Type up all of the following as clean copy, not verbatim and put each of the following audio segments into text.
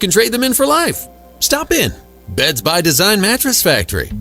can trade them in for life. Stop in. Beds by Design Mattress Factory.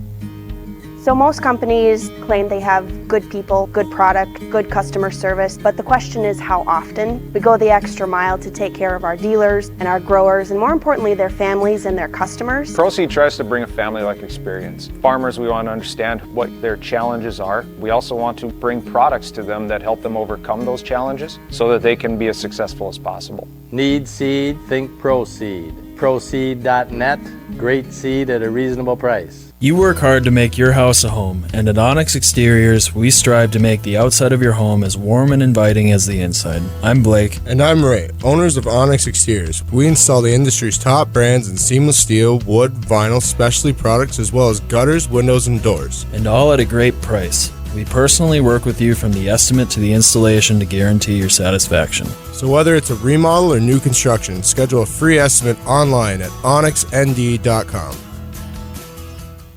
So most companies claim they have good people, good product, good customer service, but the question is how often. We go the extra mile to take care of our dealers and our growers, and more importantly, their families and their customers. ProSeed tries to bring a family-like experience. Farmers, we want to understand what their challenges are. We also want to bring products to them that help them overcome those challenges so that they can be as successful as possible. Need seed? Think ProSeed. ProSeed.net, great seed at a reasonable price. You work hard to make your house a home, and at Onyx Exteriors, we strive to make the outside of your home as warm and inviting as the inside. I'm Blake. And I'm Ray, owners of Onyx Exteriors. We install the industry's top brands in seamless steel, wood, vinyl, specialty products, as well as gutters, windows, and doors. And all at a great price. We personally work with you from the estimate to the installation to guarantee your satisfaction. So whether it's a remodel or new construction, schedule a free estimate online at onyxnd.com.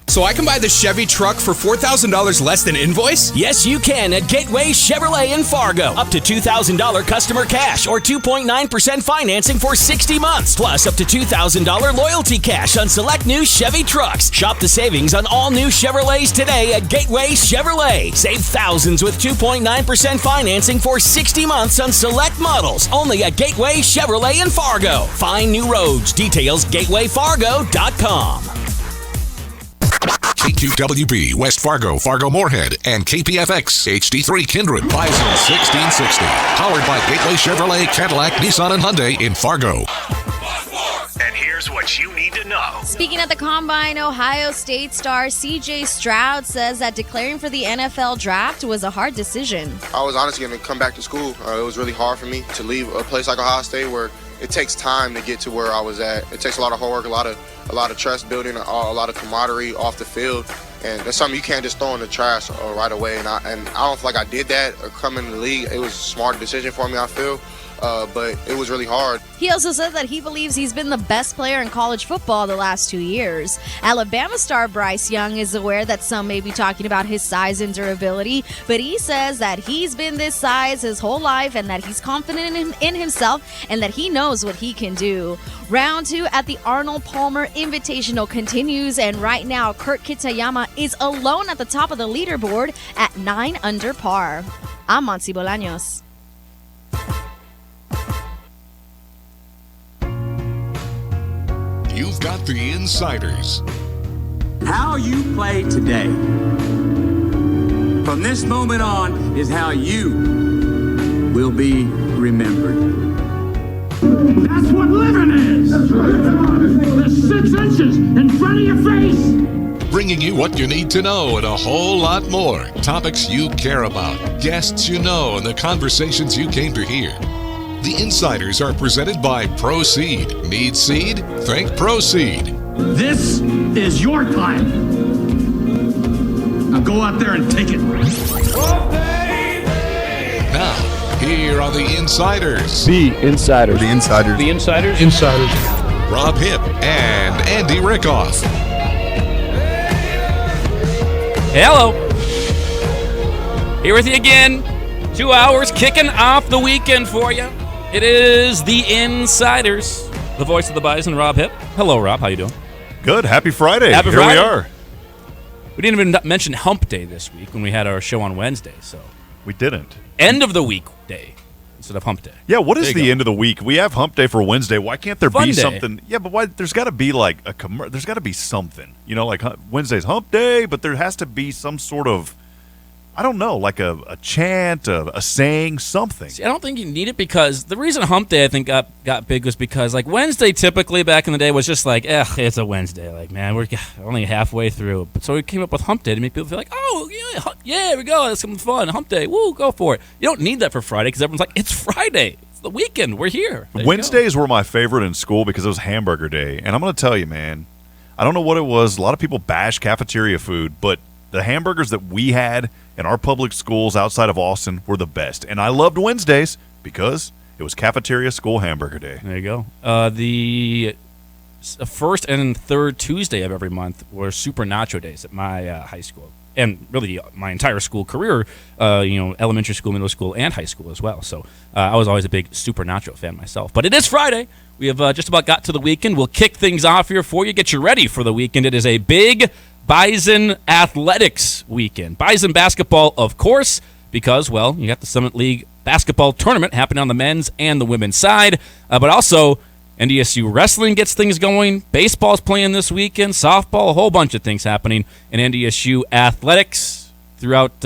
So I can buy the Chevy truck for $4,000 less than invoice? Yes, you can at Gateway Chevrolet in Fargo. Up to $2,000 customer cash or 2.9% financing for 60 months. Plus up to $2,000 loyalty cash on select new Chevy trucks. Shop the savings on all new Chevrolets today at Gateway Chevrolet. Save thousands with 2.9% financing for 60 months on select models. Only at Gateway Chevrolet in Fargo. Find new roads. Details gatewayfargo.com. KQWB, West Fargo, Fargo-Moorhead, and KPFX, HD3 Kindred, Bison 1660. Powered by Gateway Chevrolet, Cadillac, Nissan, and Hyundai in Fargo. And here's what you need to know. Speaking at the Combine, Ohio State star C.J. Stroud says that declaring for the NFL draft was a hard decision. I was honestly going to come back to school. It was really hard for me to leave a place like Ohio State where it takes time to get to where I was at. It takes a lot of hard work, a lot of trust building, a lot of camaraderie off the field, and that's something you can't just throw in the trash right away. And I don't feel like I did that or come in the league. It was a smart decision for me, I feel. But it was really hard. He also said that he believes he's been the best player in college football the last 2 years. Alabama star Bryce Young is aware that some may be talking about his size and durability, but he says that he's been this size his whole life and that he's confident in himself and that he knows what he can do. Round 2 at the Arnold Palmer Invitational continues, and right now Kurt Kitayama is alone at the top of the leaderboard at 9 under par. I'm Monty Bolaños. You've got the insiders. How you play today, from this moment on, is how you will be remembered. That's what living is. That's right. The 6 inches in front of your face. Bringing you what you need to know and a whole lot more. Topics you care about, guests you know, and the conversations you came to hear. The Insiders are presented by ProSeed. Need seed? Think ProSeed. This is your time. Now go out there and take it. Now, here are the Insiders. The Insiders. The Insiders. The Insiders. Insiders. Rob Hipp and Andy Rickoff. Hello. Here with you again. 2 hours kicking off the weekend for you. It is the Insiders. The voice of the Bison, Rob Hipp. Hello, Rob. How you doing? Good. Happy Friday. Happy Here Friday. we are. We didn't even mention Hump Day this week when we had our show on Wednesday. So we didn't. End of the week day instead of Hump Day. Yeah, what is the end of the week? We have Hump Day for Wednesday. Why can't there be something? Yeah, but why? There's got to be like there's got to be something. You know, like Wednesday's Hump Day, but there has to be some sort of, I don't know, like a chant, a saying, something. See, I don't think you need it because the reason Hump Day I think got big was because like Wednesday typically back in the day was just like, it's a Wednesday. Like, man, we're only halfway through. But so we came up with Hump Day to make people feel like, oh, yeah, here we go. That's something fun. Hump Day. Woo, go for it. You don't need that for Friday because everyone's like, it's Friday. It's the weekend. We're here. Wednesdays were my favorite in school because it was hamburger day. And I'm going to tell you, man, I don't know what it was. A lot of people bash cafeteria food, but the hamburgers that we had in our public schools outside of Austin were the best. And I loved Wednesdays because it was cafeteria school hamburger day. There you go. The first and third Tuesday of every month were Super Nacho Days at my high school. and really my entire school career, elementary school, middle school, and high school as well. So I was always a big Supernatural fan myself. But it is Friday. We have just about got to the weekend. We'll kick things off here for you, get you ready for the weekend. It is a big Bison athletics weekend. Bison basketball, of course, because, well, you got the Summit League basketball tournament happening on the men's and the women's side, but also NDSU wrestling gets things going. Baseball's playing this weekend. Softball, a whole bunch of things happening in NDSU athletics throughout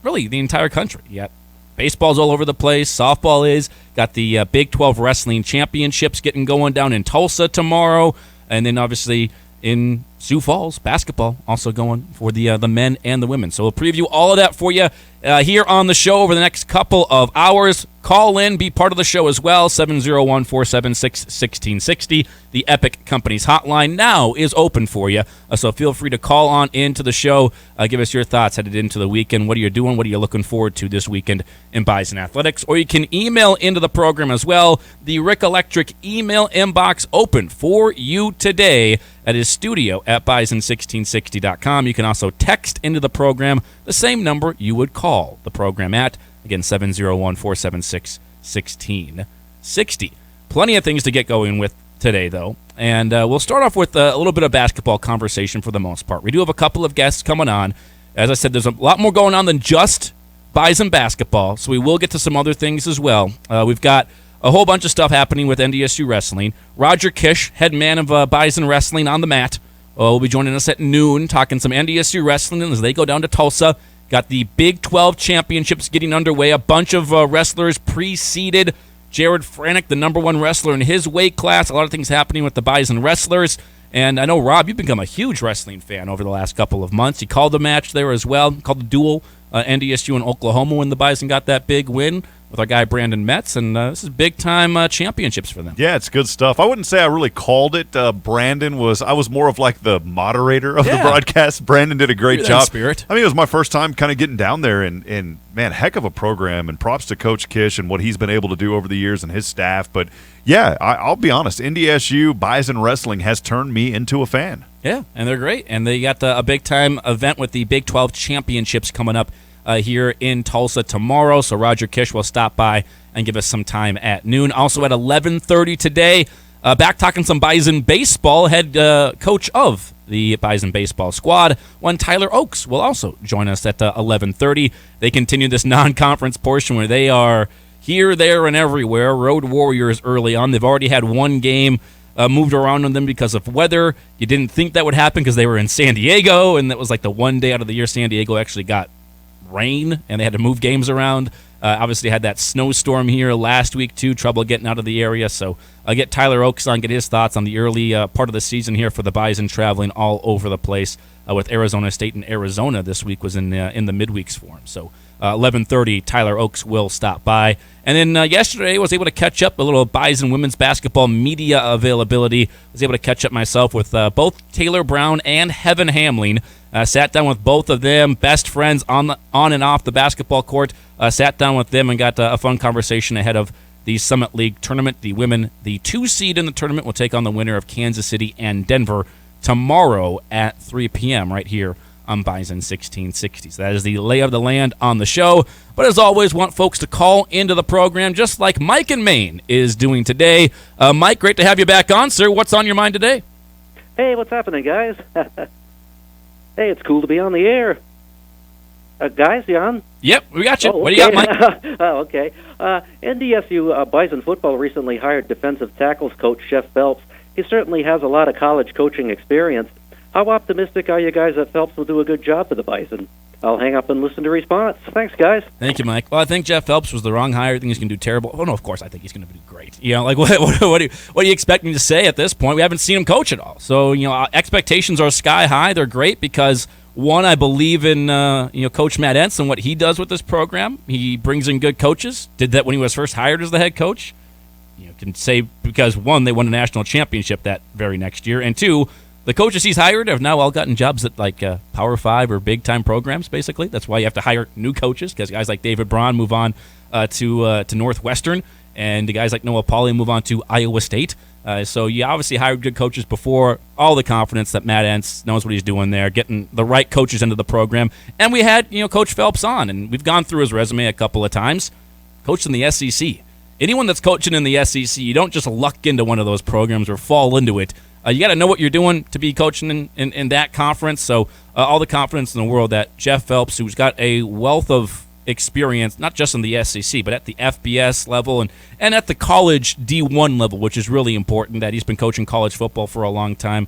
really the entire country. You got baseball's all over the place. Softball is. Got the Big 12 Wrestling Championships getting going down in Tulsa tomorrow. And then obviously in Sioux Falls, basketball also going for the men and the women. So we'll preview all of that for you here on the show over the next couple of hours. Call in, be part of the show as well. 701-476-1660. The Epic Companies hotline now is open for you. So feel free to call on into the show. Give us your thoughts headed into the weekend. What are you doing? What are you looking forward to this weekend in Bison Athletics? Or you can email into the program as well. The Rick Electric email inbox open for you today. That is studio@bison1660.com. You can also text into the program the same number you would call the program at. Again, 701-476-1660. Plenty of things to get going with today, though. And we'll start off with a little bit of basketball conversation for the most part. We do have a couple of guests coming on. As I said, there's a lot more going on than just Bison basketball, so we will get to some other things as well. We've got a whole bunch of stuff happening with NDSU wrestling. Roger Kish, head man of Bison wrestling on the mat, will be joining us at noon, talking some NDSU wrestling as they go down to Tulsa. Got the Big 12 championships getting underway. A bunch of wrestlers preceded Jared Franick, the number one wrestler in his weight class. A lot of things happening with the Bison wrestlers. And I know, Rob, you've become a huge wrestling fan over the last couple of months. You called the match there as well, called the duel, NDSU in Oklahoma when the Bison got that big win with our guy Brandon Metz, and this is big-time championships for them. Yeah, it's good stuff. I wouldn't say I really called it. I was more of like the moderator of the broadcast. Brandon did a great job. Spirit. I mean, it was my first time kind of getting down there, and man, heck of a program, and props to Coach Kish and what he's been able to do over the years and his staff. But, yeah, I'll be honest, NDSU Bison Wrestling has turned me into a fan. Yeah, and they're great. And they got a big-time event with the Big 12 championships coming up here in Tulsa tomorrow. So Roger Kish will stop by and give us some time at noon. Also at 11:30 today, back talking some Bison baseball. Head coach of the Bison baseball squad, one Tyler Oakes, will also join us at 11:30. They continue this non-conference portion where they are here, there, and everywhere. Road Warriors early on. They've already had one game moved around on them because of weather. You didn't think that would happen because they were in San Diego, and that was like the one day out of the year San Diego actually got rain, and they had to move games around. Obviously had that snowstorm here last week too, trouble getting out of the area. So I'll get Tyler Oakes on, get his thoughts on the early part of the season here for the Bison, traveling all over the place with Arizona State and Arizona this week was in the midweeks for him. So 11:30, Tyler Oakes will stop by. And then yesterday I was able to catch up a little Bison women's basketball media availability. I was able to catch up myself with both Taylor Brown and Heaven Hamling. Sat down with both of them, best friends on and off the basketball court. Sat down with them and got a fun conversation ahead of the Summit League tournament. The women, the 2 seed in the tournament, will take on the winner of Kansas City and Denver tomorrow at 3 p.m. right here on Bison 1660. So that is the lay of the land on the show. But as always, want folks to call into the program just like Mike in Maine is doing today. Mike, great to have you back on, sir. What's on your mind today? Hey, what's happening, guys? Hey, it's cool to be on the air. Guys, you on? Yep, we got you. What do you got, Mike? Okay. NDSU Bison football recently hired defensive tackles coach Jeff Phelps. He certainly has a lot of college coaching experience. How optimistic are you guys that Phelps will do a good job for the Bison? I'll hang up and listen to response. Thanks, guys. Thank you, Mike. Well, I think Jeff Phelps was the wrong hire. I think he's going to do terrible. Oh, no, of course, I think he's going to do great. You know, like, what do you expect me to say at this point? We haven't seen him coach at all. So, you know, expectations are sky high. They're great because, one, I believe in, Coach Matt Entz and what he does with this program. He brings in good coaches. Did that when he was first hired as the head coach. You can say because, one, they won a national championship that very next year, and two, the coaches he's hired have now all gotten jobs at like Power 5 or big-time programs, basically. That's why you have to hire new coaches, because guys like David Braun move on to Northwestern. and the guys like Noah Pauley move on to Iowa State. So you obviously hired good coaches before. All the confidence that Matt Entz knows what he's doing there, getting the right coaches into the program. And we had Coach Phelps on, and we've gone through his resume a couple of times. Coached in the SEC. Anyone that's coaching in the SEC, you don't just luck into one of those programs or fall into it. You got to know what you're doing to be coaching in that conference. So all the confidence in the world that Jeff Phelps, who's got a wealth of experience, not just in the SEC, but at the FBS level and at the college D1 level, which is really important, that he's been coaching college football for a long time.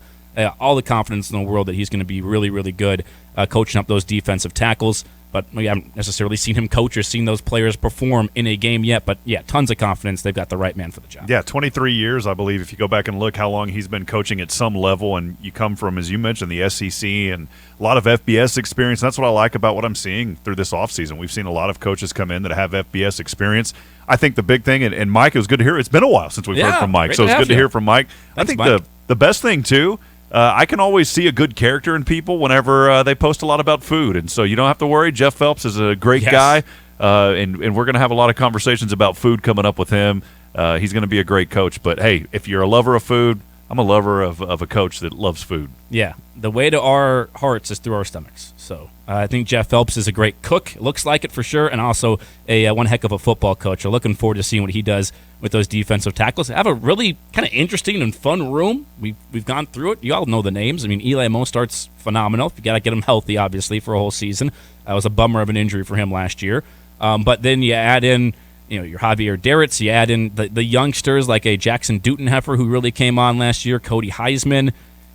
All the confidence in the world that he's going to be really, really good coaching up those defensive tackles. But we haven't necessarily seen him coach or seen those players perform in a game yet. But, yeah, tons of confidence. They've got the right man for the job. Yeah, 23 years, I believe, if you go back and look how long he's been coaching at some level. And you come from, as you mentioned, the SEC and a lot of FBS experience. That's what I like about what I'm seeing through this offseason. We've seen a lot of coaches come in that have FBS experience. I think the big thing, and Mike, it was good to hear. It's been a while since we've heard from Mike, so it's good to hear from Mike. Thanks, I think Mike. the best thing, too, I can always see a good character in people whenever they post a lot about food. And so you don't have to worry. Jeff Phelps is a great guy, and we're going to have a lot of conversations about food coming up with him. He's going to be a great coach. But, hey, if you're a lover of food, I'm a lover of a coach that loves food. Yeah, the way to our hearts is through our stomachs. So I think Jeff Phelps is a great cook. It looks like it for sure, and also a one heck of a football coach. We're looking forward to seeing what he does with those defensive tackles. They have a really kind of interesting and fun room. We've gone through it. You all know the names. I mean, Eli Mostart's phenomenal. You got to get him healthy, obviously, for a whole season. It was a bummer of an injury for him last year. But then you add in your Javier Derritz. You add in the youngsters like a Jackson Dutenheffer, who really came on last year, Cody Heisman.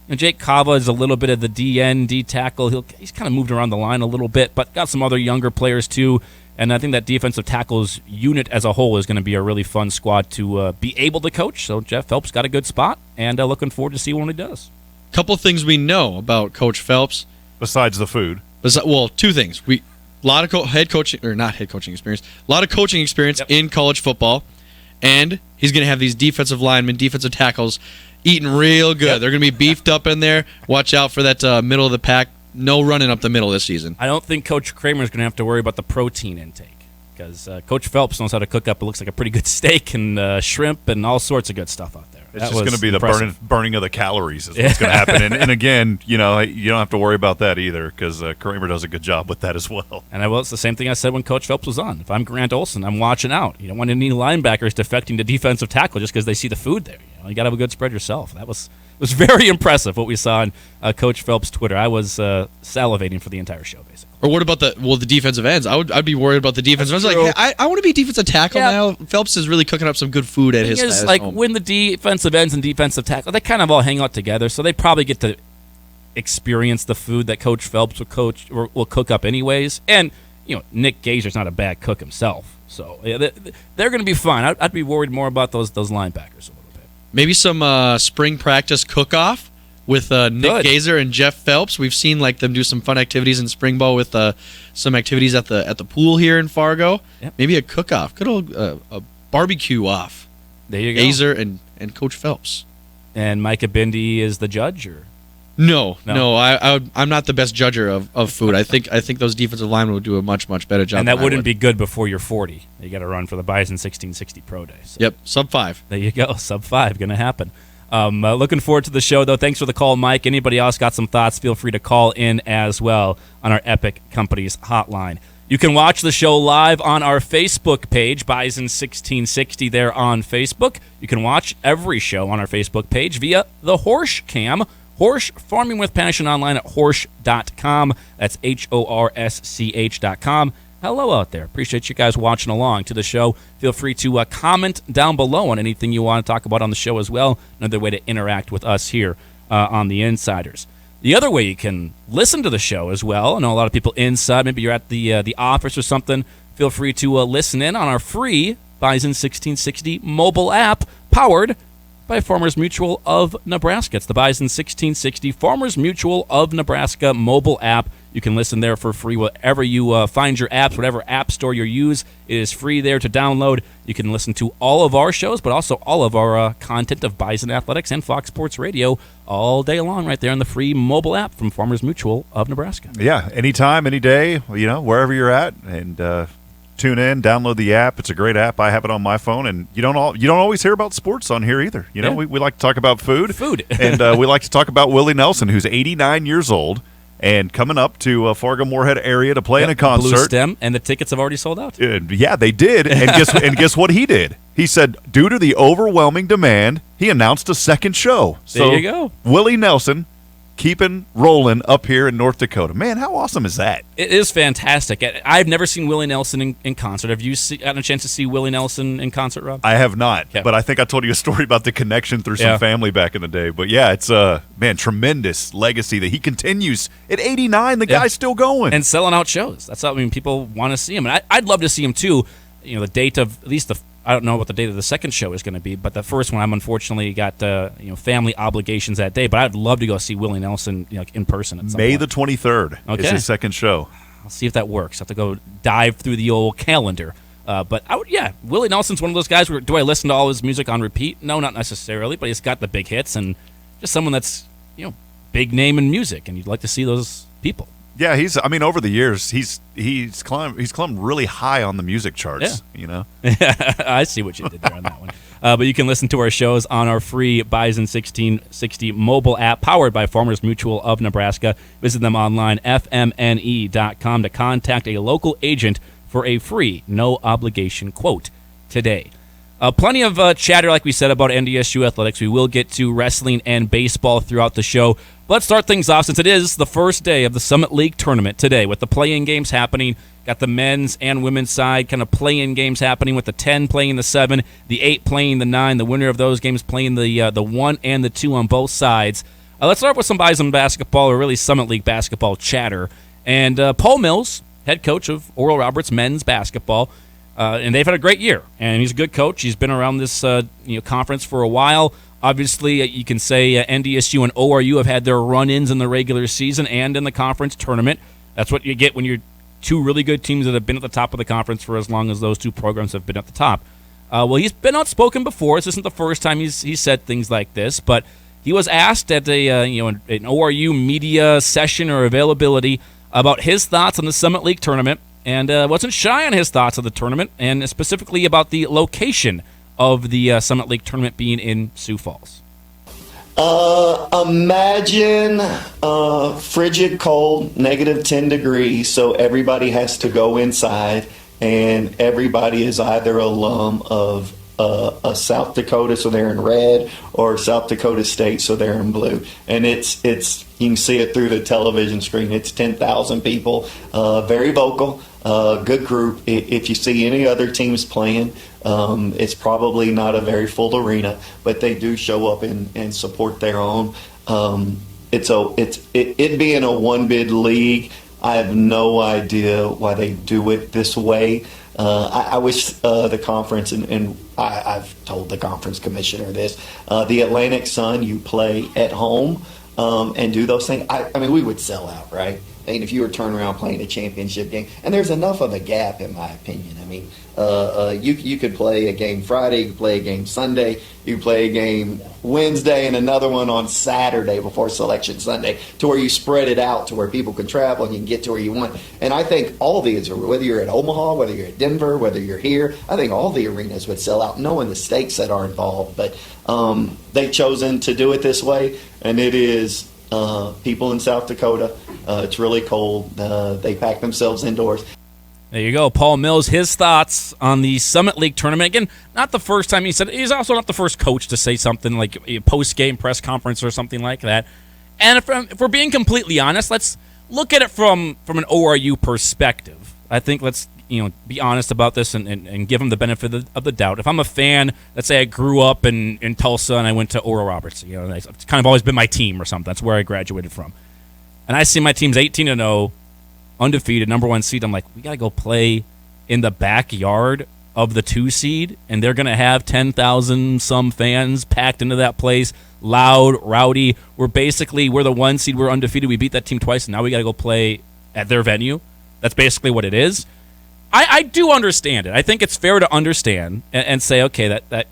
And Jake Cava is a little bit of the D tackle. He's kind of moved around the line a little bit, but got some other younger players too. And I think that defensive tackles unit as a whole is going to be a really fun squad to be able to coach. So Jeff Phelps got a good spot, and looking forward to see what he does. Couple things we know about Coach Phelps. Besides the food. Well, two things. A lot of head coaching, or not head coaching experience, a lot of coaching experience in college football, and he's going to have these defensive linemen, defensive tackles eating real good. They're going to be beefed up in there. Watch out for that middle of the pack. No running up the middle this season. I don't think Coach Kramer's going to have to worry about the protein intake because Coach Phelps knows how to cook up. It looks like a pretty good steak and shrimp and all sorts of good stuff out there. It's just going to be the burning of the calories is what's going to happen. And again, you don't have to worry about that either because Kramer does a good job with that as well. And it's the same thing I said when Coach Phelps was on. If I'm Grant Olson, I'm watching out. You don't want any linebackers defecting to defensive tackle just because they see the food there. You got to have a good spread yourself. It was very impressive what we saw on Coach Phelps' Twitter. I was salivating for the entire show, basically. Or what about the defensive ends? I'd be worried about the defensive ends. Like, hey, I want to be defensive tackle now. Phelps is really cooking up some good food at his home. When the defensive ends and defensive tackle, they kind of all hang out together, so they probably get to experience the food that Coach Phelps will cook up anyways. And Nick Gazer's not a bad cook himself, so they're going to be fine. I'd be worried more about those linebackers. Maybe some spring practice cook-off with Nick Gazer and Jeff Phelps. We've seen them do some fun activities in spring ball with some activities at the pool here in Fargo. Yep. Maybe a cook-off, good old a barbecue off. There you go. Gazer and Coach Phelps. And Micah Bindi is the judge, or no. I'm not the best judger of food. I think those defensive linemen would do a much better job. And that wouldn't be good before you're 40. You got to run for the Bison 1660 Pro Day. So. Yep, sub 5. There you go, sub 5, going to happen. Looking forward to the show, though. Thanks for the call, Mike. Anybody else got some thoughts, feel free to call in as well on our Epic Companies hotline. You can watch the show live on our Facebook page, Bison 1660 there on Facebook. You can watch every show on our Facebook page via the Horsch Cam. Horsch, farming with passion online at horsch.com. That's HORSCH.com. Hello out there. Appreciate you guys watching along to the show. Feel free to comment down below on anything you want to talk about on the show as well. Another way to interact with us here on The Insiders. The other way you can listen to the show as well. I know a lot of people inside. Maybe you're at the office or something. Feel free to listen in on our free Bison 1660 mobile app powered by Farmers Mutual of Nebraska. It's the Bison 1660 Farmers Mutual of Nebraska mobile app. You can listen there for free wherever you find your apps, whatever app store you use. It is free there to download. You can listen to all of our shows, but also all of our content of Bison Athletics and Fox Sports Radio all day long right there on the free mobile app from Farmers Mutual of Nebraska. Yeah, anytime, any day, wherever you're at. And tune in, download the app. It's a great app. I have it on my phone, and you don't always hear about sports on here either. You know, we like to talk about food. And we like to talk about Willie Nelson, who's 89 years old and coming up to Fargo-Moorhead area to play in a concert. Blue Stem, and the tickets have already sold out. Yeah, they did. And guess what he did? He said, due to the overwhelming demand, he announced a second show. So there you go. Willie Nelson keeping rolling up here in North Dakota. Man, how awesome is that? It is fantastic. I've never seen Willie Nelson in concert. Have you gotten a chance to see Willie Nelson in concert, Rob? I have not, but I think I told you a story about the connection through some family back in the day. But yeah, it's tremendous legacy that he continues at 89. The guy's still going and selling out shows. That's how people want to see him, and I'd love to see him too. You know, the date of at least I don't know what the date of the second show is going to be, but the first one I'm unfortunately got family obligations that day. But I'd love to go see Willie Nelson in person at some May point. the 23rd is his second show. I'll see if that works. I have to go dive through the old calendar. But Willie Nelson's one of those guys where do I listen to all his music on repeat? No, not necessarily, but he's got the big hits and just someone that's big name in music, and you'd like to see those people. Yeah, over the years, he's climbed really high on the music charts. Yeah. You know, I see what you did there on that one. But you can listen to our shows on our free Bison 1660 mobile app, powered by Farmers Mutual of Nebraska. Visit them online, fmne.com, to contact a local agent for a free, no obligation quote today. Plenty of chatter, like we said, about NDSU athletics. We will get to wrestling and baseball throughout the show. But let's start things off, since it is the first day of the Summit League tournament today, with the play-in games happening. Got the men's and women's side kind of play-in games happening, with the 10 playing the 7, the 8 playing the 9. The winner of those games playing the 1 and the 2 on both sides. Let's start with some Bison basketball, or really Summit League basketball chatter. And Paul Mills, head coach of Oral Roberts men's basketball, and they've had a great year. And he's a good coach. He's been around this conference for a while. Obviously, you can say NDSU and ORU have had their run-ins in the regular season and in the conference tournament. That's what you get when you're two really good teams that have been at the top of the conference for as long as those two programs have been at the top. Well, he's been outspoken before. This isn't the first time he's said things like this, but he was asked at an ORU media session or availability about his thoughts on the Summit League tournament, and wasn't shy on his thoughts of the tournament, and specifically about the location of the Summit League tournament being in Sioux Falls. Imagine frigid cold, negative 10 degrees, so everybody has to go inside, and everybody is either alum of South Dakota, so they're in red, or South Dakota State, so they're in blue. And it's you can see it through the television screen. It's 10,000 people, very vocal, good group. If you see any other teams playing, it's probably not a very full arena, but they do show up and support their own. It being a one bid league, I have no idea why they do it this way. I wish the conference, and I've told the conference commissioner this, the Atlantic Sun, you play at home and do those things. I mean, we would sell out, right? I mean, if you were turning around playing a championship game, and there's enough of a gap, in my opinion. I mean, you could play a game Friday, you could play a game Sunday, you could play a game Wednesday, and another one on Saturday before Selection Sunday, to where you spread it out to where people can travel and you can get to where you want. And I think all these, whether you're at Omaha, whether you're at Denver, whether you're here, I think all the arenas would sell out, knowing the stakes that are involved. But they've chosen to do it this way, and it is people in South Dakota. It's really cold. They pack themselves indoors. There you go. Paul Mills, his thoughts on the Summit League tournament. Again, not the first time he said it. He's also not the first coach to say something like a post-game press conference or something like that. And if we're being completely honest, let's look at it from an ORU perspective. I think let's be honest about this and give him the benefit of the doubt. If I'm a fan, let's say I grew up in Tulsa and I went to Oral Roberts. It's kind of always been my team or something. That's where I graduated from. And I see my team's 18-0, undefeated, number 1 seed. I'm like, we got to go play in the backyard of the 2 seed, and they're going to have 10,000 some fans packed into that place, loud, rowdy. We're the 1 seed. We're undefeated. We beat that team twice, and now we got to go play at their venue. That's basically what it is. I do understand it. I think it's fair to understand and say, okay, that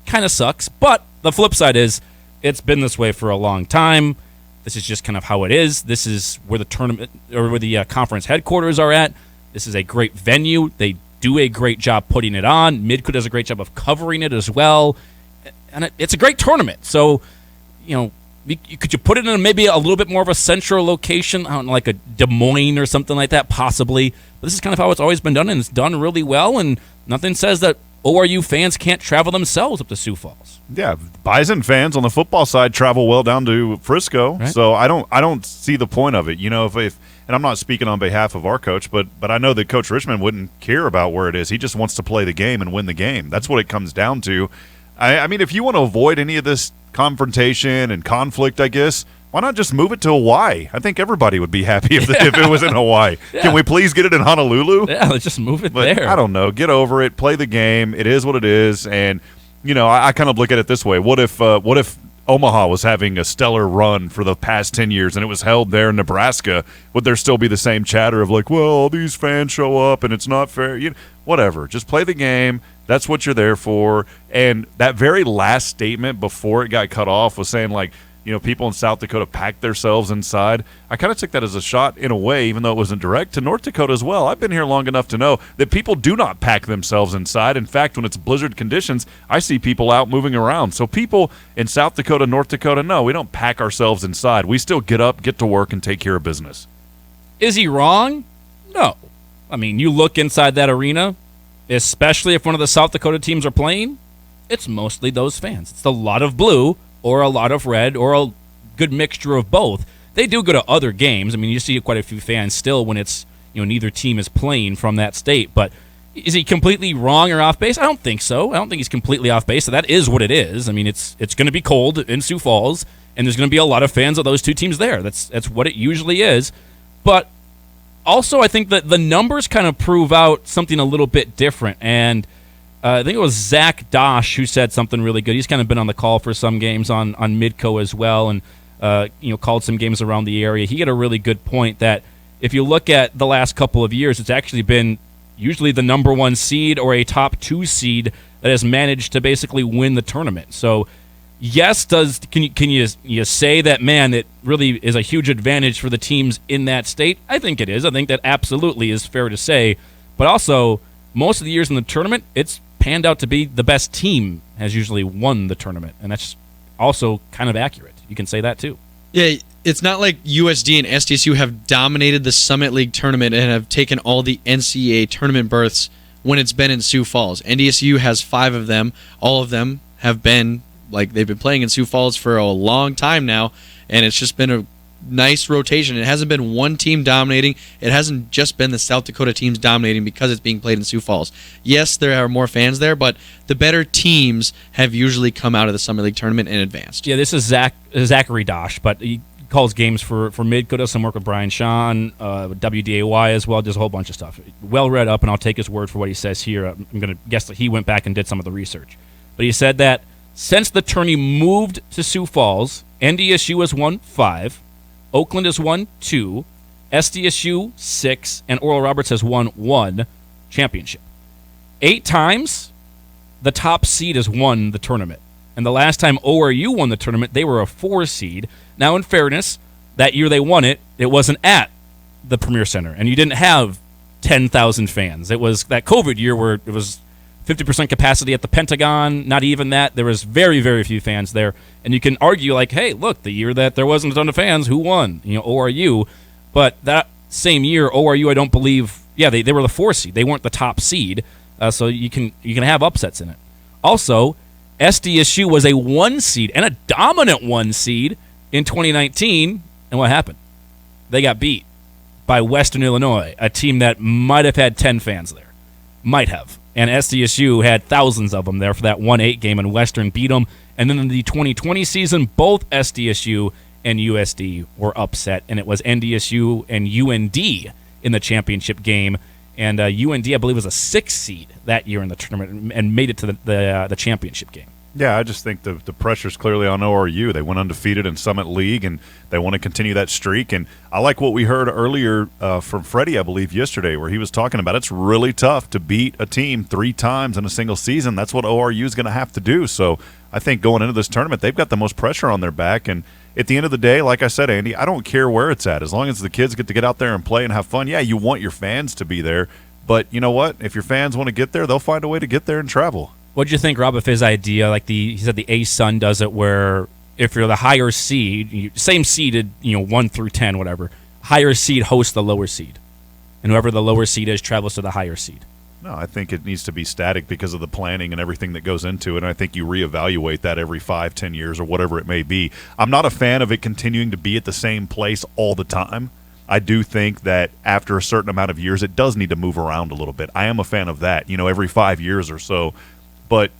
kind of sucks. But the flip side is it's been this way for a long time. This is just kind of how it is. This is where the tournament or where the conference headquarters are at. This is a great venue. They do a great job putting it on. Midco does a great job of covering it as well. And it's a great tournament. So, could you put it in maybe a little bit more of a central location, I don't know, like a Des Moines or something like that, possibly. But this is kind of how it's always been done, and it's done really well, and nothing says that ORU fans can't travel themselves up to Sioux Falls. Yeah, Bison fans on the football side travel well down to Frisco, right. So I don't see the point of it. If and I'm not speaking on behalf of our coach, but I know that Coach Richmond wouldn't care about where it is. He just wants to play the game and win the game. That's what it comes down to. I mean, if you want to avoid any of this confrontation and conflict, I guess, why not just move it to Hawaii? I think everybody would be happy if it was in Hawaii. Yeah. Can we please get it in Honolulu? Yeah, let's just move it there. I don't know. Get over it. Play the game. It is what it is. And, I kind of look at it this way. What if Omaha was having a stellar run for the past 10 years and it was held there in Nebraska? Would there still be the same chatter of like, well, all these fans show up and it's not fair? Whatever. Just play the game. That's what you're there for. And that very last statement before it got cut off was saying, like, people in South Dakota packed themselves inside. I kind of took that as a shot in a way, even though it wasn't direct, to North Dakota as well. I've been here long enough to know that people do not pack themselves inside. In fact, when it's blizzard conditions, I see people out moving around. So people in South Dakota, North Dakota, no, we don't pack ourselves inside. We still get up, get to work, and take care of business. Is he wrong? No. I mean, you look inside that arena, especially if one of the South Dakota teams are playing, it's mostly those fans. It's a lot of blue or a lot of red or a good mixture of both. They do go to other games. I mean, you see quite a few fans still when it's, neither team is playing from that state. But is he completely wrong or off base? I don't think so. I don't think he's completely off base. So that is what it is. I mean, it's going to be cold in Sioux Falls, and there's going to be a lot of fans of those two teams there. That's what it usually is. But also, I think that the numbers kind of prove out something a little bit different. And I think it was Zach Dosh who said something really good. He's kind of been on the call for some games on Midco as well, and called some games around the area. He had a really good point that if you look at the last couple of years, it's actually been usually the number 1 seed or a top 2 seed that has managed to basically win the tournament. So yes, can you say that, man, it really is a huge advantage for the teams in that state? I think it is. I think that absolutely is fair to say. But also, most of the years in the tournament, it's panned out to be the best team has usually won the tournament. And that's also kind of accurate. You can say that too. Yeah, it's not like USD and SDSU have dominated the Summit League tournament and have taken all the NCAA tournament berths when it's been in Sioux Falls. NDSU has 5 of them. All of them have been, they've been playing in Sioux Falls for a long time now, and it's just been a nice rotation. It hasn't been one team dominating. It hasn't just been the South Dakota teams dominating because it's being played in Sioux Falls. Yes, there are more fans there, but the better teams have usually come out of the Summer League tournament and advanced. Yeah, this is Zachary Dosh, but he calls games for Midco, does some work with Brian Sean, WDAY as well, does a whole bunch of stuff. Well read up, and I'll take his word for what he says here. I'm going to guess that he went back and did some of the research. But he said that since the tourney moved to Sioux Falls, NDSU has won 5, Oakland has won 2, SDSU 6, and Oral Roberts has won 1 championship. 8 times, the top seed has won the tournament. And the last time ORU won the tournament, they were a 4 seed. Now, in fairness, that year they won it, it wasn't at the Premier Center, and you didn't have 10,000 fans. It was that COVID year where it was 50% capacity at the Pentagon, not even that. There was very, very few fans there. And you can argue, like, hey, look, the year that there wasn't a ton of fans, who won? ORU. But that same year, ORU, I don't believe, they were the 4 seed. They weren't the top seed, so you can have upsets in it. Also, SDSU was a 1 seed, and a dominant 1 seed in 2019. And what happened? They got beat by Western Illinois, a team that might have had 10 fans there. Might have. And SDSU had thousands of them there for that 1-8 game, and Western beat them. And then in the 2020 season, both SDSU and USD were upset, and it was NDSU and UND in the championship game. And UND, I believe, was a 6 seed that year in the tournament and made it to the championship game. Yeah, I just think the pressure's clearly on ORU. They went undefeated in Summit League, and they want to continue that streak. And I like what we heard earlier from Freddie, I believe, yesterday, where he was talking about it's really tough to beat a team 3 times in a single season. That's what ORU is going to have to do. So I think going into this tournament, they've got the most pressure on their back. And at the end of the day, like I said, Andy, I don't care where it's at. As long as the kids get to get out there and play and have fun, yeah, you want your fans to be there. But you know what? If your fans want to get there, they'll find a way to get there and travel. What'd you think, Rob, of his idea? Like he said the A-Sun does it where if you're the higher seed, same seeded, 1 through 10, whatever, higher seed hosts the lower seed. And whoever the lower seed is travels to the higher seed. No, I think it needs to be static because of the planning and everything that goes into it. And I think you reevaluate that every 5-10 years or whatever it may be. I'm not a fan of it continuing to be at the same place all the time. I do think that after a certain amount of years, it does need to move around a little bit. I am a fan of that, every 5 years or so. But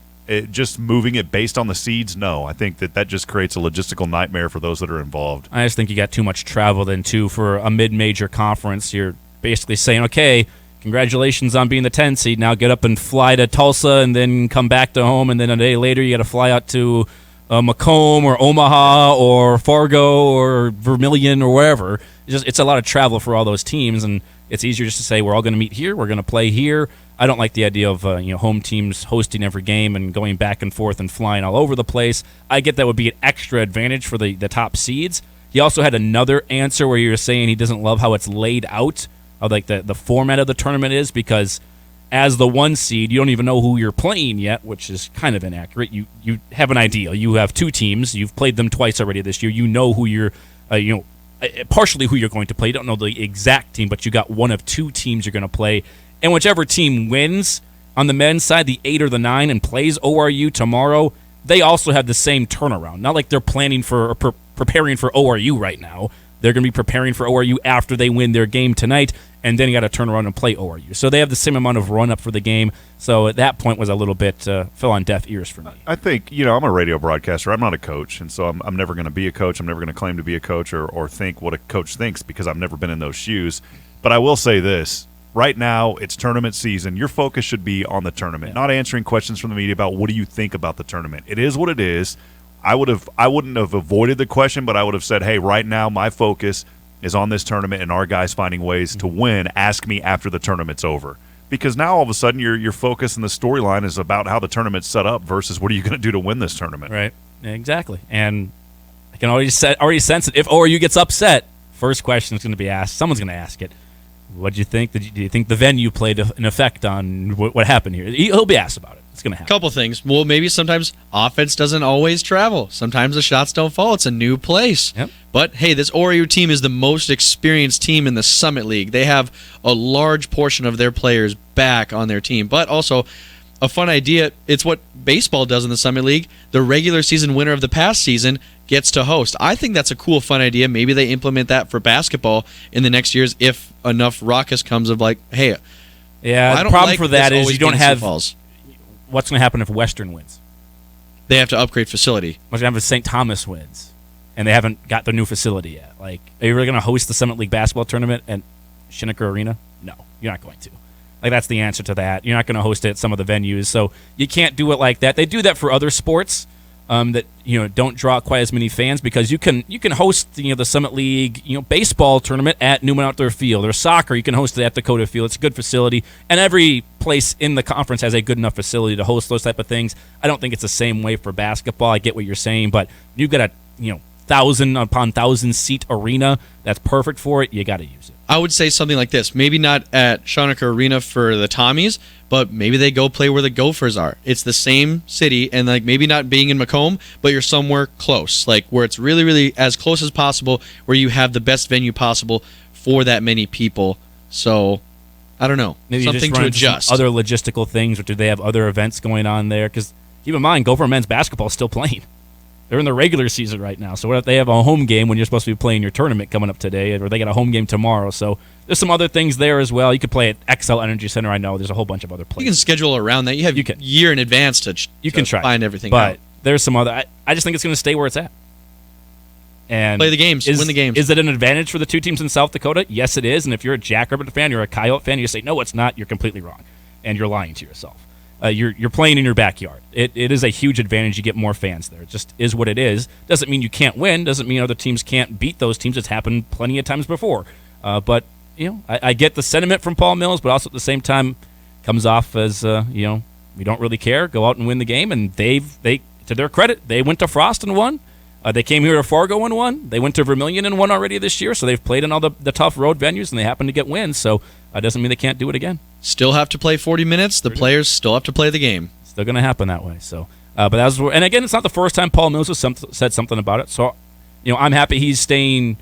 just moving it based on the seeds, no. I think that just creates a logistical nightmare for those that are involved. I just think you got too much travel then, too, for a mid-major conference. You're basically saying, okay, congratulations on being the 10 seed. Now get up and fly to Tulsa and then come back to home, and then a day later you got to fly out to Macomb or Omaha or Fargo or Vermilion or wherever. It's a lot of travel for all those teams, and it's easier just to say we're all going to meet here, we're going to play here. I don't like the idea of home teams hosting every game and going back and forth and flying all over the place. I get that would be an extra advantage for the top seeds. He also had another answer where you were saying he doesn't love how it's laid out, how like the format of the tournament is, because as the 1 seed, you don't even know who you're playing yet, which is kind of inaccurate. You have an idea. You have 2 teams. You've played them twice already this year. You know who you're, partially who you're going to play. You don't know the exact team, but you got one of 2 teams you're going to play. And whichever team wins on the men's side, the 8 or the 9, and plays ORU tomorrow, they also have the same turnaround. Not like they're planning for or preparing for ORU right now. They're going to be preparing for ORU after they win their game tonight, and then you got to turn around and play ORU. So they have the same amount of run-up for the game. So at that point was a little bit fell on deaf ears for me. I think, I'm a radio broadcaster. I'm not a coach, and so I'm never going to be a coach. I'm never going to claim to be a coach or think what a coach thinks because I've never been in those shoes. But I will say this. Right now, it's tournament season. Your focus should be on the tournament, not answering questions from the media about what do you think about the tournament. It is what it is. I wouldn't have avoided the question, but I would have said, hey, right now my focus is on this tournament and our guys finding ways to win. Ask me after the tournament's over. Because now all of a sudden your focus and the storyline is about how the tournament's set up versus what are you going to do to win this tournament. Right, exactly. And I can already sense it. If ORU gets upset, first question is going to be asked. Someone's going to ask it. What do you think? Do you think the venue played an effect on what happened here? He'll be asked about it. It's going to happen. Couple things. Well, maybe sometimes offense doesn't always travel. Sometimes the shots don't fall. It's a new place. Yep. But, hey, this ORU team is the most experienced team in the Summit League. They have a large portion of their players back on their team. But also, a fun idea, it's what baseball does in the Summit League. The regular season winner of the past season gets to host. I think that's a cool, fun idea. Maybe they implement that for basketball in the next years if enough ruckus comes of like, hey, yeah, the problem for that is you don't have what's going to happen if Western wins. They have to upgrade facility. What's going to happen if St. Thomas wins and they haven't got their new facility yet? Like, are you really going to host the Summit League basketball tournament at Shinneker Arena? No, you're not going to. Like, that's the answer to that. You're not going to host it at some of the venues, so you can't do it like that. They do that for other sports that don't draw quite as many fans because you can host the Summit League baseball tournament at Newman Outdoor Field, or soccer you can host it at Dakota Field. It's a good facility, and every place in the conference has a good enough facility to host those type of things. I don't think it's the same way for basketball. I get what you're saying, but you've got a 1,000 upon 1,000 seat arena that's perfect for it. You got to use it. I would say something like this. Maybe not at Shinneker Arena for the Tommies, but maybe they go play where the Gophers are. It's the same city, and like maybe not being in Macomb, but you're somewhere close, like where it's really, really as close as possible, where you have the best venue possible for that many people. So, I don't know. Maybe something to adjust. Other logistical things, or do they have other events going on there? Because keep in mind, Gopher men's basketball is still playing. They're in the regular season right now. So what if they have a home game when you're supposed to be playing your tournament coming up today, or they got a home game tomorrow? So there's some other things there as well. You could play at XL Energy Center. I know there's a whole bunch of other places. You can schedule around that. You have a year in advance to try find everything but out. There's some other. I just think it's going to stay where it's at. And play the games, win the games. Is it an advantage for the 2 teams in South Dakota? Yes, it is. And if you're a Jackrabbit fan, you're a Coyote fan, you say, no, it's not. You're completely wrong. And you're lying to yourself. You're playing in your backyard. It is a huge advantage. You get more fans there. It just is what it is. Doesn't mean you can't win. Doesn't mean other teams can't beat those teams. It's happened plenty of times before. But I get the sentiment from Paul Mills, but also at the same time comes off as we don't really care. Go out and win the game. And they to their credit, they went to Frost and won. They came here to Fargo and won. They went to Vermilion and won already this year, so they've played in all the tough road venues, and they happen to get wins, so it doesn't mean they can't do it again. Still have to play 40 minutes. The players still have to play the game. Still going to happen that way. So, but that was, and again, it's not the first time Paul Mills has said something about it, so I'm happy he's staying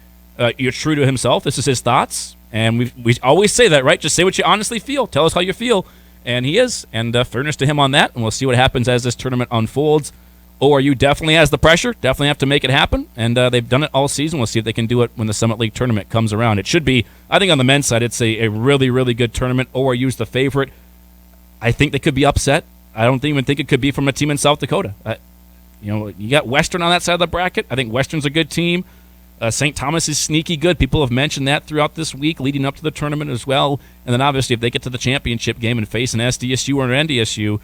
true to himself. This is his thoughts, and we always say that, right? Just say what you honestly feel. Tell us how you feel, and he is, and fairness to him on that, and we'll see what happens as this tournament unfolds. ORU definitely has the pressure, definitely have to make it happen, and they've done it all season. We'll see if they can do it when the Summit League tournament comes around. It should be, I think on the men's side, it's a really, really good tournament. ORU's the favorite. I think they could be upset. I don't even think it could be from a team in South Dakota. You got Western on that side of the bracket. I think Western's a good team. St. Thomas is sneaky good. People have mentioned that throughout this week leading up to the tournament as well. And then obviously if they get to the championship game and face an SDSU or an NDSU,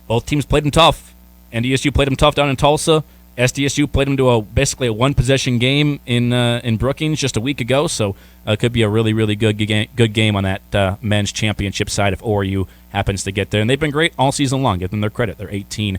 both teams played them tough. NDSU played them tough down in Tulsa. SDSU played them to basically a one-possession game in Brookings just a week ago. So it could be a really, really good game on that men's championship side if ORU happens to get there. And they've been great all season long. Give them their credit. They're 18-0.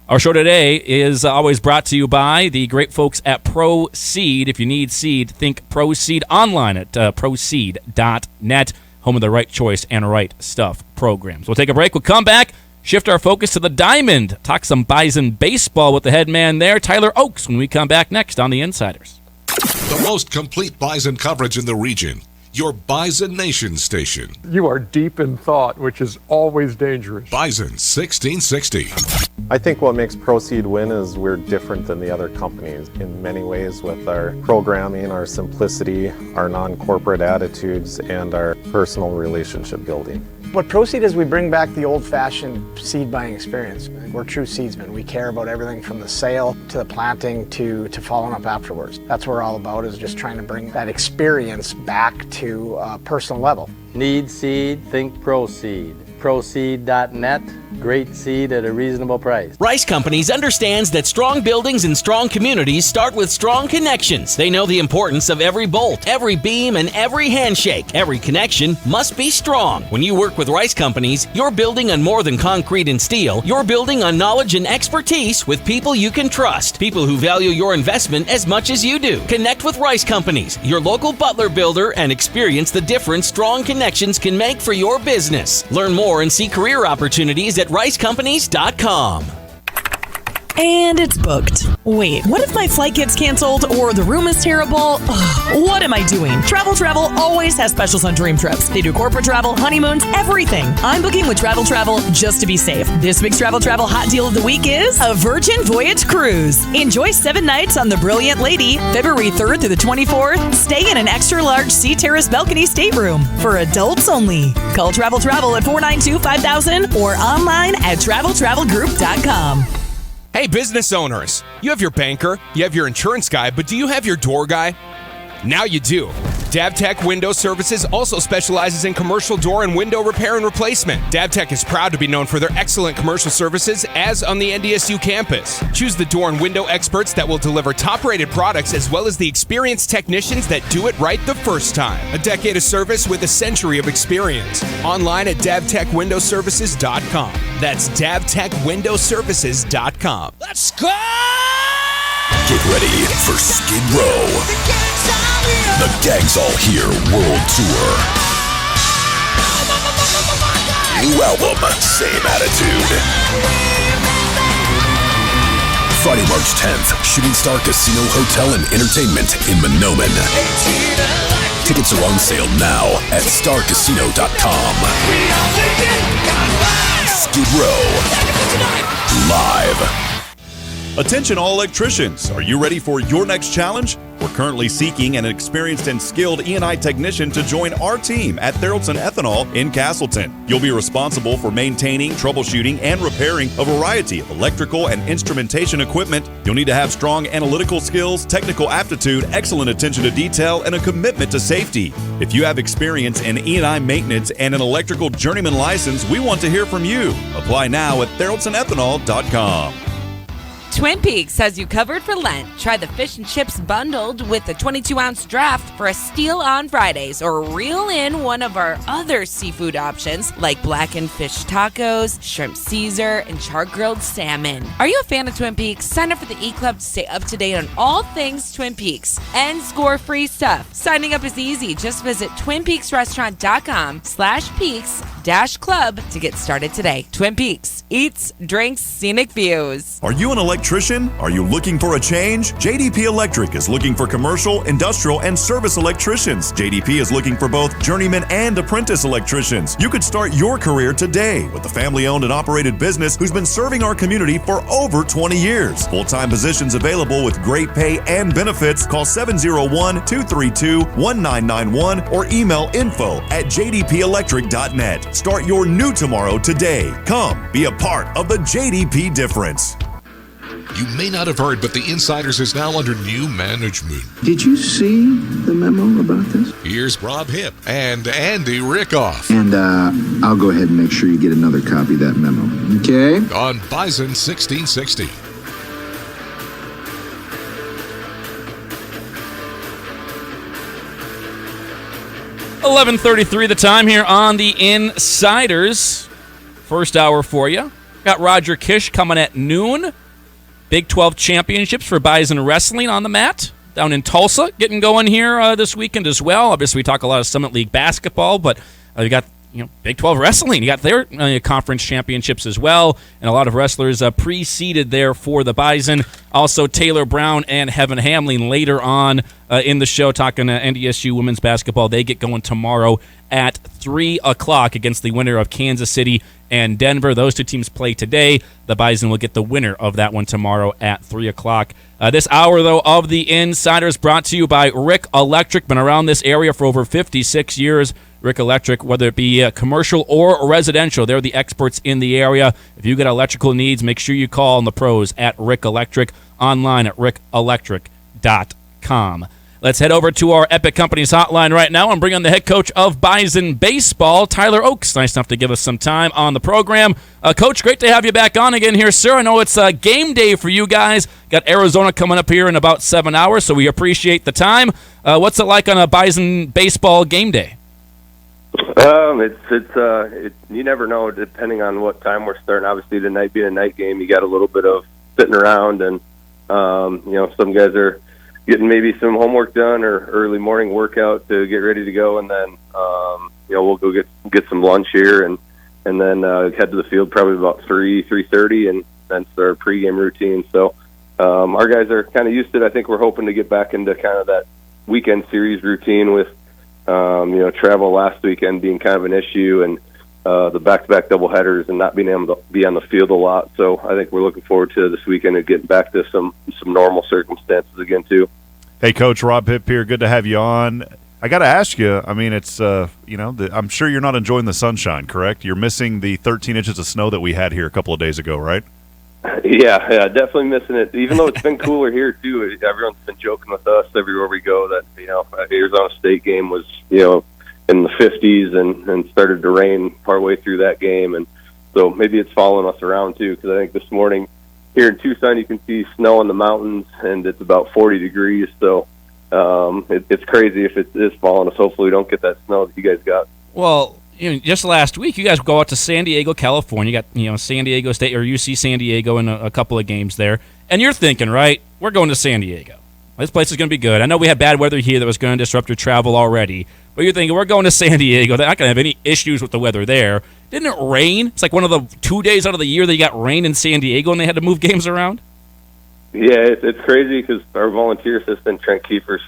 Our show today is always brought to you by the great folks at ProSeed. If you need seed, think ProSeed online at proseed.net, home of the right choice and right stuff programs. We'll take a break. We'll come back. Shift our focus to the Diamond. Talk some Bison baseball with the head man there, Tyler Oakes, when we come back next on The Insiders. The most complete Bison coverage in the region. Your Bison Nation station. You are deep in thought, which is always dangerous. Bison 1660. I think what makes ProSeed win is we're different than the other companies in many ways with our programming, our simplicity, our non-corporate attitudes, and our personal relationship building. What ProSeed is, we bring back the old-fashioned seed buying experience. We're true seedsmen. We care about everything from the sale to the planting to following up afterwards. That's what we're all about, is just trying to bring that experience back to a personal level. Need seed? Think ProSeed. Proseed.net. Great seed at a reasonable price. Rice Companies understands that strong buildings and strong communities start with strong connections. They know the importance of every bolt, every beam, and every handshake. Every connection must be strong. When you work with Rice Companies, you're building on more than concrete and steel. You're building on knowledge and expertise with people you can trust. People who value your investment as much as you do. Connect with Rice Companies, your local Butler builder, and experience the difference strong connections can make for your business. Learn more and see career opportunities at ricecompanies.com. And it's booked. Wait, what if my flight gets canceled or the room is terrible? Ugh, what am I doing? Travel always has specials on dream trips. They do corporate travel, honeymoons, everything. I'm booking with Travel just to be safe. This week's Travel hot deal of the week is a Virgin Voyage cruise. Enjoy 7 nights on the Brilliant Lady, February 3rd through the 24th. Stay in an extra large sea terrace balcony stateroom for adults only. Call Travel at 492-5000 or online at travelgroup.com. Hey, business owners, you have your banker, you have your insurance guy, but do you have your door guy? Now you do. DavTech Window Services also specializes in commercial door and window repair and replacement. DavTech is proud to be known for their excellent commercial services as on the NDSU campus. Choose the door and window experts that will deliver top-rated products as well as the experienced technicians that do it right the first time. A decade of service with a century of experience. Online at DavTechWindowServices.com. That's DavTechWindowServices.com. Let's go! Get ready for Skid Row. The Gang's All Here World Tour. New album, same attitude. Friday, March 10th, Shooting Star Casino Hotel and Entertainment in Monoman. Tickets are on sale now at starcasino.com. Skid Row. Live. Attention all electricians, are you ready for your next challenge? We're currently seeking an experienced and skilled E&I technician to join our team at Theraldson Ethanol in Castleton. You'll be responsible for maintaining, troubleshooting, and repairing a variety of electrical and instrumentation equipment. You'll need to have strong analytical skills, technical aptitude, excellent attention to detail, and a commitment to safety. If you have experience in E&I maintenance and an electrical journeyman license, we want to hear from you. Apply now at theraldsonethanol.com. Twin Peaks has you covered for Lent. Try the fish and chips bundled with a 22-ounce draft for a steal on Fridays, or reel in one of our other seafood options like blackened fish tacos, shrimp Caesar, and char-grilled salmon. Are you a fan of Twin Peaks? Sign up for the E-Club to stay up to date on all things Twin Peaks and score free stuff. Signing up is easy. Just visit twinpeaksrestaurant.com/peaks-club to get started today. Twin Peaks, eats, drinks, scenic views. Are you an electrician? Are you looking for a change? JDP Electric is looking for commercial, industrial, and service electricians. JDP is looking for both journeyman and apprentice electricians. You could start your career today with a family-owned and operated business who's been serving our community for over 20 years. Full-time positions available with great pay and benefits. Call 701-232-1991 or email info@jdpelectric.net. Start your new tomorrow today. Come be a part of the JDP difference. You may not have heard, but the Insiders is now under new management. Did you see the memo about this? Here's Rob Hipp and Andy Rickoff. And I'll go ahead and make sure you get another copy of that memo. Okay? On Bison 1660. $11:33 the time here on the Insiders. First hour for you. Got Roger Kish coming at noon. Big 12 championships for Bison Wrestling on the mat down in Tulsa, getting going here this weekend as well. Obviously, we talk a lot of Summit League basketball, but you got Big 12 wrestling. You got their conference championships as well, and a lot of wrestlers pre-seeded there for the Bison. Also, Taylor Brown and Heaven Hamlin later on in the show talking NDSU women's basketball. They get going tomorrow at 3 o'clock against the winner of Kansas City and Denver. Those two teams play today. The Bison will get the winner of that one tomorrow at 3 o'clock. This hour, though, of the Insiders brought to you by Rick Electric. Been around this area for over 56 years. Rick Electric, whether it be commercial or residential, they're the experts in the area. If you get electrical needs, make sure you call on the pros at Rick Electric, online at rickelectric.com. Let's head over to our Epic Companies hotline right now and bring on the head coach of Bison Baseball, Tyler Oakes. Nice enough to give us some time on the program. Coach, great to have you back on again here, sir. I know it's game day for you guys. Got Arizona coming up here in about 7 hours, so we appreciate the time. What's it like on a Bison Baseball game day? You never know depending on what time we're starting. Obviously, tonight being a night game, you got a little bit of sitting around, and some guys are getting maybe some homework done or early morning workout to get ready to go, and then we'll go get some lunch here, and then head to the field probably about 3:30, and then start our pregame routine. So our guys are kind of used to it. I think we're hoping to get back into kind of that weekend series routine with travel last weekend being kind of an issue, and the back-to-back doubleheaders and not being able to be on the field a lot. So I think we're looking forward to this weekend and getting back to some normal circumstances again, too. Hey, Coach, Rob Hipp here. Good to have you on. I got to ask you, I mean, it's, I'm sure you're not enjoying the sunshine, correct? You're missing the 13 inches of snow that we had here a couple of days ago, right? Yeah, definitely missing it. Even though it's been cooler here, too, everyone's been joking with us everywhere we go that, Arizona State game was, in the 50s and started to rain partway through that game. And so maybe it's following us around, too, because I think this morning here in Tucson you can see snow in the mountains, and it's about 40 degrees. So it's crazy if it is following us. Hopefully we don't get that snow that you guys got. Well, just last week, you guys go out to San Diego, California. You got San Diego State or UC San Diego in a couple of games there, and you're thinking, right? We're going to San Diego. This place is going to be good. I know we had bad weather here that was going to disrupt your travel already, but you're thinking we're going to San Diego. They're not going to have any issues with the weather there. Didn't it rain? It's like one of the 2 days out of the year that you got rain in San Diego, and they had to move games around. Yeah, it's crazy because our volunteer assistant Trent Kiefer's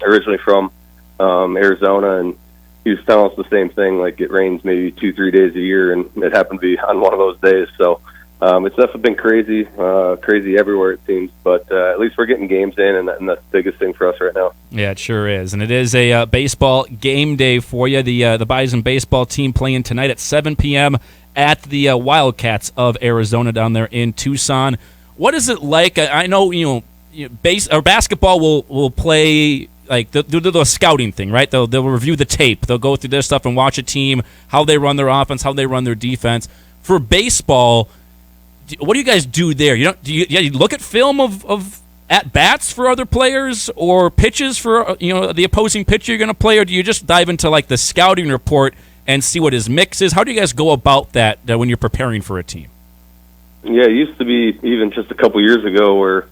originally from Arizona, and he was telling us the same thing. Like, it rains maybe 2-3 days a year, and it happened to be on one of those days. So it's definitely been crazy everywhere, it seems. But at least we're getting games in, and that's the biggest thing for us right now. Yeah, it sure is. And it is a baseball game day for you. The Bison baseball team playing tonight at 7 p.m. at the Wildcats of Arizona down there in Tucson. What is it like? I know basketball will play. Like, they'll do the scouting thing, right? They'll review the tape. They'll go through their stuff and watch a team, how they run their offense, how they run their defense. For baseball, what do you guys do there? You look at film of at bats for other players or pitches for the opposing pitcher you're going to play, or do you just dive into like the scouting report and see what his mix is? How do you guys go about that when you're preparing for a team? Yeah, it used to be even just a couple years ago where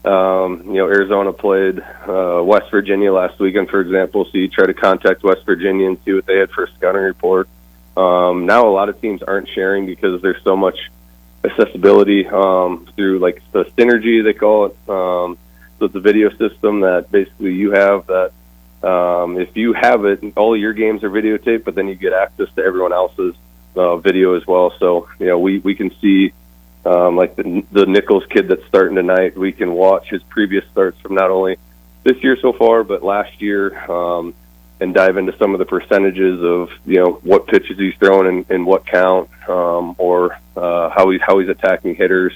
Arizona played West Virginia last weekend, for example. So you try to contact West Virginia and see what they had for a scouting report. Now a lot of teams aren't sharing because there's so much accessibility through like the synergy, they call it. So it's a video system that basically you have that if you have it, all your games are videotaped, but then you get access to everyone else's video as well. So we can see like the Nichols kid that's starting tonight. We can watch his previous starts from not only this year so far, but last year, and dive into some of the percentages of what pitches he's throwing and what count, or how he's attacking hitters.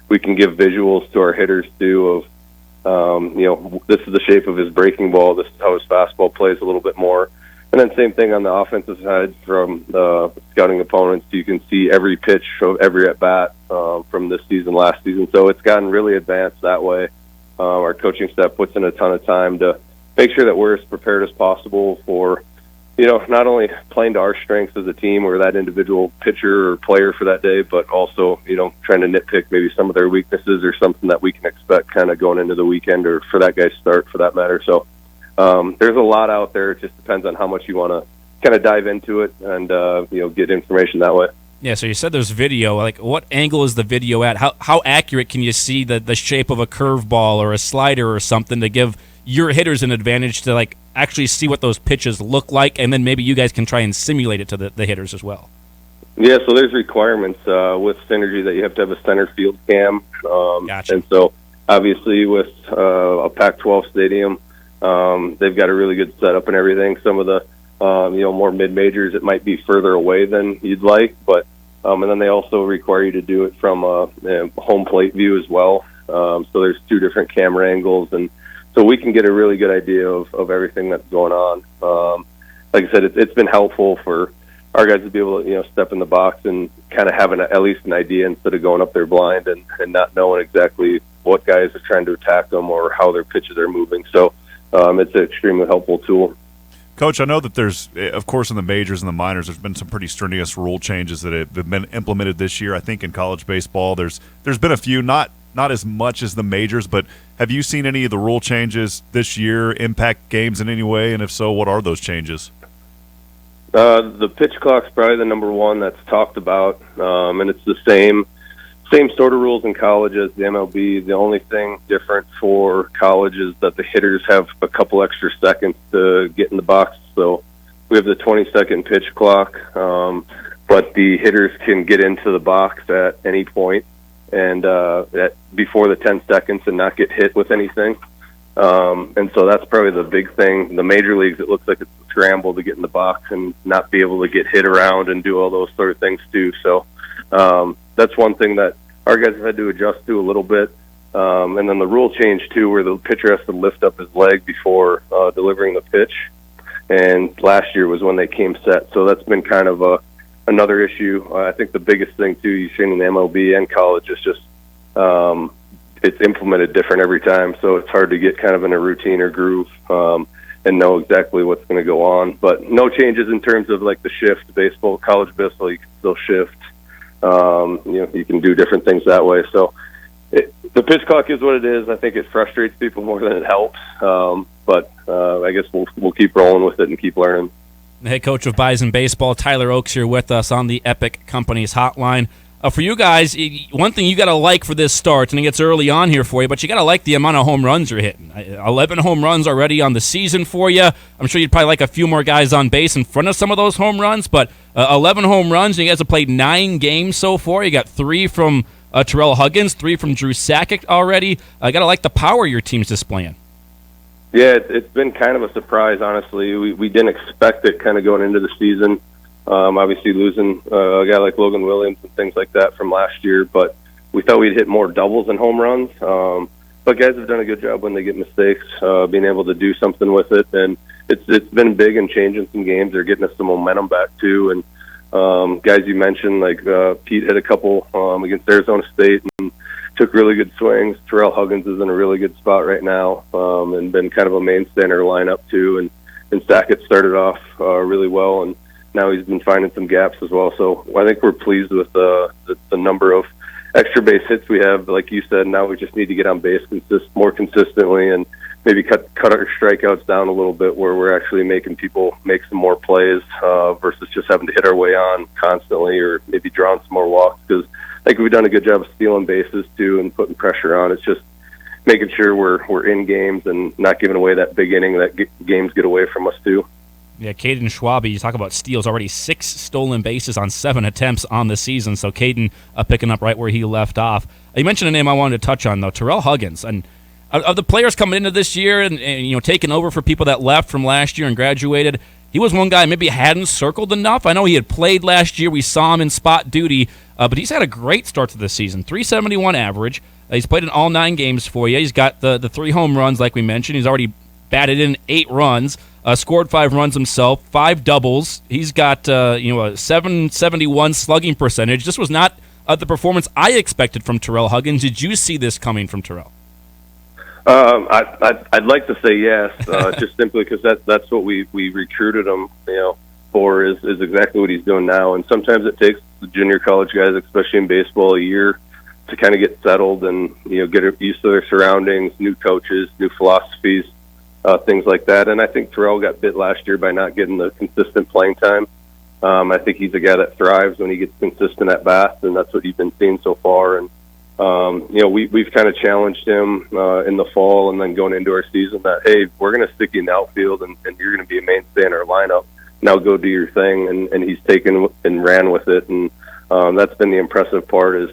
We can give visuals to our hitters too of this is the shape of his breaking ball, this is how his fastball plays a little bit more. And then same thing on the offensive side from scouting opponents. You can see every pitch of every at bat from this season, last season. So it's gotten really advanced that way. Our coaching staff puts in a ton of time to make sure that we're as prepared as possible for, not only playing to our strengths as a team or that individual pitcher or player for that day, but also, trying to nitpick maybe some of their weaknesses or something that we can expect kind of going into the weekend or for that guy's start for that matter. So there's a lot out there. It just depends on how much you want to kind of dive into it and, get information that way. Yeah, so you said there's video. Like, what angle is the video at? How accurate can you see the shape of a curveball or a slider or something to give your hitters an advantage to like actually see what those pitches look like, and then maybe you guys can try and simulate it to the hitters as well? Yeah, so there's requirements with Synergy that you have to have a center field cam. Gotcha. And so obviously with a Pac-12 stadium, they've got a really good setup and everything. Some of the more mid-majors, it might be further away than you'd like, but and then they also require you to do it from a home plate view as well. So there's two different camera angles, and so we can get a really good idea of everything that's going on. Like I said, it's been helpful for our guys to be able to step in the box and kind of have at least an idea instead of going up there blind and not knowing exactly what guys are trying to attack them or how their pitches are moving. So it's an extremely helpful tool. Coach, I know that there's, of course, in the majors and the minors, there's been some pretty strenuous rule changes that have been implemented this year. I think in college baseball, there's been a few, not as much as the majors, but have you seen any of the rule changes this year impact games in any way? And if so, what are those changes? The pitch clock's probably the number one that's talked about, and it's the same sort of rules in college as the MLB. The only thing different for college is that the hitters have a couple extra seconds to get in the box. So we have the 20-second pitch clock, but the hitters can get into the box at any point and before the 10 seconds and not get hit with anything. And so that's probably the big thing. The major leagues, it looks like it's a scramble to get in the box and not be able to get hit around and do all those sort of things too. So that's one thing that our guys have had to adjust to a little bit. And then the rule change too, where the pitcher has to lift up his leg before delivering the pitch. And last year was when they came set. So that's been kind of another issue. I think the biggest thing too you've seen in the MLB and college is just it's implemented different every time. So it's hard to get kind of in a routine or groove and know exactly what's going to go on. But no changes in terms of like the shift. Baseball, college baseball, you can still shift. You can do different things that way. So the pitch clock is what it is. I think it frustrates people more than it helps. But I guess we'll keep rolling with it and keep learning. The head coach of Bison Baseball, Tyler Oaks, here with us on the Epic Companies Hotline. For you guys, one thing you got to like for this start, and it gets early on here for you, but you got to like the amount of home runs you're hitting. 11 home runs already on the season for you. I'm sure you'd probably like a few more guys on base in front of some of those home runs, but 11 home runs, and you guys have played 9 games so far. You got 3 from Terrell Huggins, 3 from Drew Sakic already. Got to like the power your team's displaying. Yeah, it's been kind of a surprise, honestly. We didn't expect it kind of going into the season. Obviously losing a guy like Logan Williams and things like that from last year, but we thought we'd hit more doubles than home runs. But guys have done a good job when they get mistakes, being able to do something with it. And it's been big in changing some games. They're getting us some momentum back too. And guys you mentioned, like Pete hit a couple against Arizona State and took really good swings. Terrell Huggins is in a really good spot right now, and been kind of a mainstay in our lineup too. And Sackett started off really well, and now he's been finding some gaps as well. So I think we're pleased with the number of extra base hits we have. Like you said, now we just need to get on base more consistently and maybe cut our strikeouts down a little bit, where we're actually making people make some more plays versus just having to hit our way on constantly, or maybe drawing some more walks, because I think we've done a good job of stealing bases too and putting pressure on. It's just making sure we're in games and not giving away that big inning that games get away from us too. Yeah, Caden Schwabe, you talk about steals, already 6 stolen bases on 7 attempts on the season, so Caden picking up right where he left off. You mentioned a name I wanted to touch on, though, Terrell Huggins. And of the players coming into this year and taking over for people that left from last year and graduated, he was one guy maybe hadn't circled enough. I know he had played last year. We saw him in spot duty, but he's had a great start to the season, 371 average. He's played in all 9 games for you. He's got the 3 home runs, like we mentioned. He's already batted in 8 runs. Scored 5 runs himself, 5 doubles. He's got a 771 slugging percentage. This was not the performance I expected from Terrell Huggins. Did you see this coming from Terrell? I'd like to say yes, just simply because that's what we recruited him, for is exactly what he's doing now. And sometimes it takes the junior college guys, especially in baseball, a year to kind of get settled and get used to their surroundings, new coaches, new philosophies. Things like that. And I think Terrell got bit last year by not getting the consistent playing time. I think he's a guy that thrives when he gets consistent at bats, and that's what you've been seeing so far. And, we've kind of challenged him in the fall and then going into our season that, hey, we're going to stick you in the outfield and you're going to be a mainstay in our lineup. Now go do your thing. And he's taken and ran with it. And that's been the impressive part is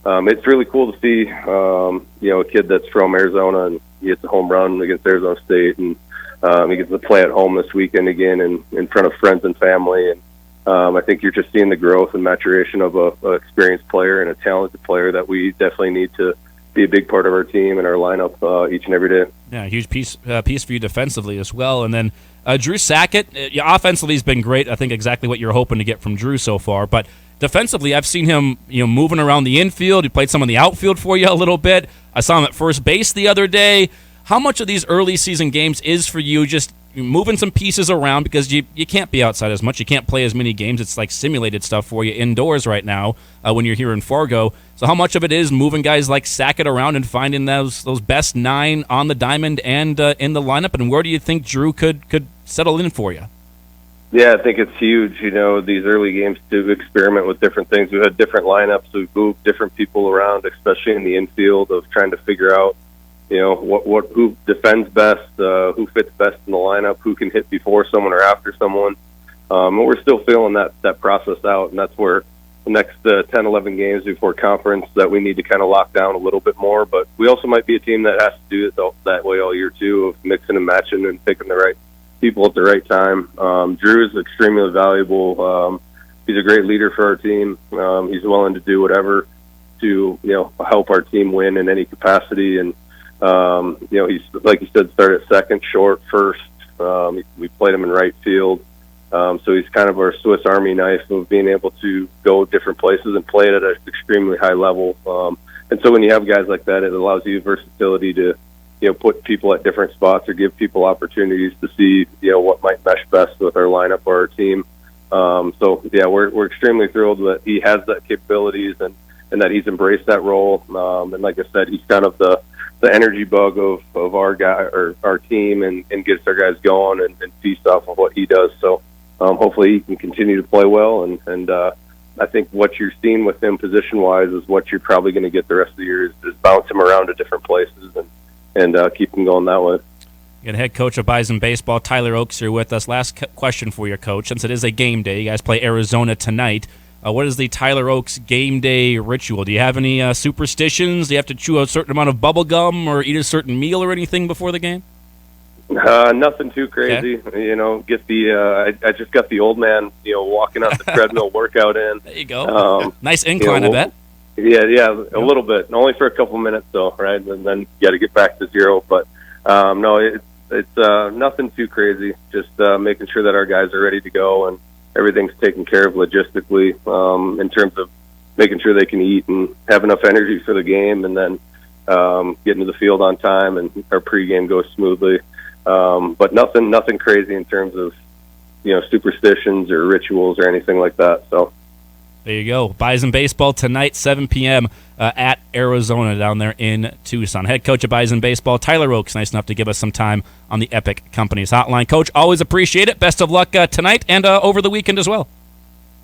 it's really cool to see, a kid that's from Arizona and he hits a home run against Arizona State, and he gets to play at home this weekend again in front of friends and family. And I think you're just seeing the growth and maturation of a experienced player and a talented player that we definitely need to be a big part of our team and our lineup each and every day. Yeah, a huge piece for you defensively as well. And then Drew Sackett, offensively he's been great. I think exactly what you're hoping to get from Drew so far. But defensively, I've seen him moving around the infield. He played some in the outfield for you a little bit. I saw him at first base the other day. How much of these early season games is for you just moving some pieces around, because you can't be outside as much. You can't play as many games. It's like simulated stuff for you indoors right now when you're here in Fargo. So how much of it is moving guys like Sackett around and finding those best 9 on the diamond and in the lineup? And where do you think Drew could settle in for you? Yeah, I think it's huge, these early games to experiment with different things. We've had different lineups. We've moved different people around, especially in the infield, of trying to figure out, who defends best, who fits best in the lineup, who can hit before someone or after someone. And we're still feeling that process out, and that's where the next 10, 11 games before conference that we need to kind of lock down a little bit more. But we also might be a team that has to do it that way all year, too, of mixing and matching and picking the right people at the right time. Drew is extremely valuable. He's a great leader for our team. He's willing to do whatever to help our team win in any capacity. And he's, like you said, started at second, short, first. We played him in right field. So he's kind of our Swiss Army knife of being able to go different places and play it at an extremely high level. And so when you have guys like that, it allows you versatility to put people at different spots or give people opportunities to see, what might mesh best with our lineup or our team. We're extremely thrilled that he has that capabilities and that he's embraced that role. And like I said, he's kind of the energy bug of our guy or our team and gets our guys going and feast off of what he does. So hopefully he can continue to play well. And I think what you're seeing with him position-wise is what you're probably going to get the rest of the year is bounce him around to different places and keep him going that way. You got head coach of Bison baseball, Tyler Oakes, here with us. Last question for you, Coach. Since it is a game day, you guys play Arizona tonight. What is the Tyler Oakes game day ritual? Do you have any superstitions? Do you have to chew a certain amount of bubble gum or eat a certain meal or anything before the game? Nothing too crazy. Okay. I just got the old man, walking on the treadmill workout in. There you go. Nice incline, I bet. Yeah, a little bit. Only for a couple minutes, though, right? And then you got to get back to zero. But no, it's nothing too crazy. Just making sure that our guys are ready to go, and everything's taken care of logistically in terms of making sure they can eat and have enough energy for the game, and then get into the field on time, and our pregame goes smoothly. But nothing crazy in terms of superstitions or rituals or anything like that. So there you go. Bison baseball tonight, 7 p.m. At Arizona down there in Tucson. Head coach of Bison baseball, Tyler Oakes, nice enough to give us some time on the Epic Companies hotline. Coach, always appreciate it. Best of luck tonight and over the weekend as well.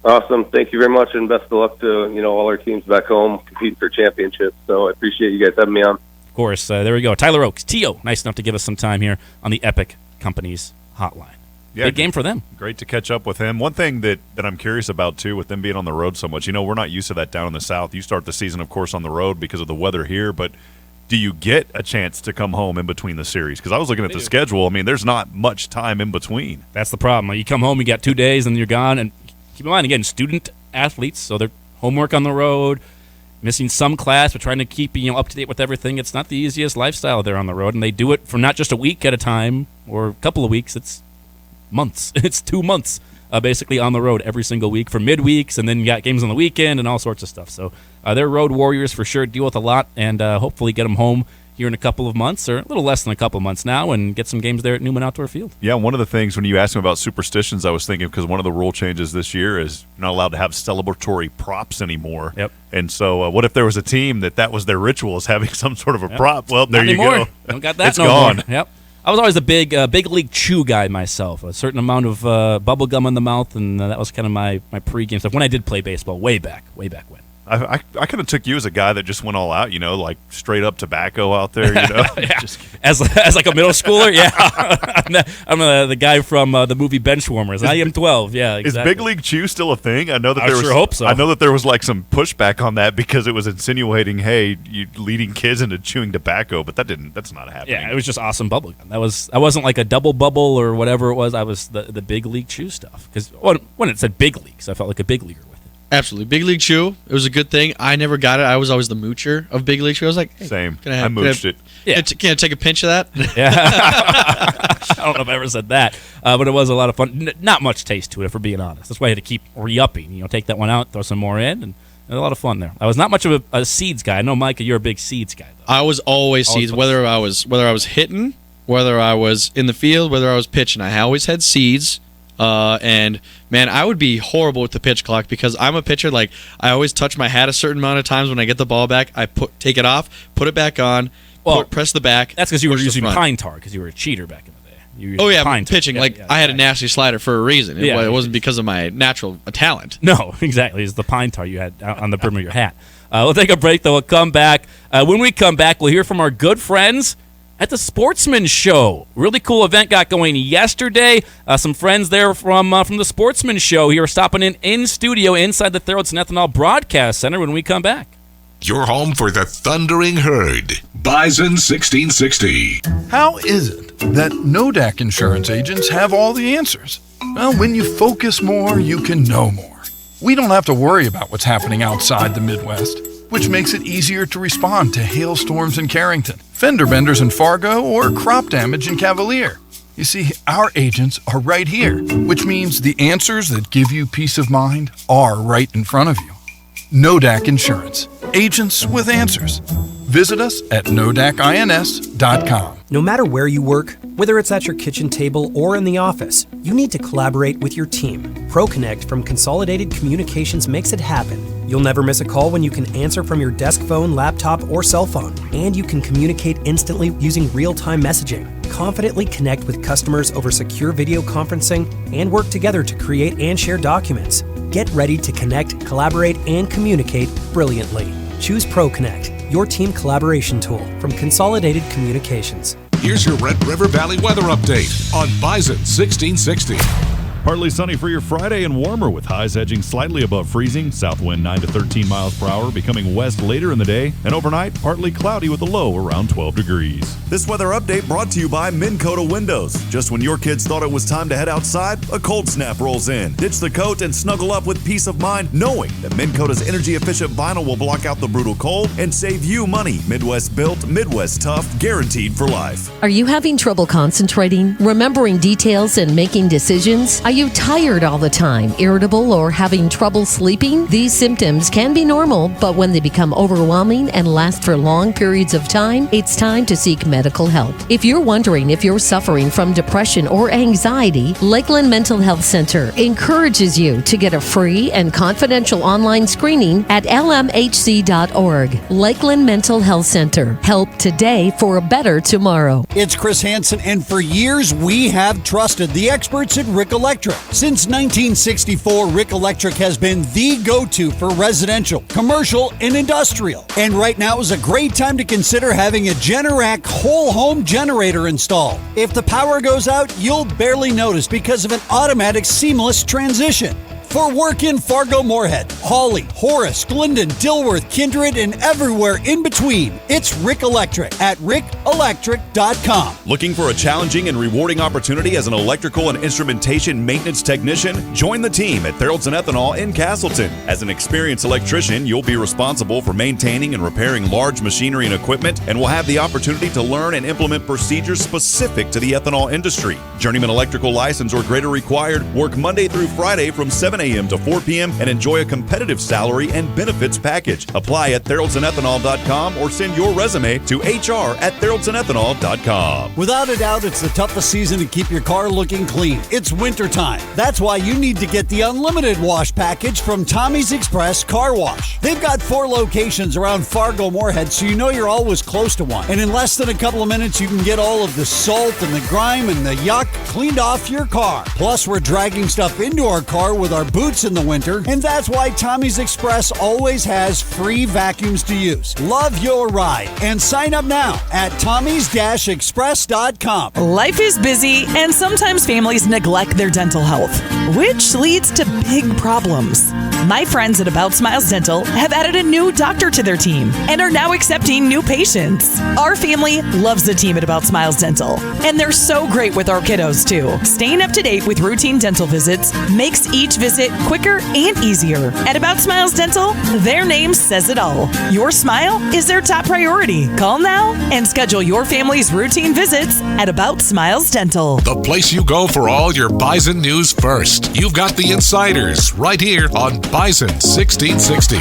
Awesome. Thank you very much, and best of luck to all our teams back home competing for championships. So I appreciate you guys having me on. Of course. There we go. Tyler Oakes, T.O., nice enough to give us some time here on the Epic Companies hotline. Yeah, big game for them. Great to catch up with him. One thing that I'm curious about, too, with them being on the road so much, we're not used to that down in the South. You start the season, of course, on the road because of the weather here, but do you get a chance to come home in between the series? Because I was looking at the schedule. I mean, there's not much time in between. That's the problem. You come home, you got 2 days, and you're gone. And keep in mind, again, student athletes, so their homework on the road, missing some class, but trying to keep up to date with everything. It's not the easiest lifestyle there on the road, and they do it for not just a week at a time or a couple of weeks. It's months. It's 2 months basically on the road every single week for midweeks, and then you got games on the weekend and all sorts of stuff. So they're road warriors for sure, deal with a lot, and hopefully get them home here in a couple of months, or a little less than a couple of months now, and get some games there at Newman Outdoor Field. Yeah, one of the things when you asked me about superstitions, I was thinking, because one of the rule changes this year is you're not allowed to have celebratory props anymore. Yep. And so what if there was a team that was their ritual, is having some sort of a prop? Well, there not you anymore. go. Don't got that It's no gone. more. Yep. I was always a big league chew guy myself. A certain amount of bubble gum in the mouth, and that was kind of my pregame stuff when I did play baseball way back when. I kind of took you as a guy that just went all out, like straight up tobacco out there, Yeah. As like a middle schooler, yeah. I'm the guy from the movie Benchwarmers. I am 12, yeah, exactly. Is Big League Chew still a thing? I know that I sure hope so. I know that there was like some pushback on that because it was insinuating, hey, you leading kids into chewing tobacco, but that's not happening. Yeah, it was just awesome bubble gum. I wasn't like a double bubble or whatever it was. I was the Big League Chew stuff, because when it said big leagues, I felt like a big leaguer with it. Absolutely. Big League Chew, it was a good thing. I never got it. I was always the moocher of Big League Chew. I was like, hey, same. I mooched it. Yeah. Can I take a pinch of that? Yeah. I don't know if I ever said that, but it was a lot of fun. Not much taste to it, if we're being honest. That's why I had to keep re-upping. Take that one out, throw some more in, and a lot of fun there. I was not much of a seeds guy. I know, Micah, you're a big seeds guy, though. I was always seeds, whether I was hitting, whether I was in the field, whether I was pitching. I always had seeds. And man, I would be horrible with the pitch clock because I'm a pitcher. Like, I always touch my hat a certain amount of times when I get the ball back. I take it off, put it back on, press the back. That's because you were using pine tar, because you were a cheater back in the day. Pitching. I had a nasty slider for a reason. It wasn't because of my natural talent. No, exactly. It's the pine tar you had on the brim of your hat. We'll take a break, though. We'll come back. When we come back, we'll hear from our good friends at the Sportsman Show. Really cool event got going yesterday. Some friends there from the Sportsman Show here stopping in studio inside the Theraldson Ethanol Broadcast Center when we come back. Your home for the Thundering Herd. Bison 1660. How is it that NODAC insurance agents have all the answers? Well, when you focus more, you can know more. We don't have to worry about what's happening outside the Midwest, which makes it easier to respond to hailstorms in Carrington, fender benders in Fargo, or crop damage in Cavalier. You see, our agents are right here, which means the answers that give you peace of mind are right in front of you. NODAC Insurance. Agents with answers. Visit us at nodacins.com. No matter where you work, whether it's at your kitchen table or in the office, you need to collaborate with your team. ProConnect from Consolidated Communications makes it happen. You'll never miss a call when you can answer from your desk phone, laptop, or cell phone. And you can communicate instantly using real-time messaging. Confidently connect with customers over secure video conferencing and work together to create and share documents. Get ready to connect, collaborate, and communicate brilliantly. Choose ProConnect, your team collaboration tool from Consolidated Communications. Here's your Red River Valley weather update on Bison 1660. Partly sunny for your Friday and warmer with highs edging slightly above freezing. South wind 9 to 13 miles per hour, becoming west later in the day. And overnight, partly cloudy with a low around 12 degrees. This weather update brought to you by Minn Kota Windows. Just when your kids thought it was time to head outside, a cold snap rolls in. Ditch the coat and snuggle up with peace of mind, knowing that Minn Kota's energy-efficient vinyl will block out the brutal cold and save you money. Midwest built, Midwest tough, guaranteed for life. Are you having trouble concentrating, remembering details, and making decisions? Are you tired all the time, irritable, or having trouble sleeping? These symptoms can be normal, but when they become overwhelming and last for long periods of time, it's time to seek medical help. If you're wondering if you're suffering from depression or anxiety, Lakeland Mental Health Center encourages you to get a free and confidential online screening at lmhc.org. Lakeland Mental Health Center. Help today for a better tomorrow. It's Chris Hansen, and for years we have trusted the experts at Rick Electric. Since 1964, Rick Electric has been the go-to for residential, commercial, and industrial. And right now is a great time to consider having a Generac whole home generator installed. If the power goes out, you'll barely notice because of an automatic seamless transition. For work in Fargo, Moorhead, Hawley, Horace, Glendon, Dilworth, Kindred, and everywhere in between, it's Rick Electric at rickelectric.com. Looking for a challenging and rewarding opportunity as an electrical and instrumentation maintenance technician? Join the team at Theraldson Ethanol in Castleton. As an experienced electrician, you'll be responsible for maintaining and repairing large machinery and equipment, and will have the opportunity to learn and implement procedures specific to the ethanol industry. Journeyman electrical license or greater required. Work Monday through Friday from 7 a.m. to 4 p.m. and enjoy a competitive salary and benefits package. Apply at theraldsonethanol.com or send your resume to hr@theraldsonethanol.com. Without a doubt, it's the toughest season to keep your car looking clean. It's wintertime. That's why you need to get the unlimited wash package from Tommy's Express Car Wash. They've got 4 locations around Fargo, Moorhead, so you know you're always close to one. And in less than a couple of minutes, you can get all of the salt and the grime and the yuck cleaned off your car. Plus, we're dragging stuff into our car with our boots in the winter, and that's why Tommy's Express always has free vacuums to use. Love your ride and sign up now at tommys-express.com. Life is busy, and sometimes families neglect their dental health, which leads to big problems. My friends at About Smiles Dental have added a new doctor to their team and are now accepting new patients. Our family loves the team at About Smiles Dental, and they're so great with our kiddos too. Staying up to date with routine dental visits makes each visit quicker and easier. At About Smiles Dental, their name says it all. Your smile is their top priority. Call now and schedule your family's routine visits at About Smiles Dental. The place you go for all your Bison news first. You've got the insiders right here on Bison 1660.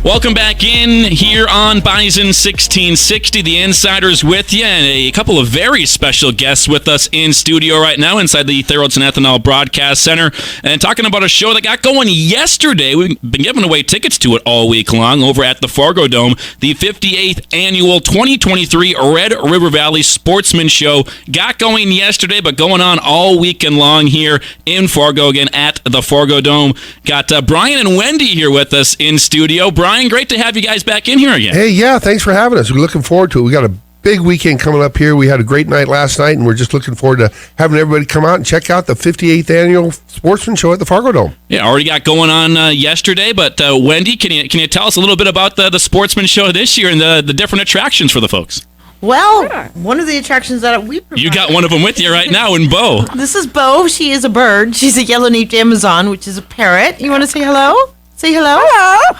Welcome back in here on Bison 1660. The Insiders with you, and a couple of very special guests with us in studio right now inside the Theraldson Ethanol Broadcast Center, and talking about a show that got going yesterday. We've been giving away tickets to it all week long over at the Fargo Dome. The 58th Annual 2023 Red River Valley Sportsman Show got going yesterday, but going on all weekend long here in Fargo again at the Fargo Dome. Got Brian and Wendy here with us in studio. Brian, great to have you guys back in here again. Hey, yeah, thanks for having us. We're looking forward to it. We got a big weekend coming up here. We had a great night last night, and we're just looking forward to having everybody come out and check out the 58th Annual Sportsman Show at the Fargo Dome. Yeah, already got going on yesterday, but Wendy, can you tell us a little bit about the Sportsman Show this year and the different attractions for the folks? Well, one of the attractions that we provide. You got one of them with you right now in Bo. This is Bo. She is a bird. She's a yellow-naped Amazon, which is a parrot. You want to say hello? Say hello.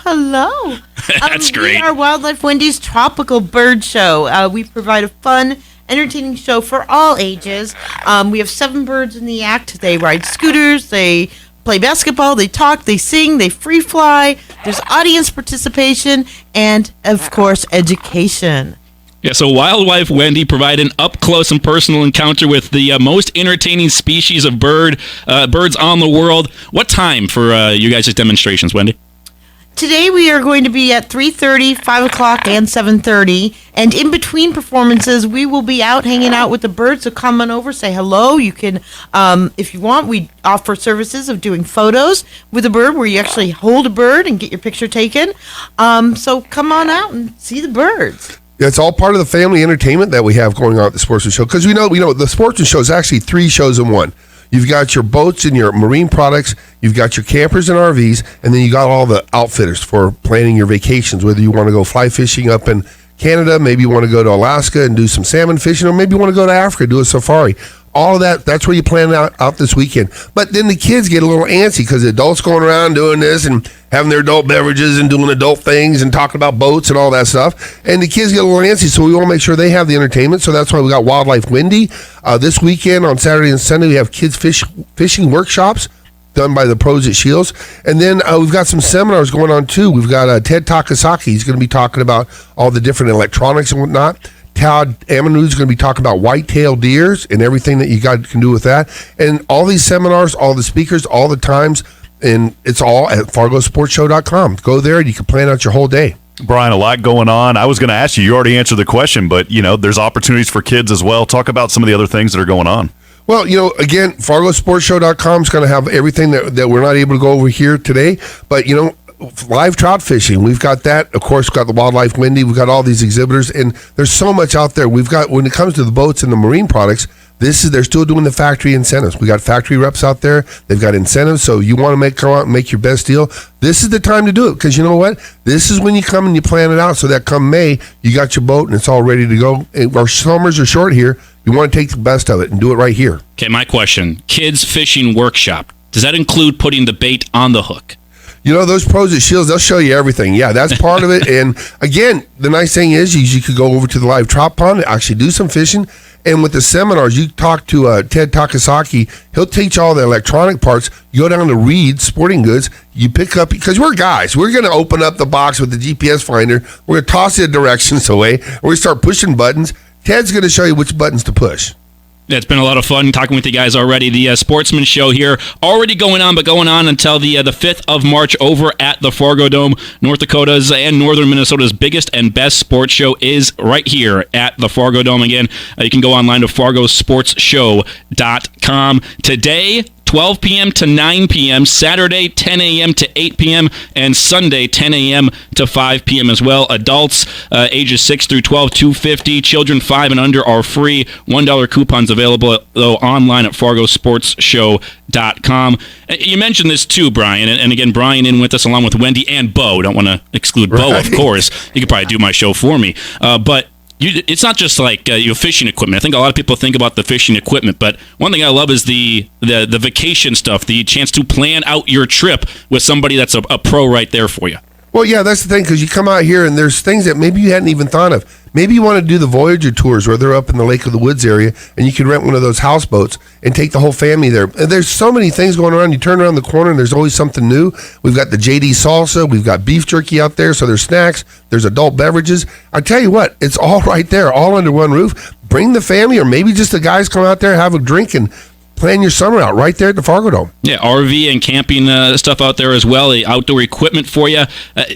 Hello. That's great. We are Wildlife Wendy's Tropical Bird Show. We provide a fun, entertaining show for all ages. We have 7 birds in the act. They ride scooters. They play basketball. They talk. They sing. They free fly. There's audience participation and, of course, education. Yeah, so Wildlife Wendy provide an up-close and personal encounter with the most entertaining species of birds on the world. What time for you guys' demonstrations, Wendy? Today we are going to be at 3:30, 5 o'clock, and 7:30. And in between performances, we will be out hanging out with the birds. So come on over, say hello. You can, if you want, we offer services of doing photos with a bird where you actually hold a bird and get your picture taken. So come on out and see the birds. Yeah, it's all part of the family entertainment that we have going on at the Sportsman Show. Because we know the Sportsman Show is actually 3 shows in one. You've got your boats and your marine products, you've got your campers and RVs, and then you got all the outfitters for planning your vacations, whether you want to go fly fishing up in Canada, maybe you want to go to Alaska and do some salmon fishing, or maybe you want to go to Africa and do a safari. all of that, that's where you plan out this weekend. But then the kids get a little antsy because the adults going around doing this and having their adult beverages and doing adult things and talking about boats and all that stuff. And the kids get a little antsy, so we want to make sure they have the entertainment. So that's why we got Wildlife Wendy. This weekend on Saturday and Sunday, we have kids fishing workshops done by the pros at Shields. And then we've got some seminars going on too. We've got Ted Takasaki. He's going to be talking about all the different electronics and whatnot. Todd Amanu is going to be talking about white-tailed deers and everything that you can do with that. And all these seminars, all the speakers, all the times, and it's all at FargoSportsShow.com. Go there and you can plan out your whole day. Brian, a lot going on. I was going to ask you already answered the question, but, there's opportunities for kids as well. Talk about some of the other things that are going on. Well, again, FargoSportsShow.com is going to have everything that we're not able to go over here today. But, live trout fishing, we've got that. Of course, we've got the Wildlife Wendy. We've got all these exhibitors. And there's so much out there. We've got, when it comes to the boats and the marine products, they're still doing the factory incentives. We got factory reps out there. They've got incentives. So you want to come out and make your best deal. This is the time to do it because you know what? This is when you come and you plan it out so that come May, you got your boat and it's all ready to go. Our summers are short here. You want to take the best of it and do it right here. Okay, my question. Kids fishing workshop. Does that include putting the bait on the hook? Those pros at Shields, they'll show you everything. Yeah, that's part of it. And again, the nice thing is you could go over to the live trout pond and actually do some fishing. And with the seminars, you talk to Ted Takasaki. He'll teach all the electronic parts. You go down to Reed Sporting Goods. You pick up, because we're guys. We're going to open up the box with the GPS finder. We're going to toss the directions away. We're going to start pushing buttons. Ted's going to show you which buttons to push. Yeah, it's been a lot of fun talking with you guys already. The Sportsman Show here already going on, but going on until the 5th of March over at the Fargo Dome. North Dakota's and northern Minnesota's biggest and best sports show is right here at the Fargo Dome. Again, you can go online to FargoSportsShow.com. Today, 12 p.m. to 9 p.m., Saturday 10 a.m. to 8 p.m., and Sunday 10 a.m. to 5 p.m. as well. Adults ages 6 through 12, $250. Children 5 and under are free. $1 coupons available, though, online at FargoSportsShow.com. You mentioned this too, Brian, and again, Brian in with us along with Wendy and Bo. Don't want to exclude Bo, of course. You could probably do my show for me. But it's not just like fishing equipment. I think a lot of people think about the fishing equipment, but one thing I love is the vacation stuff, the chance to plan out your trip with somebody that's a pro right there for you. Well, yeah, that's the thing, because you come out here and there's things that maybe you hadn't even thought of. Maybe you want to do the Voyager tours where they're up in the Lake of the Woods area and you can rent one of those houseboats and take the whole family there. And there's so many things going around. You turn around the corner and there's always something new. We've got the JD salsa. We've got beef jerky out there. So there's snacks. There's adult beverages. I tell you what, it's all right there, all under one roof. Bring the family, or maybe just the guys come out there, have a drink, and plan your summer out right there at the Fargo Dome. Yeah, RV and camping stuff out there as well, the outdoor equipment for you.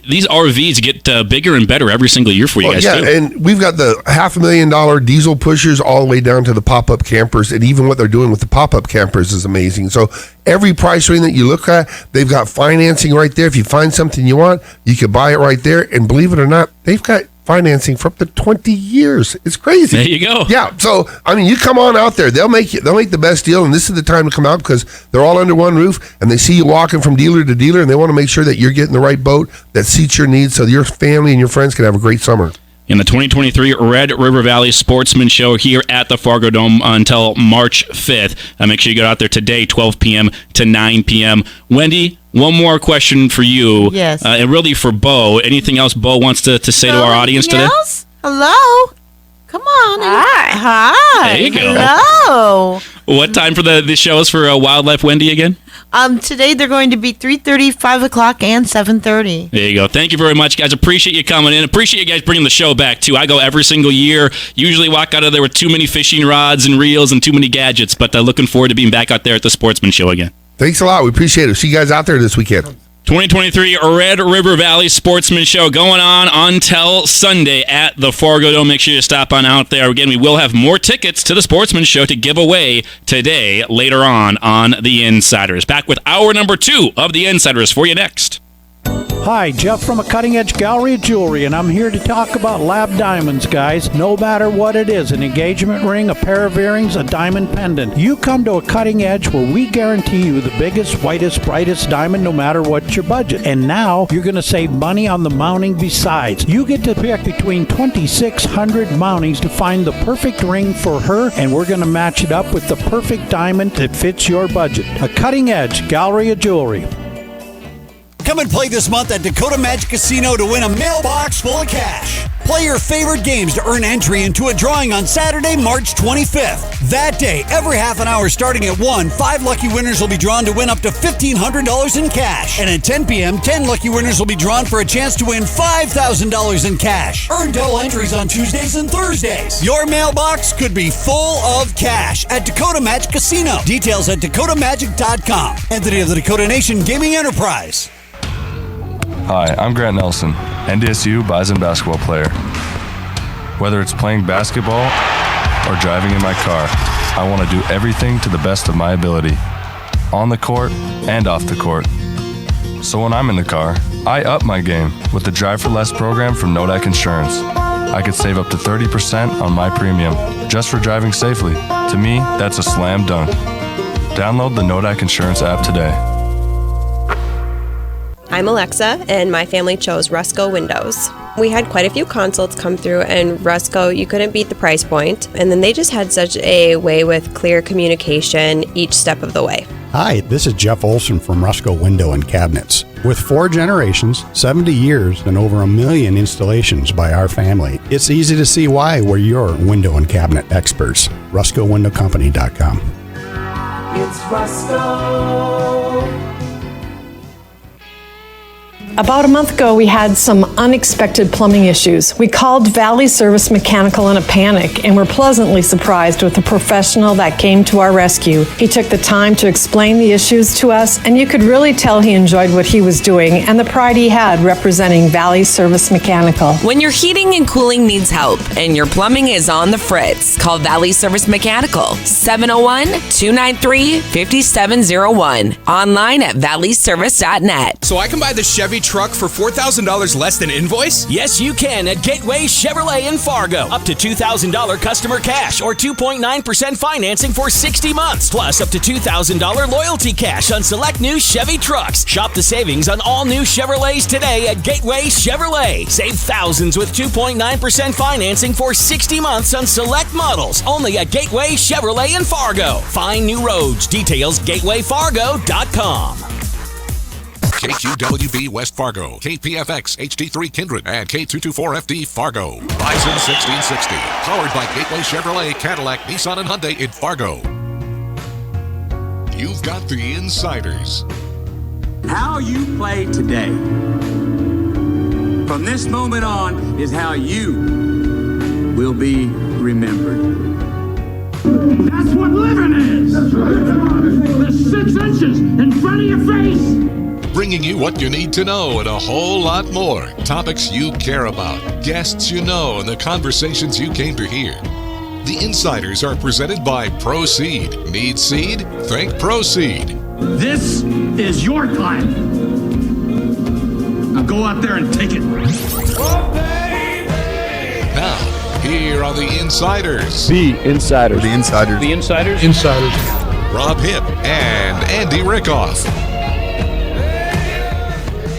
These RVs get bigger and better every single year for you guys, too. And we've got the $500,000 diesel pushers all the way down to the pop-up campers, and even what they're doing with the pop-up campers is amazing. So every price range that you look at, they've got financing right there. If you find something you want, you can buy it right there. And believe it or not, they've got financing for up to 20 years. It's crazy. There you go. Yeah. So, you come on out there. They'll make the best deal, and this is the time to come out because they're all under one roof, and they see you walking from dealer to dealer, and they want to make sure that you're getting the right boat that suits your needs so your family and your friends can have a great summer. In the 2023 Red River Valley Sportsman Show here at the Fargo Dome until March 5th. Make sure you get out there today, 12 p.m. to 9 p.m. Wendy, one more question for you. Yes. And really for Bo. Anything else Bo wants to say to our audience today? Else? Hello? Come on. Hi. There you go. Hello. What time for the shows for Wildlife Wendy again? Today they're going to be 3:30, 5 o'clock, and 7:30. There you go. Thank you very much, guys. Appreciate you coming in. Appreciate you guys bringing the show back, too. I go every single year. Usually walk out of there with too many fishing rods and reels and too many gadgets, but looking forward to being back out there at the Sportsman Show again. Thanks a lot. We appreciate it. See you guys out there this weekend. 2023 Red River Valley Sportsman Show going on until Sunday at the Fargo Dome. Make sure you stop on out there. Again, we will have more tickets to the Sportsman Show to give away today, later on The Insiders. Back with hour number 2 of The Insiders for you next. Hi, Jeff from a Cutting Edge Gallery of Jewelry, and I'm here to talk about lab diamonds, guys. No matter what it is, an engagement ring, a pair of earrings, a diamond pendant. You come to a Cutting Edge where we guarantee you the biggest, whitest, brightest diamond no matter what your budget. And now you're going to save money on the mounting besides. You get to pick between 2,600 mountings to find the perfect ring for her, and we're going to match it up with the perfect diamond that fits your budget. A Cutting Edge Gallery of Jewelry. Come and play this month at Dakota Magic Casino to win a mailbox full of cash. Play your favorite games to earn entry into a drawing on Saturday, March 25th. That day, every half an hour starting at 1, 5 lucky winners will be drawn to win up to $1,500 in cash. And at 10 p.m., 10 lucky winners will be drawn for a chance to win $5,000 in cash. Earn double entries on Tuesdays and Thursdays. Your mailbox could be full of cash at Dakota Magic Casino. Details at dakotamagic.com. Entity of the Dakota Nation Gaming Enterprise. Hi, I'm Grant Nelson, NDSU Bison basketball player. Whether it's playing basketball or driving in my car, I want to do everything to the best of my ability, on the court and off the court. So when I'm in the car, I up my game with the Drive for Less program from Nodak Insurance. I could save up to 30% on my premium just for driving safely. To me, that's a slam dunk. Download the Nodak Insurance app today. I'm Alexa, and my family chose Rusco Windows. We had quite a few consults come through, and Rusco, you couldn't beat the price point. And then they just had such a way with clear communication each step of the way. Hi, this is Jeff Olson from Rusco Window and Cabinets. With 4 generations, 70 years, and over 1 million installations by our family, it's easy to see why we're your window and cabinet experts. RuscoWindowCompany.com. It's Rusco. About a month ago, we had some unexpected plumbing issues. We called Valley Service Mechanical in a panic and were pleasantly surprised with the professional that came to our rescue. He took the time to explain the issues to us, and you could really tell he enjoyed what he was doing and the pride he had representing Valley Service Mechanical. When your heating and cooling needs help and your plumbing is on the fritz, call Valley Service Mechanical, 701-293-5701. Online at valleyservice.net. So I can buy the Chevy truck for $4,000 less than invoice? Yes, you can at Gateway Chevrolet in Fargo. Up to $2,000 customer cash or 2.9% financing for 60 months. Plus up to $2,000 loyalty cash on select new Chevy trucks. Shop the savings on all new Chevrolets today at Gateway Chevrolet. Save thousands with 2.9% financing for 60 months on select models. Only at Gateway Chevrolet in Fargo. Find new roads. Details gatewayfargo.com. KQWB West Fargo, KPFX HD3 Kindred, and K224FD Fargo. Bison 1660, powered by Gateway Chevrolet, Cadillac, Nissan, and Hyundai in Fargo. You've got the insiders. How you play today, from this moment on, is how you will be remembered. That's what living is. The 6 inches in front of your face. Bringing you what you need to know and a whole lot more. Topics you care about, guests you know, and the conversations you came to hear. The Insiders are presented by Proceed. Need seed? Think Proceed. This is your time. Now go out there and take it. Now, here are the Insiders. The Insiders. The Insiders. The Insiders. Insiders. Rob Hipp and Andy Rickoff.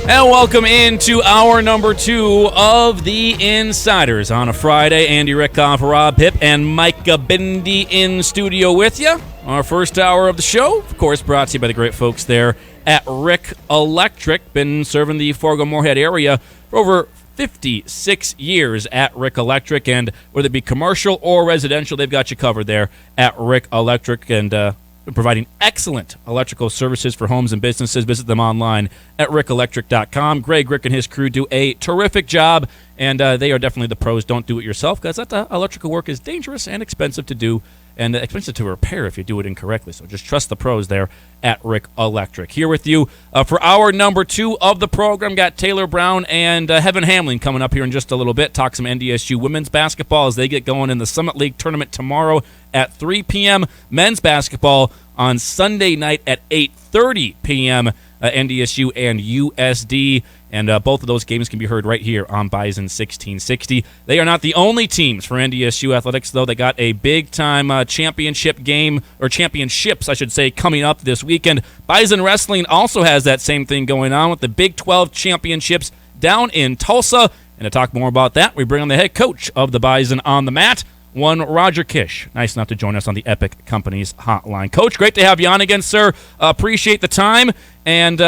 And welcome into hour number 2 of The Insiders on a Friday. Andy Rickoff, Rob Hipp, and Micah Bindi in studio with you. Our first hour of the show, of course, brought to you by the great folks there at Rick Electric. Been serving the Fargo-Moorhead area for over 56 years at Rick Electric. And whether it be commercial or residential, they've got you covered there at Rick Electric. And providing excellent electrical services for homes and businesses. Visit them online at rickelectric.com. Greg Rick and his crew do a terrific job, and they are definitely the pros. Don't do it yourself, because that electrical work is dangerous and expensive to do, and expensive to repair if you do it incorrectly. So just trust the pros there at Rick Electric. Here with you for hour number 2 of the program, got Taylor Brown and Heaven Hamlin coming up here in just a little bit. Talk some NDSU women's basketball as they get going in the Summit League tournament tomorrow at 3 p.m. Men's basketball on Sunday night at 8:30 p.m. NDSU and USD And both of those games can be heard right here on Bison 1660. They are not the only teams for NDSU Athletics, though. They got a big-time championship game, or championships, I should say, coming up this weekend. Bison Wrestling also has that same thing going on with the Big 12 championships down in Tulsa. And to talk more about that, we bring on the head coach of the Bison on the mat, one Roger Kish. Nice enough to join us on the Epic Companies hotline. Coach, great to have you on again, sir. Appreciate the time, and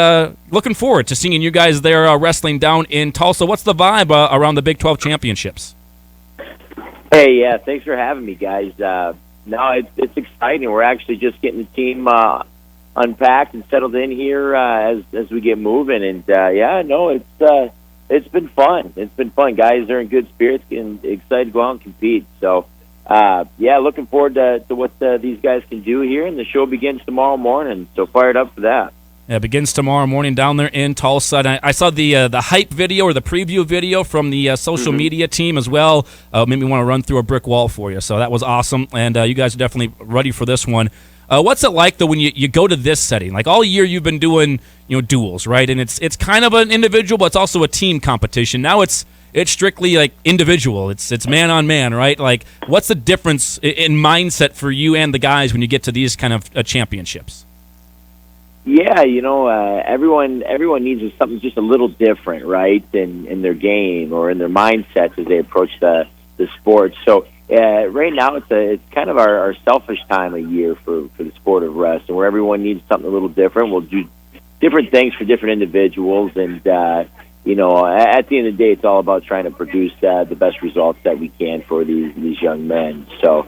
looking forward to seeing you guys there wrestling down in Tulsa. What's the vibe around the Big 12 championships? Hey, yeah, thanks for having me, guys. It's exciting. We're actually just getting the team unpacked and settled in here as we get moving, and it's been fun. It's been fun. Guys are in good spirits and excited to go out and compete. So, looking forward to what these guys can do here, and the show begins tomorrow morning. So fired up for that. Yeah, it begins tomorrow morning down there in Tulsa. And I saw the hype video or the preview video from the social media team as well. Made me want to run through a brick wall for you. So that was awesome, and you guys are definitely ready for this one. What's it like, though, when you go to this setting? Like, all year you've been doing, duels, right? And it's kind of an individual, but it's also a team competition. Now it's strictly, like, individual. It's man-on-man, right? Like, what's the difference in mindset for you and the guys when you get to these kind of championships? Yeah, everyone needs something just a little different, right, in their game or in their mindsets as they approach the sport. So right now it's kind of our selfish time of year for the sport of wrestling, where everyone needs something a little different. We'll do different things for different individuals, and at the end of the day, it's all about trying to produce the best results that we can for these young men. So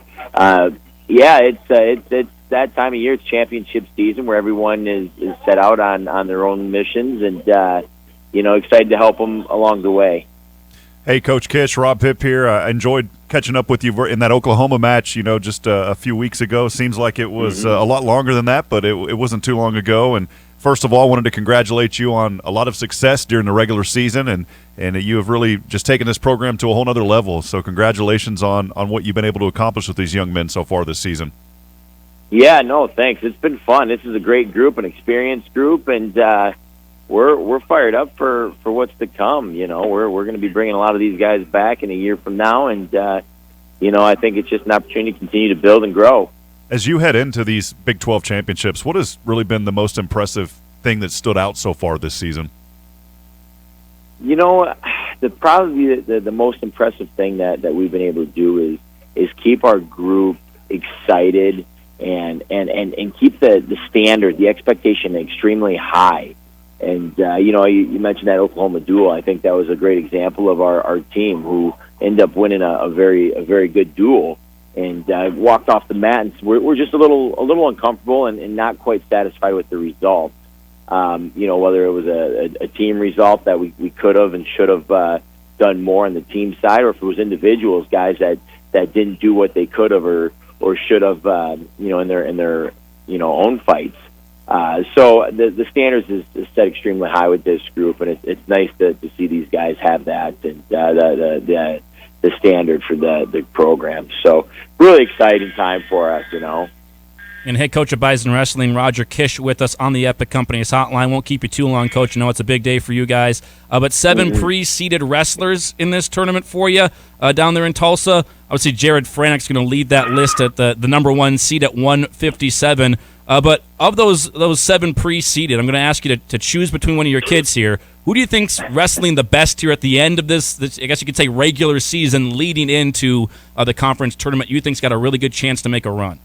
it's that time of year. It's championship season, where everyone is set out on their own missions, and excited to help them along the way. Hey, Coach Kish, Rob Pip here. I enjoyed catching up with you in that Oklahoma match, just a few weeks ago. Seems like it was a lot longer than that, but it wasn't too long ago. And first of all, I wanted to congratulate you on a lot of success during the regular season, and you have really just taken this program to a whole other level. So congratulations on what you've been able to accomplish with these young men so far this season. Yeah, no, thanks. It's been fun. This is a great group, an experienced group, and we're fired up for what's to come. We're going to be bringing a lot of these guys back in a year from now, and I think it's just an opportunity to continue to build and grow. As you head into these Big 12 championships, what has really been the most impressive thing that stood out so far this season? Probably the most impressive thing that we've been able to do is keep our group excited and keep the standard, the expectation extremely high. And, you mentioned that Oklahoma duel. I think that was a great example of our team, who ended up winning a very good duel, and walked off the mat. And we're just a little uncomfortable and not quite satisfied with the result. Whether it was a team result that we could have and should have done more on the team side, or if it was individuals, guys that didn't do what they could have or should have, in their own fights. So the standards is set extremely high with this group, and it's nice to see these guys have that, and the standard for the program. So really exciting time for us, And head coach of Bison Wrestling, Roger Kish, with us on the Epic Companies hotline. Won't keep you too long, Coach. I know it's a big day for you guys. But 7 pre-seeded wrestlers in this tournament for you down there in Tulsa. Obviously, Jared Franik's going to lead that list at the number 1 seed at 157. But of those 7 pre-seeded, I'm going to ask you to choose between one of your kids here. Who do you think's wrestling the best here at the end of this, I guess you could say, regular season leading into the conference tournament? You think's got a really good chance to make a run?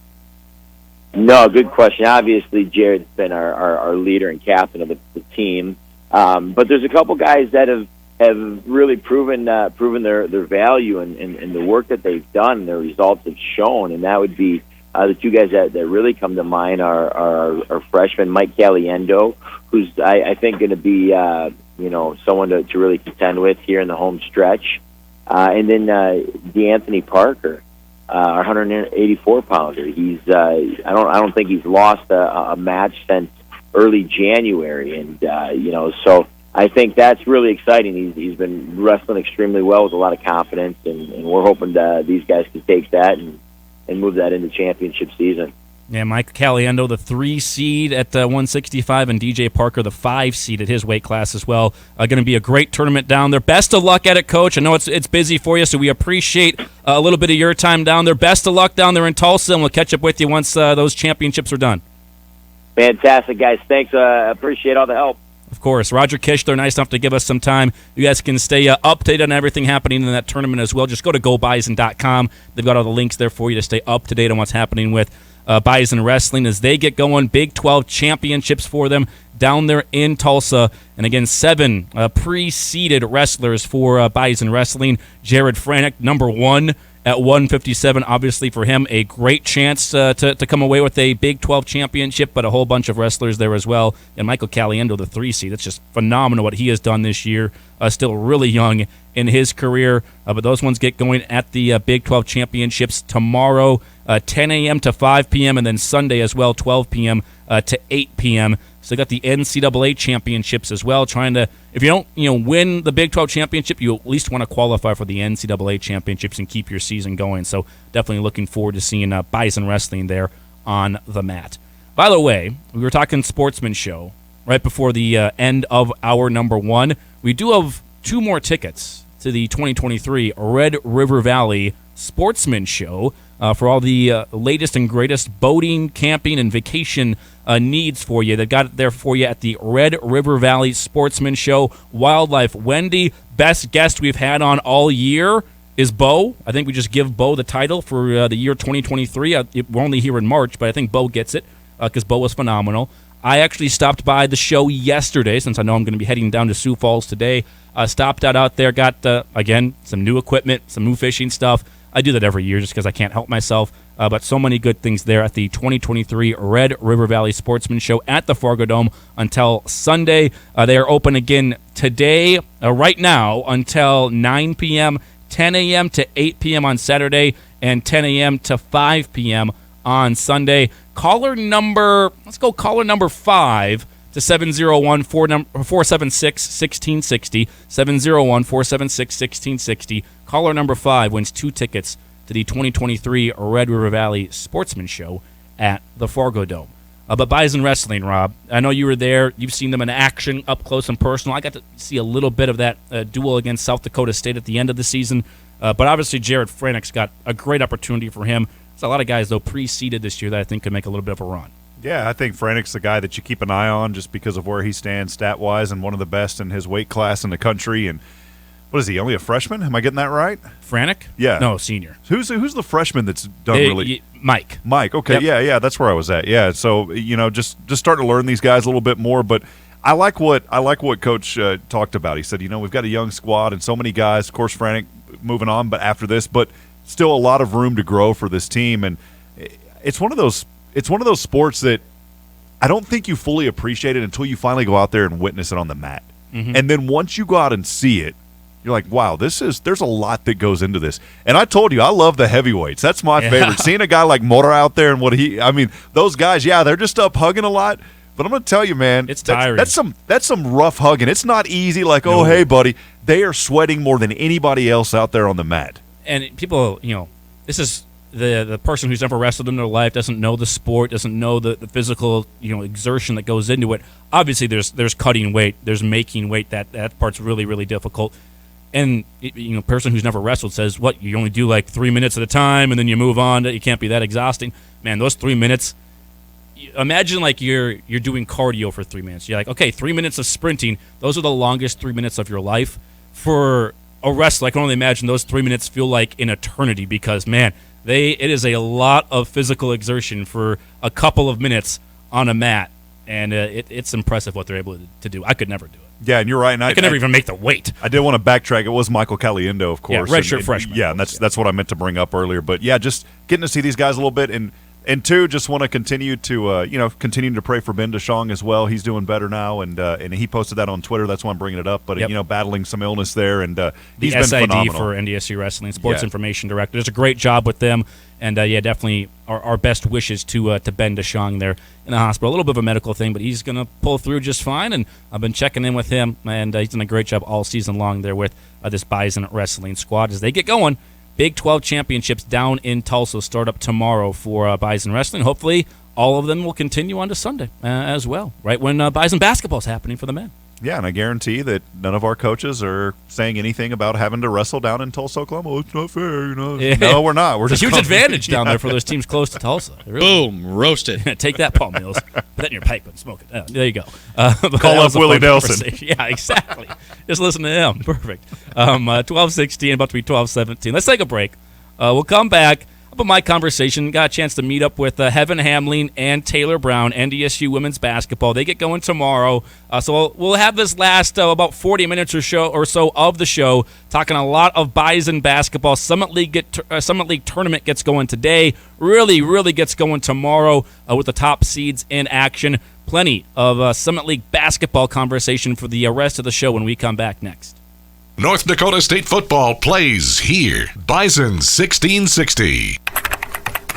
No, good question. Obviously, Jared's been our leader and captain of the team. But there's a couple guys that have really proven their value and the work that they've done and their results have shown. And that would be the 2 guys that really come to mind are our freshman, Mike Caliendo, who's, I think, going to be, someone to really contend with here in the home stretch. And then DeAnthony Parker, our 184-pounder. He's I don't think he's lost a match since early January, and so I think that's really exciting. He's been wrestling extremely well with a lot of confidence, and we're hoping these guys can take that and move that into championship season. Yeah, Mike Caliendo, the 3 seed at 165, and DJ Parker, the 5 seed at his weight class as well. Going to be a great tournament down there. Best of luck at it, Coach. I know it's busy for you, so we appreciate a little bit of your time down there. Best of luck down there in Tulsa, and we'll catch up with you once those championships are done. Fantastic, guys. Thanks. Appreciate all the help. Of course. Roger Kish, they're nice enough to give us some time. You guys can stay updated on everything happening in that tournament as well. Just go to gobison.com. They've got all the links there for you to stay up to date on what's happening with Bison Wrestling as they get going. Big 12 championships for them down there in Tulsa. And again, 7 pre-seeded wrestlers for Bison Wrestling. Jared Franek, number 1 at 157. Obviously for him, a great chance to come away with a Big 12 championship, but a whole bunch of wrestlers there as well. And Michael Caliendo, the 3 seed. It's just phenomenal what he has done this year. Still really young in his career. But those ones get going at the Big 12 championships tomorrow, 10 a.m. to 5 p.m., and then Sunday as well, 12 p.m. To 8 p.m. So they got the NCAA championships as well. Trying to, if you don't, win the Big 12 championship, you at least want to qualify for the NCAA championships and keep your season going. So definitely looking forward to seeing Bison Wrestling there on the mat. By the way, we were talking Sportsman Show right before the end of hour number 1. We do have 2 more tickets to the 2023 Red River Valley Sportsman Show for all the latest and greatest boating, camping, and vacation needs for you. They've got it there for you at the Red River Valley Sportsman Show. Wildlife Wendy, best guest we've had on all year is Bo. I think we just give Bo the title for the year 2023. We're only here in March, but I think Bo gets it because Bo was phenomenal. I actually stopped by the show yesterday since I know I'm going to be heading down to Sioux Falls today. Stopped out there, got, again, some new equipment, some new fishing stuff. I do that every year just because I can't help myself. But so many good things there at the 2023 Red River Valley Sportsman Show at the Fargo Dome until Sunday. They are open again today, right now, until 9 p.m., 10 a.m. to 8 p.m. on Saturday, and 10 a.m. to 5 p.m. on Sunday. Caller number 5 to 701-476-1660, 701-476-1660. Caller number 5 wins 2 tickets to the 2023 Red River Valley Sportsman Show at the Fargo Dome. But Bison Wrestling, Rob, I know you were there. You've seen them in action up close and personal. I got to see a little bit of that duel against South Dakota State at the end of the season. But obviously Jared Franek's got a great opportunity for him. There's a lot of guys, though, pre-seeded this year that I think could make a little bit of a run. Yeah, I think Franek's the guy that you keep an eye on just because of where he stands stat-wise and one of the best in his weight class in the country. And what is he, only a freshman? Am I getting that right? Franek? Yeah. No, senior. Who's the freshman that's done really? Mike. Mike, okay. Yep. Yeah, that's where I was at. Yeah, so, just starting to learn these guys a little bit more. But I like what Coach talked about. He said, we've got a young squad and so many guys. Of course, Franek moving on, but after this, but still a lot of room to grow for this team. And it's one of those sports that I don't think you fully appreciate it until you finally go out there and witness it on the mat. Mm-hmm. And then once you go out and see it, you're like, wow, there's a lot that goes into this. And I told you, I love the heavyweights. That's my favorite. Seeing a guy like Mora out there and those guys, they're just up hugging a lot. But I'm going to tell you, man, it's tiring. That's some rough hugging. It's not easy like, oh, hey, buddy. They are sweating more than anybody else out there on the mat. And people, this is the person who's never wrestled in their life, doesn't know the sport, doesn't know the physical exertion that goes into it. Obviously, there's cutting weight, there's making weight. That part's really, really difficult. And person who's never wrestled says, what, you only do like 3 minutes at a time and then you move on. It can't be that exhausting. Man, those 3 minutes. Imagine like you're doing cardio for 3 minutes. You're like, okay, 3 minutes of sprinting. Those are the longest 3 minutes of your life. For a wrestler, I can only imagine those 3 minutes feel like an eternity because, man, it is a lot of physical exertion for a couple of minutes on a mat, and it's impressive what they're able to do. I could never do it. Yeah, and you're right. And I could never even make the weight. I did want to backtrack. It was Michael Caliendo, of course. Yeah, redshirt freshman. Yeah, and that's what I meant to bring up earlier. But, yeah, just getting to see these guys a little bit, and two, just want to continue to pray for Ben DeShong as well. He's doing better now, and he posted that on Twitter. That's why I'm bringing it up. But battling some illness there, and he's been phenomenal. for NDSU Wrestling, Sports Information Director, does a great job with them. And definitely our best wishes to Ben DeShong there in the hospital. A little bit of a medical thing, but he's going to pull through just fine. And I've been checking in with him, and he's done a great job all season long there with this Bison Wrestling squad as they get going. Big 12 championships down in Tulsa start up tomorrow for Bison Wrestling. Hopefully, all of them will continue on to Sunday as well, right when Bison basketball is happening for the men. Yeah, and I guarantee that none of our coaches are saying anything about having to wrestle down in Tulsa, Oklahoma. Oh, it's not fair, you know. Yeah. No, we're not. We're it's just a huge advantage down there for those teams close to Tulsa. Boom, roasted. Take that, Paul Mills. Put that in your pipe and smoke it. There you go. Call up Willie Nelson. Yeah, exactly. Just listen to him. Perfect. 12:16, about to be 12:17. Let's take a break. We'll come back. Up in my conversation, got a chance to meet up with Heaven Hamlin and Taylor Brown, NDSU women's basketball. They get going tomorrow, so we'll have this last about 40 minutes or so of the show, talking a lot of Bison basketball. Summit League tournament gets going today. Really gets going tomorrow with the top seeds in action. Plenty of Summit League basketball conversation for the rest of the show when we come back next. North Dakota State football plays here. Bison 1660.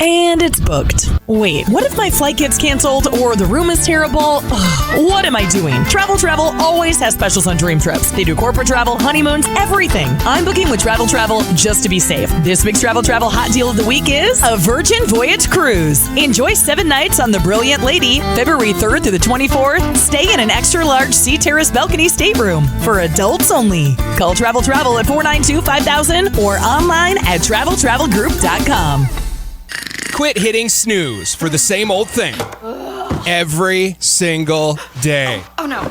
And it's booked. Wait, what if my flight gets canceled or the room is terrible? Ugh, what am I doing? Travel always has specials on dream trips. They do corporate travel, honeymoons, everything. I'm booking with Travel just to be safe. This week's Travel hot deal of the week is a Virgin Voyage Cruise. Enjoy 7 nights on the Brilliant Lady, February 3rd through the 24th. Stay in an extra large sea terrace balcony stateroom for adults only. Call Travel at 492-5000 or online at travelgroup.com. Quit hitting snooze for the same old thing every single day. Oh no.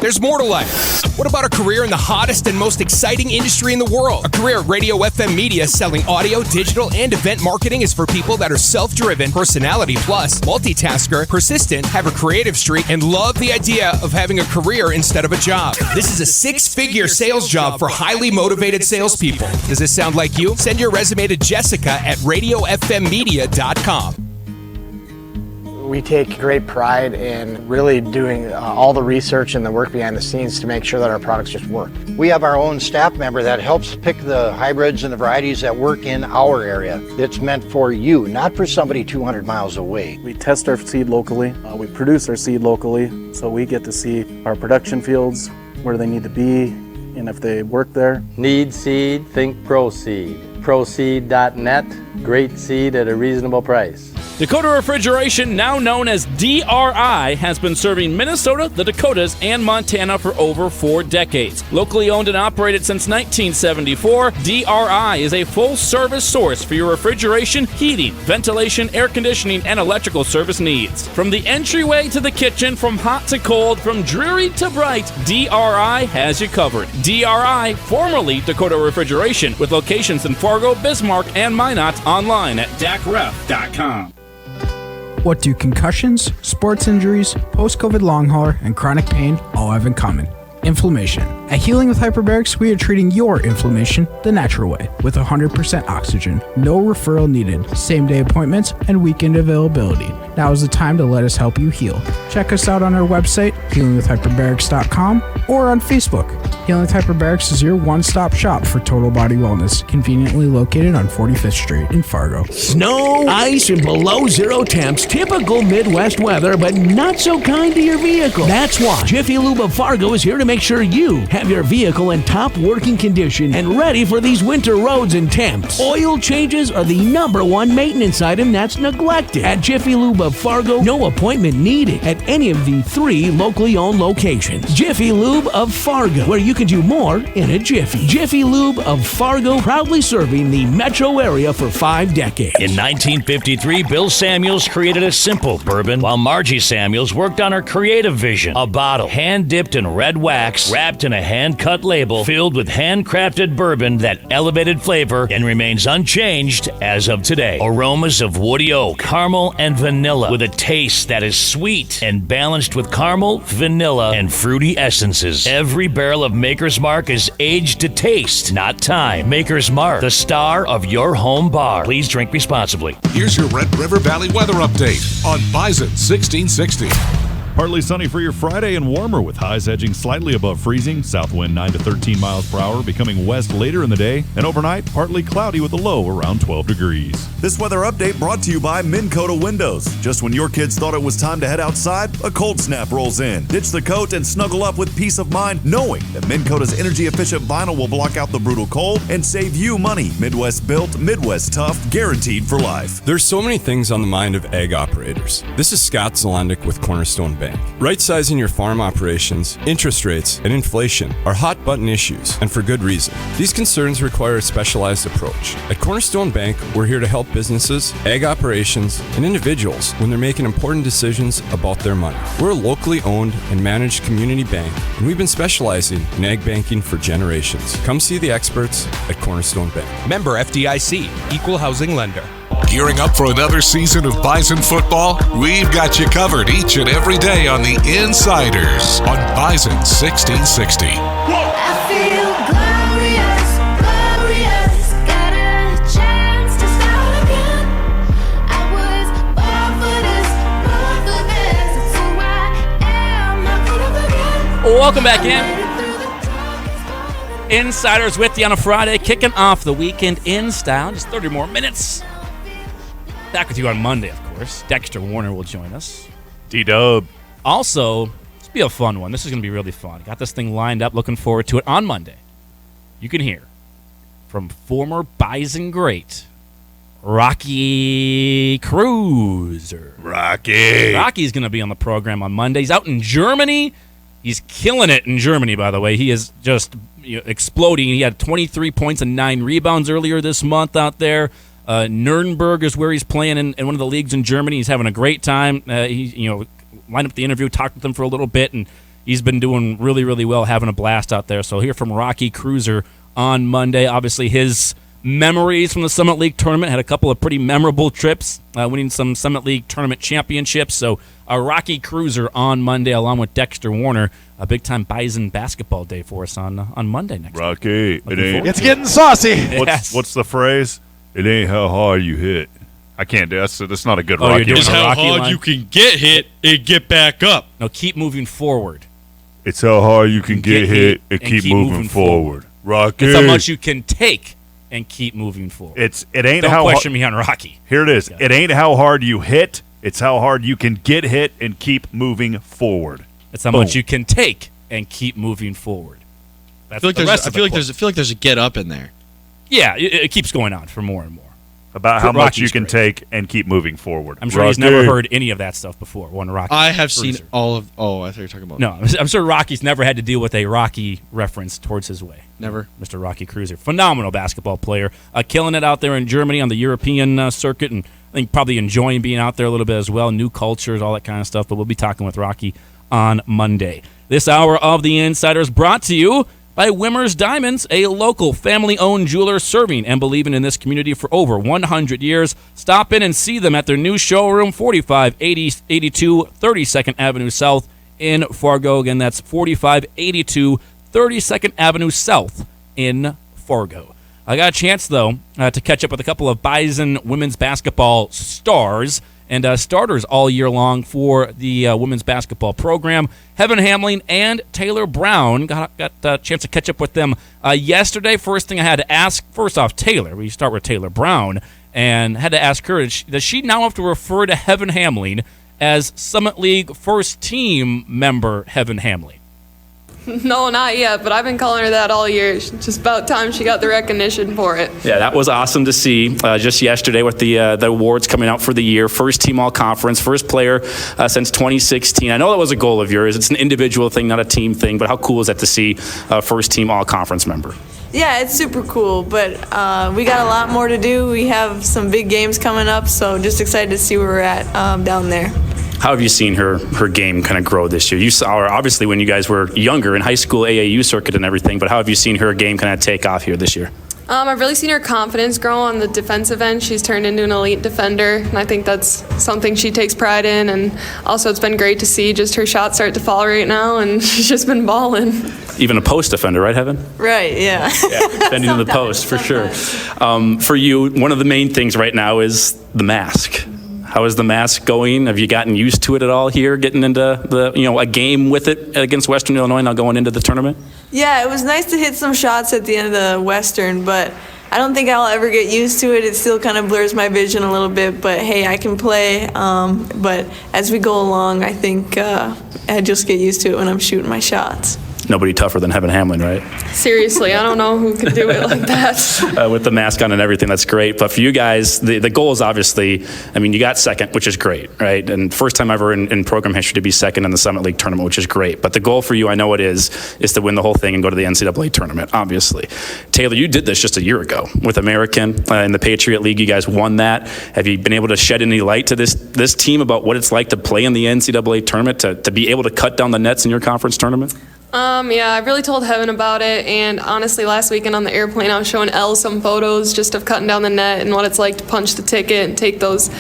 There's more to life. What about a career in the hottest and most exciting industry in the world? A career at Radio FM Media selling audio, digital, and event marketing is for people that are self-driven, personality plus, multitasker, persistent, have a creative streak, and love the idea of having a career instead of a job. This is a 6-figure sales job for highly motivated salespeople. Does this sound like you? Send your resume to Jessica at radiofmmedia.com. We take great pride in really doing all the research and the work behind the scenes to make sure that our products just work. We have our own staff member that helps pick the hybrids and the varieties that work in our area. It's meant for you, not for somebody 200 miles away. We test our seed locally. We produce our seed locally, so we get to see our production fields, where they need to be, and if they work there. Need seed? Think ProSeed. ProSeed.net. Great seed at a reasonable price. Dakota Refrigeration, now known as DRI, has been serving Minnesota, the Dakotas, and Montana for over 4 decades. Locally owned and operated since 1974, DRI is a full-service source for your refrigeration, heating, ventilation, air conditioning, and electrical service needs. From the entryway to the kitchen, from hot to cold, from dreary to bright, DRI has you covered. DRI, formerly Dakota Refrigeration, with locations in Fargo, Bismarck, and Minot, online at dacref.com. What do concussions, sports injuries, post-COVID long hauler, and chronic pain all have in common? Inflammation. At Healing with Hyperbarics, we are treating your inflammation the natural way with 100% oxygen, no referral needed, same-day appointments, and weekend availability. Now is the time to let us help you heal. Check us out on our website, healingwithhyperbarics.com, or on Facebook. Healing with Hyperbarics is your one-stop shop for total body wellness, conveniently located on 45th Street in Fargo. Snow, ice, and below zero temps, typical Midwest weather, but not so kind to your vehicle. That's why Jiffy Lube of Fargo is here to make sure you have your vehicle in top working condition and ready for these winter roads and temps. Oil changes are the #1 maintenance item that's neglected. At Jiffy Lube of Fargo, no appointment needed at any of the 3 locally owned locations. Jiffy Lube of Fargo, where you can do more in a jiffy. Jiffy Lube of Fargo, proudly serving the metro area for 5 decades. In 1953, Bill Samuels created a simple bourbon, while Margie Samuels worked on her creative vision. A bottle hand-dipped in red wax, wrapped in a hand-cut label, filled with handcrafted bourbon that elevated flavor and remains unchanged as of today. Aromas of woody oak, caramel, and vanilla, with a taste that is sweet and balanced with caramel, vanilla, and fruity essences. Every barrel of Maker's Mark is aged to taste, not time. Maker's Mark, the star of your home bar. Please drink responsibly. Here's your Red River Valley weather update on Bison 1660. Partly sunny for your Friday and warmer with highs edging slightly above freezing. South wind 9 to 13 miles per hour, becoming west later in the day. And overnight, partly cloudy with a low around 12 degrees. This weather update brought to you by Minn Kota Windows. Just when your kids thought it was time to head outside, a cold snap rolls in. Ditch the coat and snuggle up with peace of mind, knowing that Minn Kota's energy-efficient vinyl will block out the brutal cold and save you money. Midwest built, Midwest tough, guaranteed for life. There's so many things on the mind of ag operators. This is Scott Zelendik with Cornerstone Bank. Right-sizing your farm operations, interest rates, and inflation are hot-button issues, and for good reason. These concerns require a specialized approach. At Cornerstone Bank, we're here to help businesses, ag operations, and individuals when they're making important decisions about their money. We're a locally owned and managed community bank, and we've been specializing in ag banking for generations. Come see the experts at Cornerstone Bank. Member FDIC, Equal Housing Lender. Gearing up for another season of Bison football? We've got you covered each and every day on the Insiders on Bison 1660. I feel glorious, glorious. Got a chance to start again. I was born for this, it's who I am. I could have again. Welcome back in. Insiders with you on a Friday, kicking off the weekend in style. Just 30 more minutes. Back with you on Monday, of course. Dexter Warner will join us. D-Dub. Also, this will be a fun one. This is going to be really fun. Got this thing lined up. Looking forward to it. On Monday, you can hear from former Bison great Rocky Cruiser. Rocky's going to be on the program on Monday. He's out in Germany. He's killing it in Germany, by the way. He is just exploding. He had 23 points and 9 rebounds earlier this month out there. Nuremberg is where he's playing in one of the leagues in Germany. He's having a great time. He lined up the interview, talked with him for a little bit, and he's been doing really, really well, having a blast out there. So hear from Rocky Cruiser on Monday. Obviously, his memories from the Summit League tournament, had a couple of pretty memorable trips, winning some Summit League tournament championships. So Rocky Cruiser on Monday, along with Dexter Warner. A big-time Bison basketball day for us on Monday next week. Rocky, it's getting saucy. Yes. What's the phrase? It ain't how hard you hit. I can't do that. That's not a good you're Rocky. doing It's a how Rocky hard line? you can get hit and get back up. No, keep moving forward. It's how hard you can get hit and keep moving forward. Rocky. It's how much you can take and keep moving forward. It ain't Don't how question me on Rocky. Here it is. It ain't how hard you hit. It's how hard you can get hit and keep moving forward. It's how much you can take and keep moving forward. That's I feel like there's a get up in there. Yeah, it keeps going on for more and more. About how much Rocky's you can great. take and keep moving forward. I'm sure he's never heard any of that stuff before. One Rocky. I have Cruiser. seen all of. Oh, I thought you were talking about. No, I'm sure Rocky's never had to deal with a Rocky reference towards his way. Never. Mr. Rocky Cruiser. Phenomenal basketball player. Killing it out there in Germany on the European circuit, and I think probably enjoying being out there a little bit as well. New cultures, all that kind of stuff. But we'll be talking with Rocky on Monday. This hour of The Insiders brought to you by Wimmer's Diamonds, a local family-owned jeweler serving and believing in this community for over 100 years. Stop in and see them at their new showroom, 4582 32nd Avenue South in Fargo. Again, that's 4582 32nd Avenue South in Fargo. I got a chance, though, to catch up with a couple of Bison women's basketball stars and starters all year long for the women's basketball program. Heaven Hamlin and Taylor Brown. Got a chance to catch up with them yesterday. First thing I had to ask, first off, Taylor. We start with Taylor Brown, and had to ask her, does she now have to refer to Heaven Hamlin as Summit League first team member Heaven Hamlin? No, not yet, but I've been calling her that all year. It's just about time she got the recognition for it. Yeah, that was awesome to see just yesterday with the awards coming out for the year. First team all-conference, first player since 2016. I know that was a goal of yours. It's an individual thing, not a team thing, but how cool is that to see a first team all-conference member? Yeah, it's super cool, but we got a lot more to do. We have some big games coming up, so just excited to see where we're at down there. How have you seen her game kind of grow this year? You saw her obviously when you guys were younger in high school, AAU circuit and everything, but how have you seen her game kind of take off here this year? I've really seen her confidence grow on the defensive end. She's turned into an elite defender, and I think that's something she takes pride in. And also it's been great to see just her shots start to fall right now, and she's just been balling. Even a post defender, right, Heaven? Right, yeah. Defending in the post, for sure. For you, one of the main things right now is the mask. How is the mask going? Have you gotten used to it at all here, getting into a game with it against Western Illinois now going into the tournament? Yeah, it was nice to hit some shots at the end of the Western, but I don't think I'll ever get used to it. It still kind of blurs my vision a little bit, but hey, I can play. But as we go along, I think I just get used to it when I'm shooting my shots. Nobody tougher than Heaven Hamlin, right? Seriously, I don't know who could do it like that. With the mask on and everything, that's great. But for you guys, the goal is obviously, you got second, which is great, right? And first time ever in program history to be second in the Summit League tournament, which is great. But the goal for you, I know it is to win the whole thing and go to the NCAA tournament, obviously. Taylor, you did this just a year ago with American in the Patriot League. You guys won that. Have you been able to shed any light to this team about what it's like to play in the NCAA tournament, to be able to cut down the nets in your conference tournament? Yeah, I really told Heaven about it, and honestly, last weekend on the airplane, I was showing Elle some photos just of cutting down the net and what it's like to punch the ticket and take those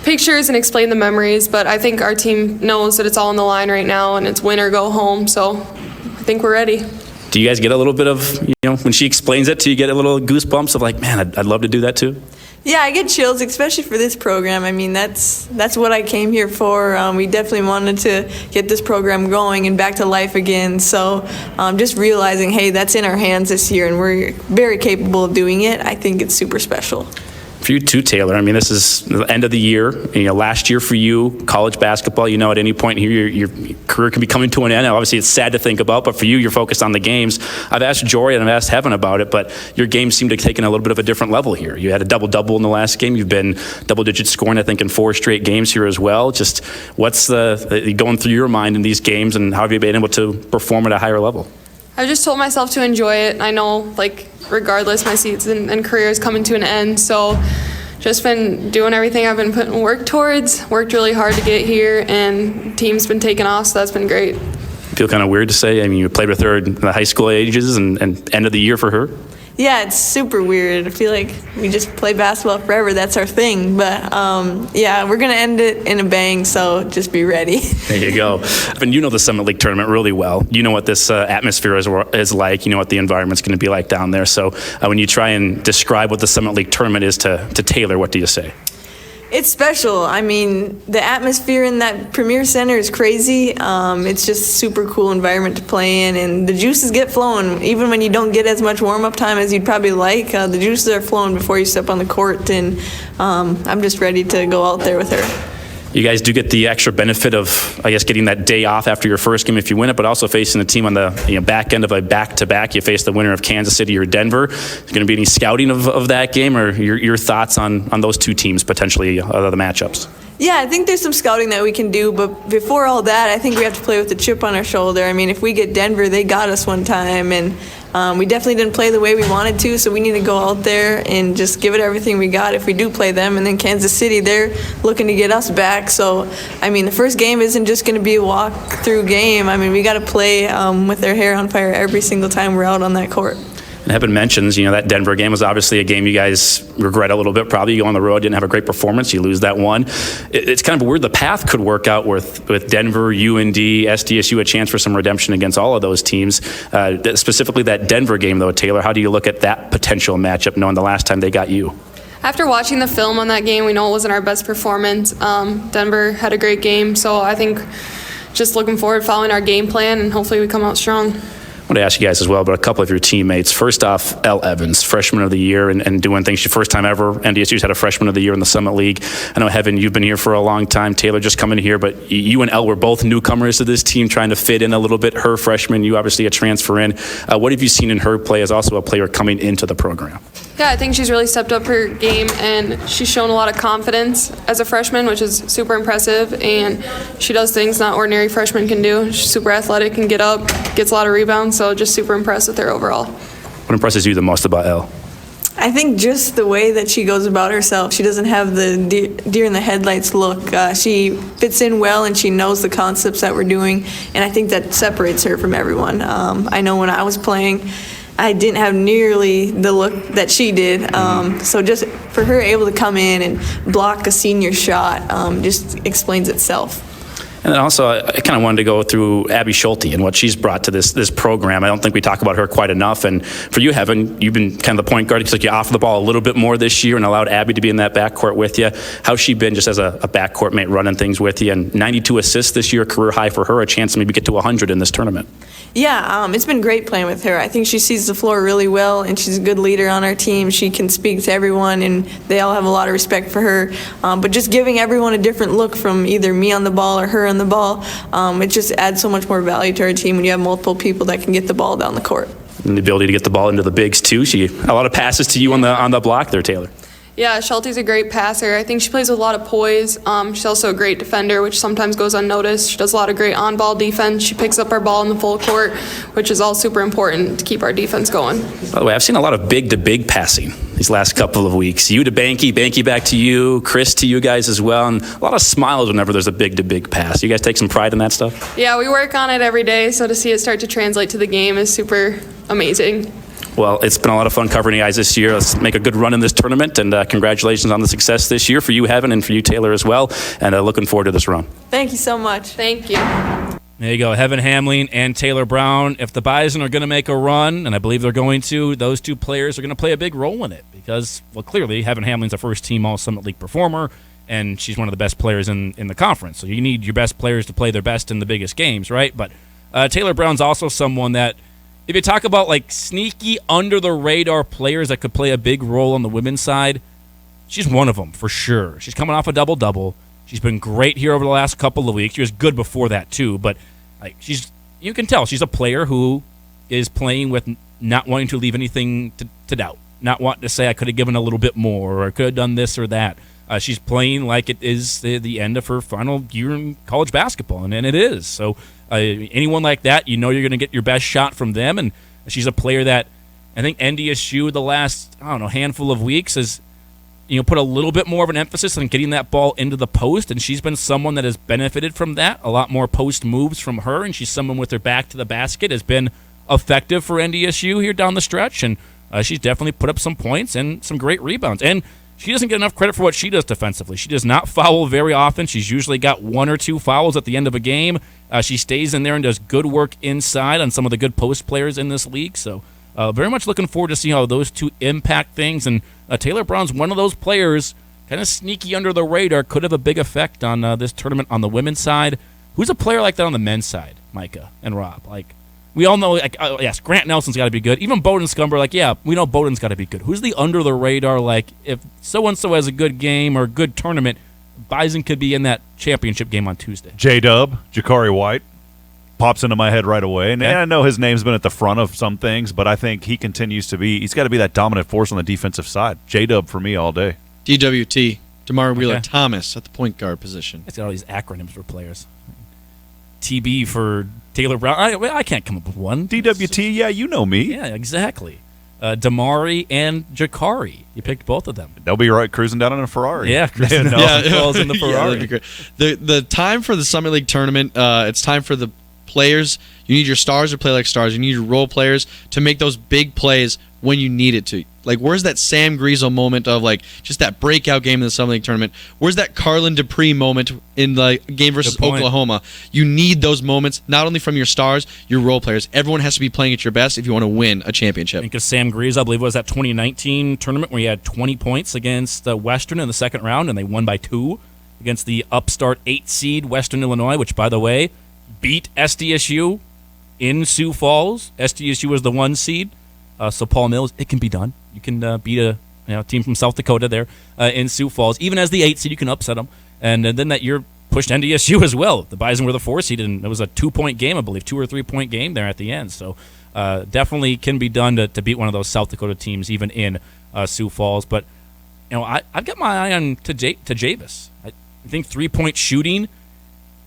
pictures and explain the memories. But I think our team knows that it's all on the line right now, and it's win or go home, so I think we're ready. Do you guys get a little bit of, when she explains it, do you get a little goosebumps of like, man, I'd love to do that too? Yeah, I get chills, especially for this program. That's what I came here for. We definitely wanted to get this program going and back to life again. So just realizing, hey, that's in our hands this year, and we're very capable of doing it. I think it's super special. For you too, Taylor, this is the end of the year. Last year for you, college basketball, at any point here, your career can be coming to an end. Obviously, it's sad to think about, but for you, you're focused on the games. I've asked Jory and I've asked Heaven about it, but your games seem to have taken a little bit of a different level here. You had a double-double in the last game. You've been double-digit scoring, I think, in 4 straight games here as well. Just what's going through your mind in these games, and how have you been able to perform at a higher level? I just told myself to enjoy it. I know, regardless, my season and career is coming to an end, so just been doing everything I've been putting work towards, worked really hard to get here, and team's been taking off, so that's been great. Feel kind of weird to say? You played with her in the high school ages and end of the year for her? Yeah, it's super weird. I feel like we just play basketball forever. That's our thing. But, yeah, we're going to end it in a bang, so just be ready. There you go. And you know the Summit League tournament really well. You know what this atmosphere is like. You know what the environment's going to be like down there. So when you try and describe what the Summit League tournament is to Taylor, what do you say? It's special. The atmosphere in that Premier Center is crazy. It's just a super cool environment to play in, and the juices get flowing. Even when you don't get as much warm-up time as you'd probably like, the juices are flowing before you step on the court, and I'm just ready to go out there with her. You guys do get the extra benefit of, I guess, getting that day off after your first game if you win it, but also facing the team on the back end of a back-to-back. You face the winner of Kansas City or Denver. Is there going to be any scouting of that game, or your thoughts on those two teams potentially, the matchups? Yeah, I think there's some scouting that we can do, but before all that, I think we have to play with a chip on our shoulder. If we get Denver, they got us one time, and we definitely didn't play the way we wanted to, so we need to go out there and just give it everything we got if we do play them. And then Kansas City, they're looking to get us back. So, the first game isn't just going to be a walk-through game. We got to play with their hair on fire every single time we're out on that court. And Heaven mentions, that Denver game was obviously a game you guys regret a little bit. Probably you go on the road, didn't have a great performance, you lose that one. It's kind of weird. The path could work out with Denver, UND, SDSU, a chance for some redemption against all of those teams. Specifically that Denver game, though, Taylor, how do you look at that potential matchup, knowing the last time they got you? After watching the film on that game, we know it wasn't our best performance. Denver had a great game, so I think just looking forward, following our game plan, and hopefully we come out strong. I want to ask you guys as well, but a couple of your teammates. First off, Elle Evans, freshman of the year and doing things. Your first time ever. NDSU's had a freshman of the year in the Summit League. I know, Heaven, you've been here for a long time. Taylor just coming here, but you and Elle were both newcomers to this team, trying to fit in a little bit. Her freshman, you obviously a transfer in. What have you seen in her play as also a player coming into the program? Yeah, I think she's really stepped up her game, and she's shown a lot of confidence as a freshman, which is super impressive, and she does things not ordinary freshmen can do. She's super athletic, can get up, gets a lot of rebounds, so just super impressed with her overall. What impresses you the most about Elle? I think just the way that she goes about herself. She doesn't have the deer in the headlights look. She fits in well, and she knows the concepts that we're doing, and I think that separates her from everyone. I know when I was playing, I didn't have nearly the look that she did. So just for her able to come in and block a senior shot just explains itself. And then also, I kind of wanted to go through Abby Schulte and what she's brought to this program. I don't think we talk about her quite enough. And for you, Heaven, you've been kind of the point guard. It's like you offer the ball a little bit more this year and allowed Abby to be in that backcourt with you. How's she been just as a backcourt mate running things with you? And 92 assists this year, career high for her, a chance to maybe get to 100 in this tournament. Yeah, it's been great playing with her. I think she sees the floor really well, and she's a good leader on our team. She can speak to everyone, and they all have a lot of respect for her. But just giving everyone a different look from either me on the ball or her on the ball, it just adds so much more value to our team when you have multiple people that can get the ball down the court. And the ability to get the ball into the bigs, too. A lot of passes to you on the block there, Taylor. Yeah, Schulte's a great passer. I think she plays with a lot of poise. She's also a great defender, which sometimes goes unnoticed. She does a lot of great on-ball defense. She picks up our ball in the full court, which is all super important to keep our defense going. By the way, I've seen a lot of big-to-big passing these last couple of weeks. You to Banky, Banky back to you, Chris to you guys as well, and a lot of smiles whenever there's a big-to-big pass. You guys take some pride in that stuff? Yeah, we work on it every day, so to see it start to translate to the game is super amazing. Well, it's been a lot of fun covering you guys this year. Let's make a good run in this tournament, and congratulations on the success this year for you, Heaven, and for you, Taylor, as well. And looking forward to this run. Thank you so much. Thank you. There you go, Heaven Hamling and Taylor Brown. If the Bison are going to make a run, and I believe they're going to, those two players are going to play a big role in it because, well, clearly, Heaven Hamling's a first-team All-Summit League performer, and she's one of the best players in the conference. So you need your best players to play their best in the biggest games, right? But Taylor Brown's also someone that, if you talk about like sneaky under-the-radar players that could play a big role on the women's side, she's one of them for sure. She's coming off a double-double. She's been great here over the last couple of weeks. She was good before that too, but like you can tell she's a player who is playing with not wanting to leave anything to doubt, not wanting to say I could have given a little bit more or I could have done this or that. She's playing like it is the end of her final year in college basketball, and it is. So anyone like that, you know you're going to get your best shot from them, and she's a player that I think NDSU the last, handful of weeks has put a little bit more of an emphasis on getting that ball into the post, and she's been someone that has benefited from that. A lot more post moves from her, and she's someone with her back to the basket has been effective for NDSU here down the stretch, and she's definitely put up some points and some great rebounds. And she doesn't get enough credit for what she does defensively. She does not foul very often. She's usually got 1 or 2 fouls at the end of a game. She stays in there and does good work inside on some of the good post players in this league. So very much looking forward to see how those two impact things. And Taylor Brown's one of those players, kind of sneaky under the radar, could have a big effect on this tournament on the women's side. Who's a player like that on the men's side, Micah and Rob? We all know, yes, Grant Nelson's got to be good. Even Bowden Scumber, we know Bowden's got to be good. Who's the under-the-radar, if so-and-so has a good game or a good tournament, Bison could be in that championship game on Tuesday? J-Dub, Jakari White, pops into my head right away. And I know his name's been at the front of some things, but I think he continues to be – he's got to be that dominant force on the defensive side. J-Dub for me all day. DWT, Damari Wheeler-Thomas at the point guard position. It's got all these acronyms for players. TB for Taylor Brown. I can't come up with one. DWT, yeah, you know me. Yeah, exactly. Damari and Jakari. You picked both of them. They'll be right cruising down in a Ferrari. Yeah, cruising down in the Ferrari. Yeah, that'd be great. The time for the Summit League tournament, it's time for the players. You need your stars to play like stars. You need your role players to make those big plays when you need it to. Where's that Sam Griesel moment of just that breakout game in the Summit League tournament? Where's that Carlin Dupree moment in the game versus Oklahoma? You need those moments not only from your stars, your role players. Everyone has to be playing at your best if you want to win a championship. I think of Sam Griesel, I believe it was that 2019 tournament where he had 20 points against Western in the second round, and they won by 2 against the upstart 8 seed Western Illinois, which, by the way, beat SDSU in Sioux Falls. SDSU was the 1 seed. So Paul Mills, it can be done. You can beat a team from South Dakota there in Sioux Falls. Even as the 8 seed, you can upset them. And then that year pushed NDSU as well. The Bison were the 4 seed, and it was a 2-point game, I believe, 2 or 3 point game there at the end. So definitely can be done to beat one of those South Dakota teams, even in Sioux Falls. But I've got my eye on to Javis. I think 3-point shooting.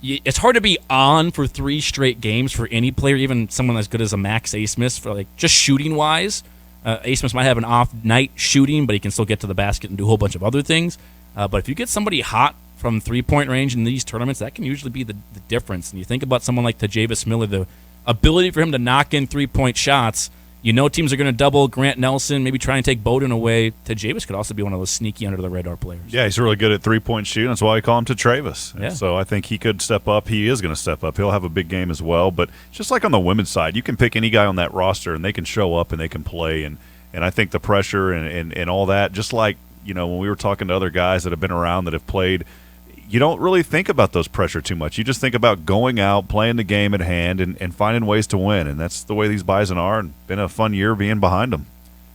It's hard to be on for 3 straight games for any player, even someone as good as a Max Asmus, for just shooting wise. Asmus might have an off night shooting, but he can still get to the basket and do a whole bunch of other things. But if you get somebody hot from 3-point range in these tournaments, that can usually be the difference. And you think about someone like Tajavis Miller, the ability for him to knock in 3-point shots You know teams are going to double Grant Nelson, maybe try and take Bowden away. Travis could also be one of those sneaky under-the-radar players. Yeah, he's really good at three-point shooting. That's why I call him Travis. Yeah. So I think he could step up. He is going to step up. He'll have a big game as well. But just like on the women's side, you can pick any guy on that roster, and they can show up and they can play. And I think the pressure and all that, just like when we were talking to other guys that have been around that have played, you don't really think about those pressure too much. You just think about going out, playing the game at hand, and finding ways to win. And that's the way these Bison are, and been a fun year being behind them.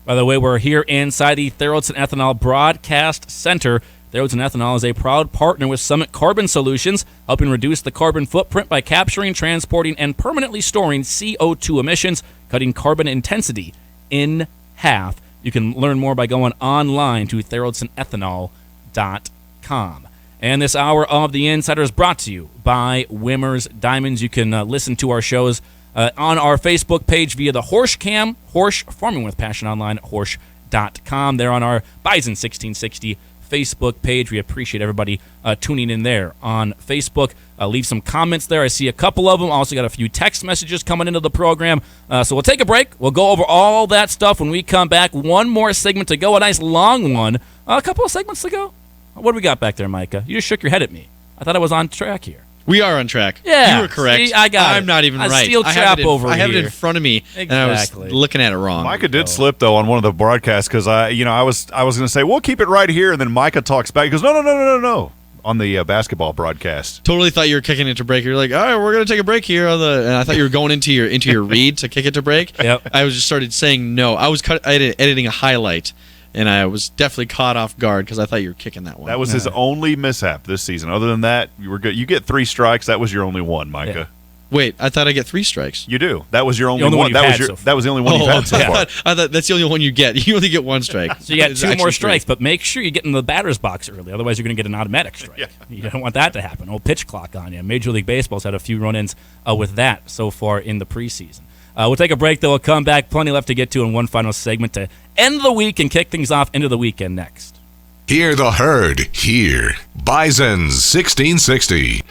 By the way, we're here inside the Theraldson Ethanol Broadcast Center. Theraldson Ethanol is a proud partner with Summit Carbon Solutions, helping reduce the carbon footprint by capturing, transporting, and permanently storing CO2 emissions, cutting carbon intensity in half. You can learn more by going online to theraldsonethanol.com. And this hour of The Insider is brought to you by Wimmer's Diamonds. You can listen to our shows on our Facebook page via the Horsch Cam, Horsch Farming with Passion online at Horsch.com. They're on our Bison 1660 Facebook page. We appreciate everybody tuning in there on Facebook. Leave some comments there. I see a couple of them. Also got a few text messages coming into the program. So we'll take a break. We'll go over all that stuff when we come back. One more segment to go, a nice long one. A couple of segments to go. What do we got back there, Micah? You just shook your head at me. I thought I was on track here. We are on track. Yeah. You were correct. See, I got it. I'm not even right. Steel trap over I have it here. in front of me, and I was looking at it wrong. Micah did slip, though, on one of the broadcasts because I was going to say, we'll keep it right here, and then Micah talks back. He goes, no. On the basketball broadcast. Totally thought you were kicking it to break. You're like, all right, we're going to take a break here. And I thought you were going into your read to kick it to break. Yep. I was just started saying no. I was editing a highlight. And I was definitely caught off guard because I thought you were kicking that one. That was his only mishap this season. Other than that, you were good. You get 3 strikes. That was your only one, Micah. Yeah. Wait, I thought I get 3 strikes. You do. That was your only one. That was the only one you've had so far. I thought that's the only one you get. You only get 1 strike. So you got 2 more strikes, but make sure you get in the batter's box early. Otherwise, you're going to get an automatic strike. Yeah. You don't want that to happen. Old pitch clock on you. Major League Baseball's had a few run-ins with that so far in the preseason. We'll take a break, though. We'll come back. Plenty left to get to in one final segment to end the week and kick things off into the weekend next. Hear the herd here. Bison's 1660.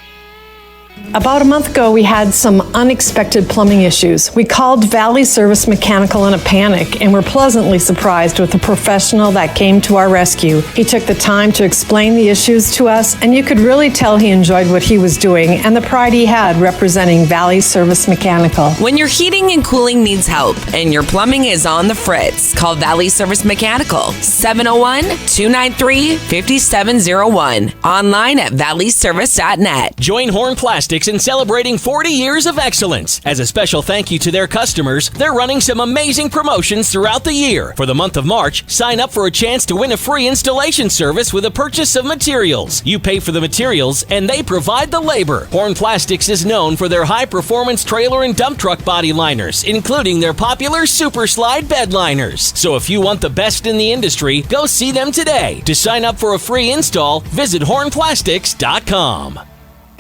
About a month ago, we had some unexpected plumbing issues. We called Valley Service Mechanical in a panic and were pleasantly surprised with the professional that came to our rescue. He took the time to explain the issues to us, and you could really tell he enjoyed what he was doing and the pride he had representing Valley Service Mechanical. When your heating and cooling needs help and your plumbing is on the fritz, call Valley Service Mechanical, 701-293-5701. Online at valleyservice.net. Join Horn Plastics in celebrating 40 years of excellence. As a special thank you to their customers, they're running some amazing promotions throughout the year. For the month of March, sign up for a chance to win a free installation service with a purchase of materials. You pay for the materials, and they provide the labor. Horn Plastics is known for their high-performance trailer and dump truck body liners, including their popular Super Slide bed liners. So if you want the best in the industry, go see them today. To sign up for a free install, visit hornplastics.com.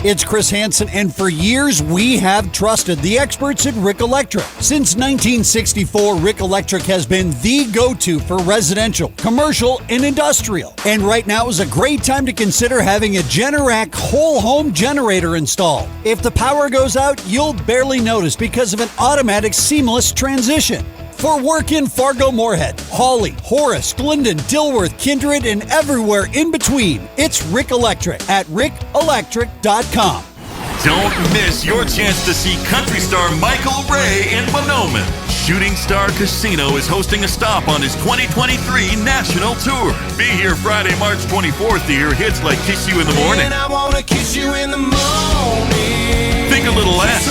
It's Chris Hansen, and for years we have trusted the experts at Rick Electric. Since 1964, Rick Electric has been the go-to for residential, commercial, and industrial. And right now is a great time to consider having a Generac whole home generator installed. If the power goes out, you'll barely notice because of an automatic seamless transition. For work in Fargo, Moorhead, Hawley, Horace, Glendon, Dilworth, Kindred, and everywhere in between, it's Rick Electric at rickelectric.com. Don't miss your chance to see country star Michael Ray in Monoman. Shooting Star Casino is hosting a stop on his 2023 national tour. Be here Friday, March 24th to hear hits like Kiss You in the Morning. And I wanna kiss you in the morning. Think a Little Less.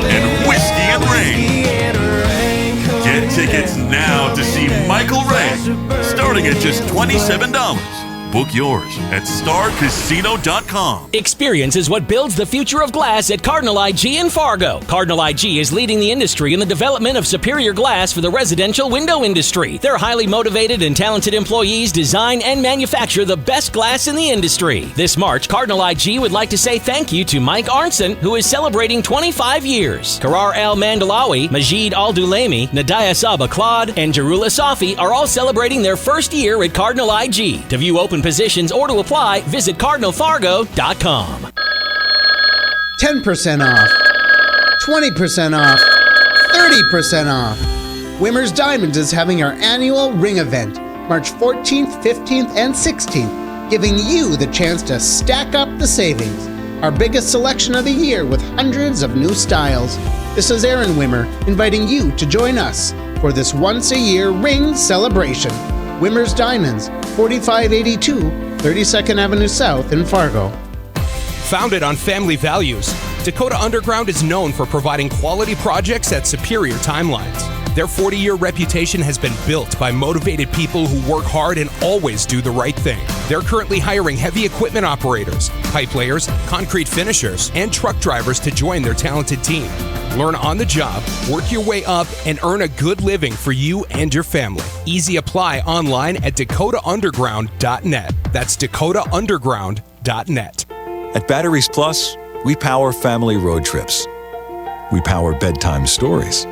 And Whiskey and Rain. Get tickets now to see Michael Ray, starting at just $27. Book yours at starcasino.com. Experience is what builds the future of glass at Cardinal IG in Fargo. Cardinal IG is leading the industry in the development of superior glass for the residential window industry. Their highly motivated and talented employees design and manufacture the best glass in the industry. This March, Cardinal IG would like to say thank you to Mike Arnson, who is celebrating 25 years. Karar Al Mandalawi, Majid Al Dulaimi, Nadaya Saba Claude, and Jarula Safi are all celebrating their first year at Cardinal IG. To view open positions or to apply, visit cardinalfargo.com. 10% off, 20% off, 30% off. Wimmer's Diamonds is having our annual ring event, March 14th, 15th, and 16th, giving you the chance to stack up the savings. Our biggest selection of the year with hundreds of new styles. This is Aaron Wimmer inviting you to join us for this once-a-year ring celebration. Wimmer's Diamonds, 4582 32nd Avenue South in Fargo. Founded on family values, Dakota Underground is known for providing quality projects at superior timelines. Their 40-year reputation has been built by motivated people who work hard and always do the right thing. They're currently hiring heavy equipment operators, pipe layers, concrete finishers, and truck drivers to join their talented team. Learn on the job, work your way up, and earn a good living for you and your family. Easy apply online at dakotaunderground.net. That's dakotaunderground.net. At Batteries Plus, we power family road trips. We power bedtime stories.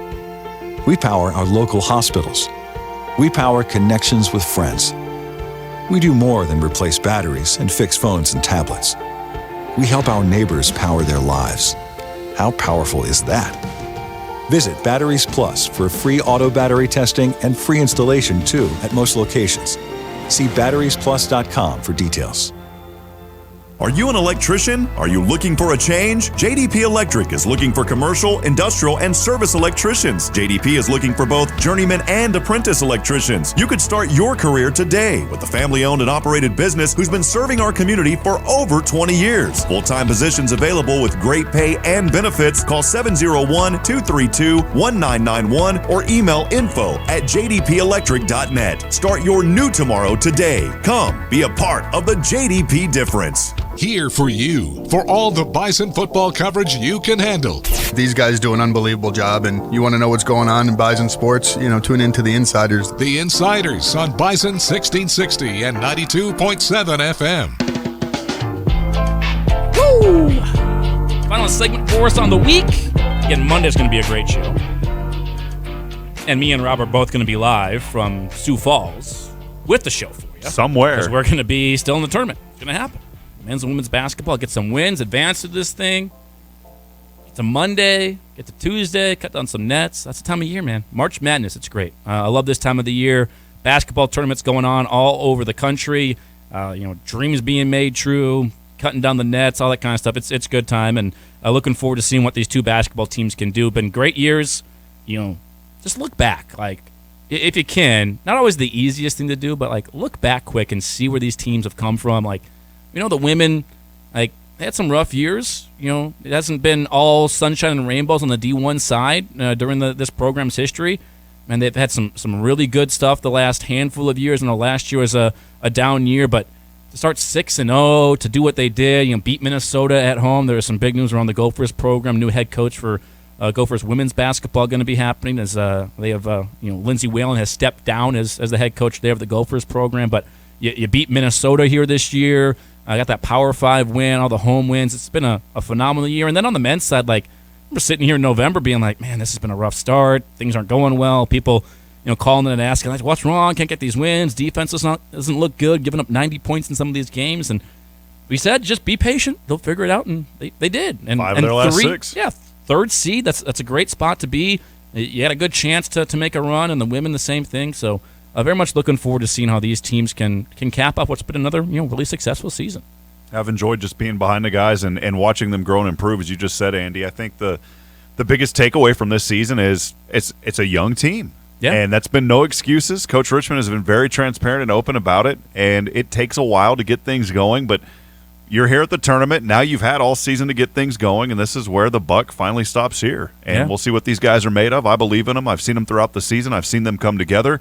We power our local hospitals. We power connections with friends. We do more than replace batteries and fix phones and tablets. We help our neighbors power their lives. How powerful is that? Visit Batteries Plus for free auto battery testing and free installation too at most locations. See batteriesplus.com for details. Are you an electrician? Are you looking for a change? JDP Electric is looking for commercial, industrial, and service electricians. JDP is looking for both journeyman and apprentice electricians. You could start your career today with a family-owned and operated business who's been serving our community for over 20 years. Full-time positions available with great pay and benefits. Call 701-232-1991 or email info@jdpelectric.net. Start your new tomorrow today. Come be a part of the JDP difference. Here for you, for all the Bison football coverage you can handle. These guys do an unbelievable job, and you want to know what's going on in Bison sports, tune into the Insiders. The Insiders on Bison 1660 and 92.7 FM. Woo! Final segment for us on the week. Again, Monday's going to be a great show. And me and Rob are both going to be live from Sioux Falls with the show for you. Somewhere. Because we're going to be still in the tournament. It's going to happen. Men's and women's basketball, get some wins, advance to this thing. Get to Monday, get to Tuesday, cut down some nets. That's the time of year, man. March Madness, it's great. I love this time of the year. Basketball tournaments going on all over the country. Dreams being made true, cutting down the nets, all that kind of stuff. It's good time, and looking forward to seeing what these two basketball teams can do. Been great years. Just look back, if you can. Not always the easiest thing to do, but look back quick and see where these teams have come from. The women, they had some rough years. It hasn't been all sunshine and rainbows on the D1 side during this program's history. And they've had some really good stuff the last handful of years. Last year was a down year, but to start 6-0, to do what they did, beat Minnesota at home. There was some big news around the Gophers program. New head coach for Gophers women's basketball going to be happening as they have, Lindsey Whalen has stepped down as the head coach there of the Gophers program. But you beat Minnesota here this year. I got that Power 5 win, all the home wins. It's been a phenomenal year. And then on the men's side, we're sitting here in November being like, man, this has been a rough start. Things aren't going well. People, calling in and asking, what's wrong? Can't get these wins. Defense doesn't look good, giving up 90 points in some of these games. And we said, just be patient. They'll figure it out, and they did. And 5 of their last 6. Yeah, third seed. That's a great spot to be. You had a good chance to make a run, and the women the same thing. So very much looking forward to seeing how these teams can cap up what's been another really successful season. I've enjoyed just being behind the guys and watching them grow and improve, as you just said, Andy. I think the biggest takeaway from this season is it's a young team. Yeah. And that's been no excuses. Coach Richmond has been very transparent and open about it, and it takes a while to get things going, but you're here at the tournament. Now you've had all season to get things going, and this is where the buck finally stops here. And we'll see what these guys are made of. I believe in them. I've seen them throughout the season. I've seen them come together.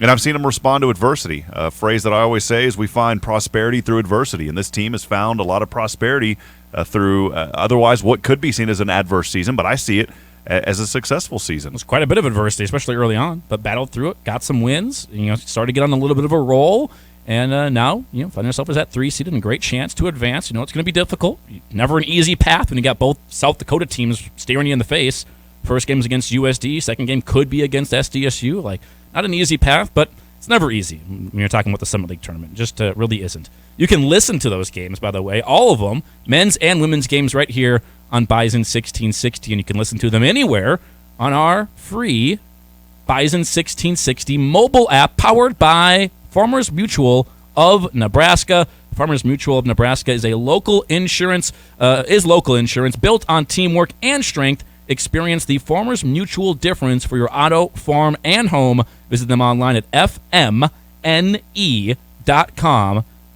And I've seen them respond to adversity. A phrase that I always say is we find prosperity through adversity, and this team has found a lot of prosperity through otherwise what could be seen as an adverse season, but I see it as a successful season. It was quite a bit of adversity, especially early on, but battled through it, got some wins, started to get on a little bit of a roll, and now, find yourself as that 3 seed and a great chance to advance. It's going to be difficult. Never an easy path when you got both South Dakota teams staring you in the face. First game is against USD, second game could be against SDSU. Not an easy path, but it's never easy when you're talking about the Summit League tournament. It just really isn't. You can listen to those games, by the way, all of them, men's and women's games right here on Bison 1660, and you can listen to them anywhere on our free Bison 1660 mobile app powered by Farmers Mutual of Nebraska. Farmers Mutual of Nebraska is local insurance built on teamwork and strength. Experience the Farmers Mutual difference for your auto, farm, and home. Visit them online at fmne.com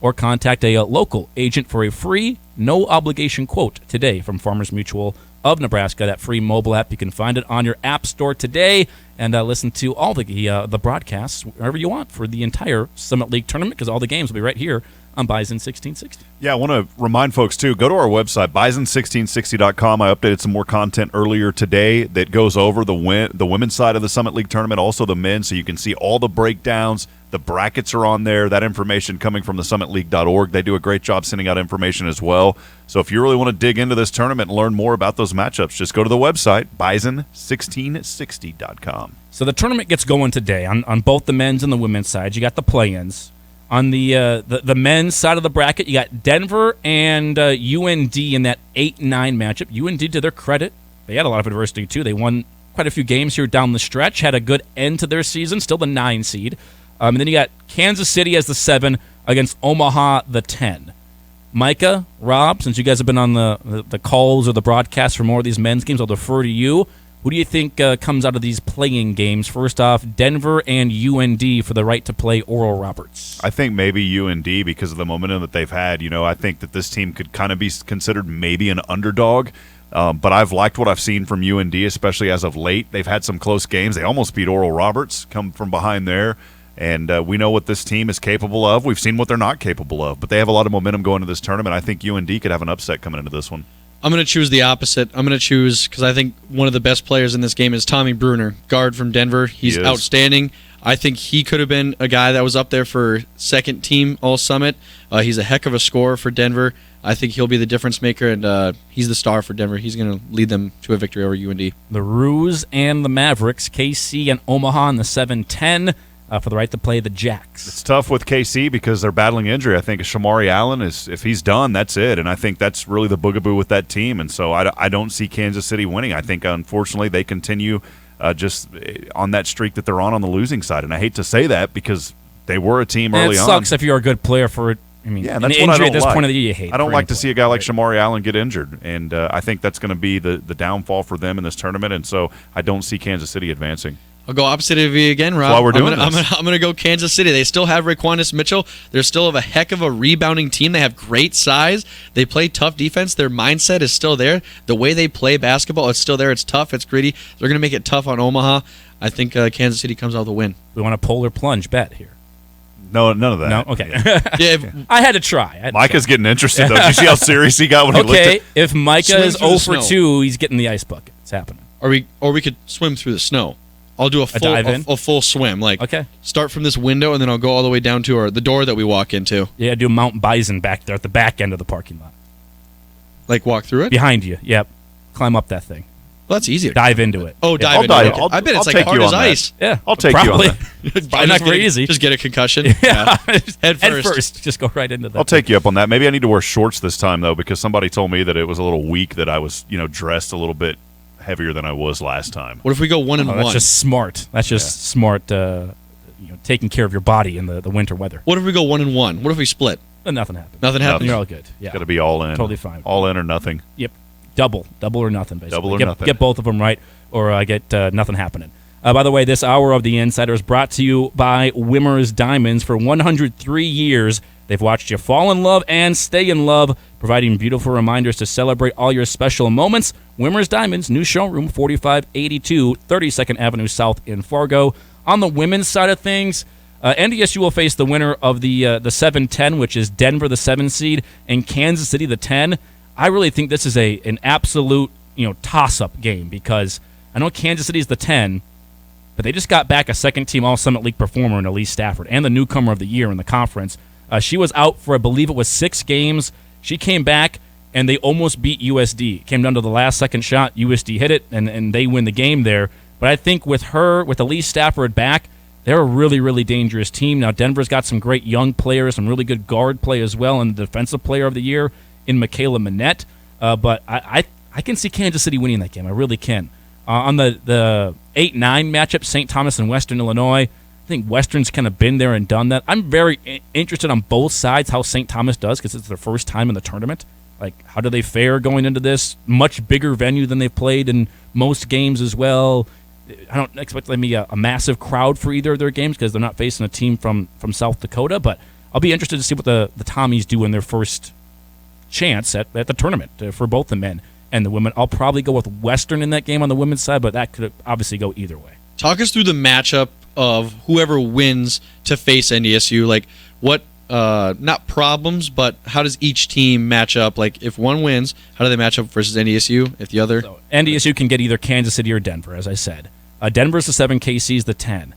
or contact a local agent for a free, no-obligation quote today from Farmers Mutual of Nebraska. That free mobile app, you can find it on your app store today and listen to all the broadcasts wherever you want for the entire Summit League tournament, because all the games will be right here on Bison 1660. Yeah, I want to remind folks, too, go to our website, bison1660.com. I updated some more content earlier today that goes over the women's side of the Summit League tournament, also the men's, so you can see all the breakdowns. The brackets are on there. That information coming from the summitleague.org. They do a great job sending out information as well. So if you really want to dig into this tournament and learn more about those matchups, just go to the website, bison1660.com. So the tournament gets going today on both the men's and the women's side. You got the play-ins. On the men's side of the bracket, you got Denver and UND in that 8-9 matchup. UND, to their credit, they had a lot of adversity, too. They won quite a few games here down the stretch, had a good end to their season, still the 9 seed. And then you got Kansas City as the 7 against Omaha, the 10. Micah, Rob, since you guys have been on the calls or the broadcast for more of these men's games, I'll defer to you. Who do you think comes out of these playing games? First off, Denver and UND for the right to play Oral Roberts. I think maybe UND because of the momentum that they've had. I think that this team could kind of be considered maybe an underdog. But I've liked what I've seen from UND, especially as of late. They've had some close games. They almost beat Oral Roberts, come from behind there. And we know what this team is capable of. We've seen what they're not capable of. But they have a lot of momentum going into this tournament. I think UND could have an upset coming into this one. I'm going to choose the opposite. I'm going to choose, because I think one of the best players in this game is Tommy Bruner, guard from Denver. He's outstanding. I think he could have been a guy that was up there for second team All-Summit. He's a heck of a scorer for Denver. I think he'll be the difference maker, and he's the star for Denver. He's going to lead them to a victory over UND. The Roos and the Mavericks, KC and Omaha in the 7-10. For the right to play the Jacks. It's tough with KC because they're battling injury. I think Shamari Allen if he's done, that's it. And I think that's really the boogaboo with that team. And so I don't see Kansas City winning. I think, unfortunately, they continue just on that streak that they're on the losing side. And I hate to say that because they were a team early on. It sucks if you're a good player for it. I mean, yeah, an that's injury what I don't at this like. point of the year you hate. I don't like to see a guy like Shamari Allen get injured. And I think that's going to be the downfall for them in this tournament. And so I don't see Kansas City advancing. I'll go opposite of you again, Rob. That's why we're doing I'm this. going to go Kansas City. They still have Raquanis Mitchell. They're still a heck of a rebounding team. They have great size. They play tough defense. Their mindset is still there. The way they play basketball, it's still there. It's tough. It's gritty. They're going to make it tough on Omaha. I think Kansas City comes out with a win. We want a polar plunge bet here. No, none of that. No? Okay. I had to try. Micah's getting interested, though. Did you see how serious he got when he looked at if Micah is Swim 0 through the for snow. 2, he's getting the ice bucket. It's happening. Or we could swim through the snow. I'll do a full swim. Start from this window, and then I'll go all the way down to the door that we walk into. Yeah, do Mount Bison back there at the back end of the parking lot. Like walk through it? Behind you, yep. Climb up that thing. Well, that's easier. Dive into it. Oh, dive into it. I bet it's like hard as ice. Yeah, I'll take probably. you on that. Probably not very easy. Just get a concussion. Yeah. Head first. Just go right into that. I'll take you up on that. Maybe I need to wear shorts this time, though, because somebody told me that it was a little weak that I was, dressed a little bit heavier than I was last time. What if we go 1 and 1? That's just smart. That's just smart, taking care of your body in the winter weather. What if we go 1 and 1? What if we split? Nothing happens. Nothing happens? You're all good. Yeah. Got to be all in. Totally fine. All in or nothing. Yep. Double or nothing, basically. Double or nothing. Get both of them right, or get nothing happening. By the way, this hour of The Insider is brought to you by Wimmer's Diamonds. For 103 years, they've watched you fall in love and stay in love, providing beautiful reminders to celebrate all your special moments. Wimmer's Diamonds, new showroom, 4582 32nd Avenue South in Fargo. On the women's side of things, NDSU will face the winner of the 7-10, which is Denver, the 7 seed, and Kansas City, the 10. I really think this is an absolute toss-up game because I know Kansas City's the 10, but they just got back a second-team All-Summit League performer in Elise Stafford and the newcomer of the year in the conference. She was out for, I believe it was 6 games. She came back, and they almost beat USD. Came down to the last second shot. USD hit it, and they win the game there. But I think with Elise Stafford back, they're a really, really dangerous team. Now, Denver's got some great young players, some really good guard play as well, and the defensive player of the year in Michaela Manette. But I can see Kansas City winning that game. I really can. On the 8-9 matchup, St. Thomas and Western Illinois, I think Western's kind of been there and done that. I'm very interested on both sides how St. Thomas does because it's their first time in the tournament. Like, how do they fare going into this much bigger venue than they've played in most games as well? I don't expect there to be a massive crowd for either of their games because they're not facing a team from South Dakota, but I'll be interested to see what the Tommies do in their first chance at the tournament for both the men and the women. I'll probably go with Western in that game on the women's side, but that could obviously go either way. Talk us through the matchup of whoever wins to face NDSU. Like, what, not problems, but how does each team match up? Like, if one wins, how do they match up versus NDSU? If the other... So, NDSU can get either Kansas City or Denver, as I said. Denver's the 7, KC's the 10.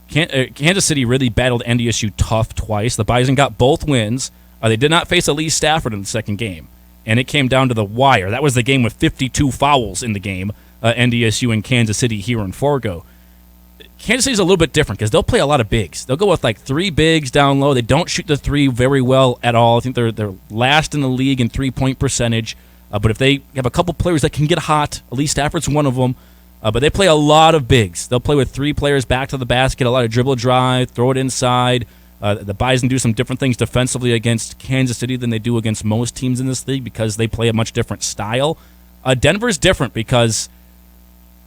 Kansas City really battled NDSU tough twice. The Bison got both wins. They did not face Lee Stafford in the second game, and it came down to the wire. That was the game with 52 fouls in the game, NDSU and Kansas City here in Fargo. Kansas City's a little bit different because they'll play a lot of bigs. They'll go with like 3 bigs down low. They don't shoot the 3 very well at all. I think they're last in the league in 3-point percentage. But if they have a couple players that can get hot, Lee Stafford's one of them. But they play a lot of bigs. They'll play with 3 players back to the basket, a lot of dribble drive, throw it inside. The Bison do some different things defensively against Kansas City than they do against most teams in this league because they play a much different style. Denver's different because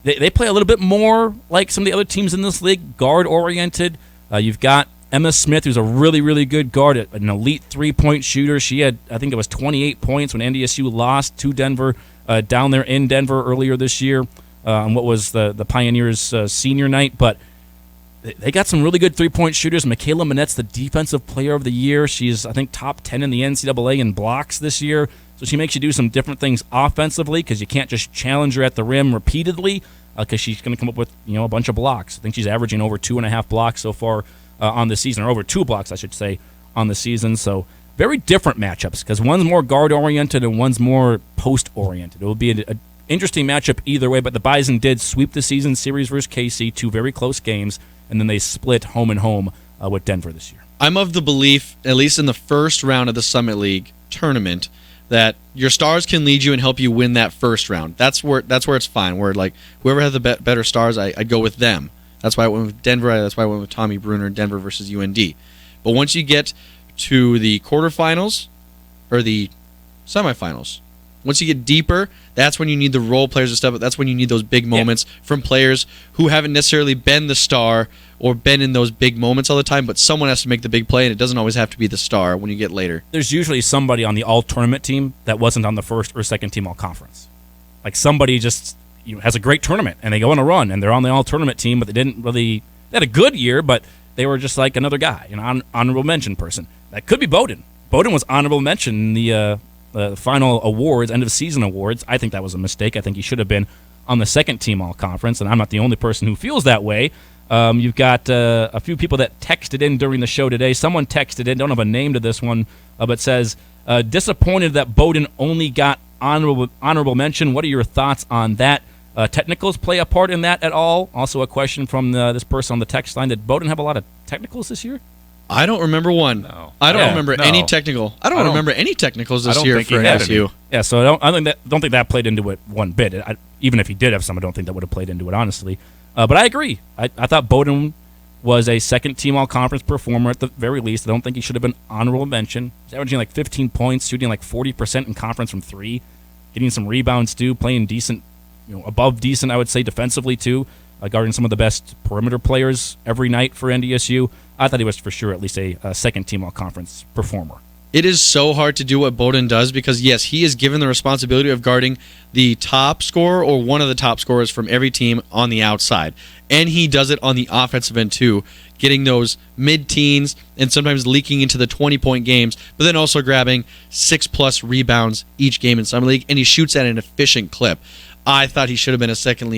they play a little bit more like some of the other teams in this league, guard-oriented. You've got Emma Smith, who's a really, really good guard, an elite 3-point shooter. She had, I think it was 28 points when NDSU lost to Denver down there in Denver earlier this year on what was the Pioneers' senior night. But they got some really good 3-point shooters. Michaela Manette's the Defensive Player of the Year. She's, I think, top 10 in the NCAA in blocks this year. So she makes you do some different things offensively because you can't just challenge her at the rim repeatedly because she's going to come up with a bunch of blocks. I think she's averaging over 2.5 blocks so far on the season, or over 2 blocks, I should say, on the season. So very different matchups because one's more guard-oriented and one's more post-oriented. It will be an interesting matchup either way, but the Bison did sweep the season series versus KC, 2 very close games, and then they split home and home with Denver this year. I'm of the belief, at least in the first round of the Summit League tournament, that your stars can lead you and help you win that first round. That's where it's fine. Where like whoever has the better stars, I'd go with them. That's why I went with Denver. That's why I went with Tommy Bruner, Denver versus UND. But once you get to the quarterfinals or the semifinals, once you get deeper, that's when you need the role players and stuff. That's when you need those big moments from players who haven't necessarily been the star or been in those big moments all the time, but someone has to make the big play, and it doesn't always have to be the star when you get later. There's usually somebody on the all-tournament team that wasn't on the first or second team all-conference. Like somebody just has a great tournament, and they go on a run, and they're on the all-tournament team, but they had a good year, but they were just like another guy, an honorable mention person. That could be Bowdoin. Bowdoin was honorable mention in the final awards, end-of-season awards. I think that was a mistake. I think he should have been on the second team all-conference, and I'm not the only person who feels that way. You've got a few people that texted in during the show today. Someone texted in, don't have a name to this one, but says, disappointed that Bowdoin only got honorable mention. What are your thoughts on that? Technicals play a part in that at all? Also a question from this person on the text line. Did Bowdoin have a lot of technicals this year? I don't remember one. No. I don't remember any technical. I don't remember any technicals this year for NDSU. Yeah, so I don't think that played into it one bit. Even if he did have some, I don't think that would have played into it, honestly. But I agree. I thought Bowdoin was a second-team all-conference performer at the very least. I don't think he should have been honorable mention. He's averaging like 15 points, shooting like 40% in conference from 3, getting some rebounds too, playing decent, above decent, I would say, defensively too, guarding some of the best perimeter players every night for NDSU. I thought he was for sure at least a second-team all-conference performer. It is so hard to do what Bowdoin does because, yes, he is given the responsibility of guarding the top scorer or one of the top scorers from every team on the outside. And he does it on the offensive end, too, getting those mid-teens and sometimes leaking into the 20-point games, but then also grabbing 6+ rebounds each game in Summer League, and he shoots at an efficient clip. I thought he should have been a second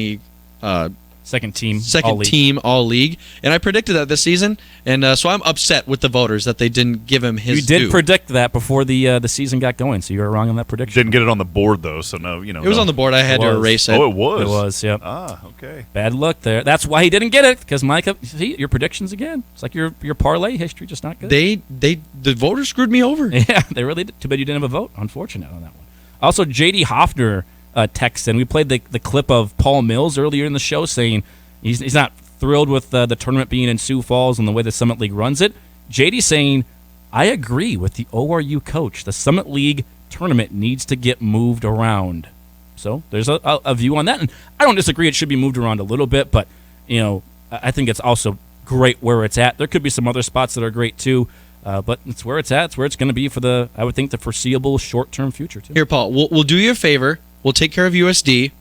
team all league, and I predicted that this season, and so I'm upset with the voters that they didn't give him his due. You did predict that before the season got going, so you were wrong on that prediction. Didn't get it on the board though, so no, it was on the board. I had to erase it. Oh, it was. It was. Yep. Okay. Bad luck there. That's why he didn't get it, because Micah, see your predictions again. It's like your parlay history just not good. The voters screwed me over. Yeah, they really did. Too bad you didn't have a vote. Unfortunate on that one. Also, J.D. Hoffner texts in. We played the clip of Paul Mills earlier in the show saying he's not thrilled with the tournament being in Sioux Falls and the way the Summit League runs it. JD saying, I agree with the ORU coach. The Summit League tournament needs to get moved around. So there's a view on that. And I don't disagree it should be moved around a little bit, but, I think it's also great where it's at. There could be some other spots that are great too, but it's where it's at. It's where it's going to be for the foreseeable short-term future too. Here, Paul, we'll do you a favor. We'll take care of USD.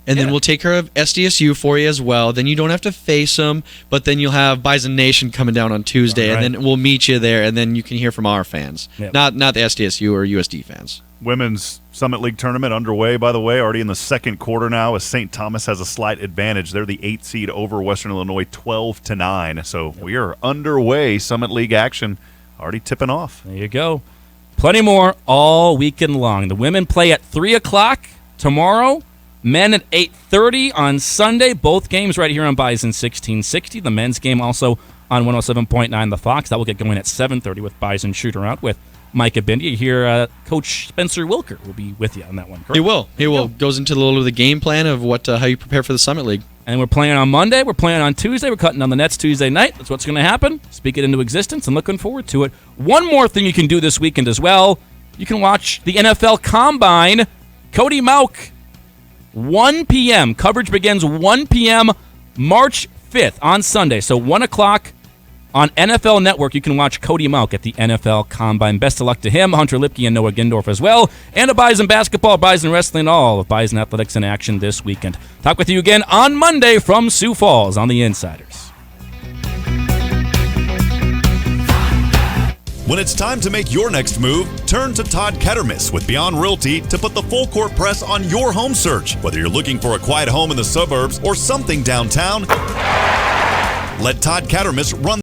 And then we'll take care of SDSU for you as well. Then you don't have to face them, but then you'll have Bison Nation coming down on Tuesday, and then we'll meet you there, and then you can hear from our fans, not the SDSU or USD fans. Women's Summit League tournament underway, by the way, already in the second quarter now, as St. Thomas has a slight advantage. They're the 8th seed over Western Illinois, 12-9. So we are underway. Summit League action already tipping off. There you go. Plenty more all weekend long. The women play at 3 o'clock tomorrow. Men at 8:30 on Sunday. Both games right here on Bison 1660. The men's game also on 107.9 The Fox. That will get going at 7:30 with Bison Shooter Out with Micah Bindi. Here, Coach Spencer Wilker will be with you on that one. Correct? He will. He will. Goes into a little of the game plan of how you prepare for the Summit League. And we're playing on Monday. We're playing on Tuesday. We're cutting on the Nets Tuesday night. That's what's going to happen. Speak it into existence and looking forward to it. One more thing you can do this weekend as well. You can watch the NFL Combine. Cody Mauch. 1 p.m. Coverage begins 1 p.m. March 5th on Sunday. So 1 o'clock on NFL Network. You can watch Cody Mauch at the NFL Combine. Best of luck to him, Hunter Lipke, and Noah Gindorf as well. And a Bison basketball, Bison wrestling, all of Bison athletics in action this weekend. Talk with you again on Monday from Sioux Falls on The Insiders. When it's time to make your next move, turn to Todd Kettermas with Beyond Realty to put the full court press on your home search. Whether you're looking for a quiet home in the suburbs or something downtown, let Todd Kettermas run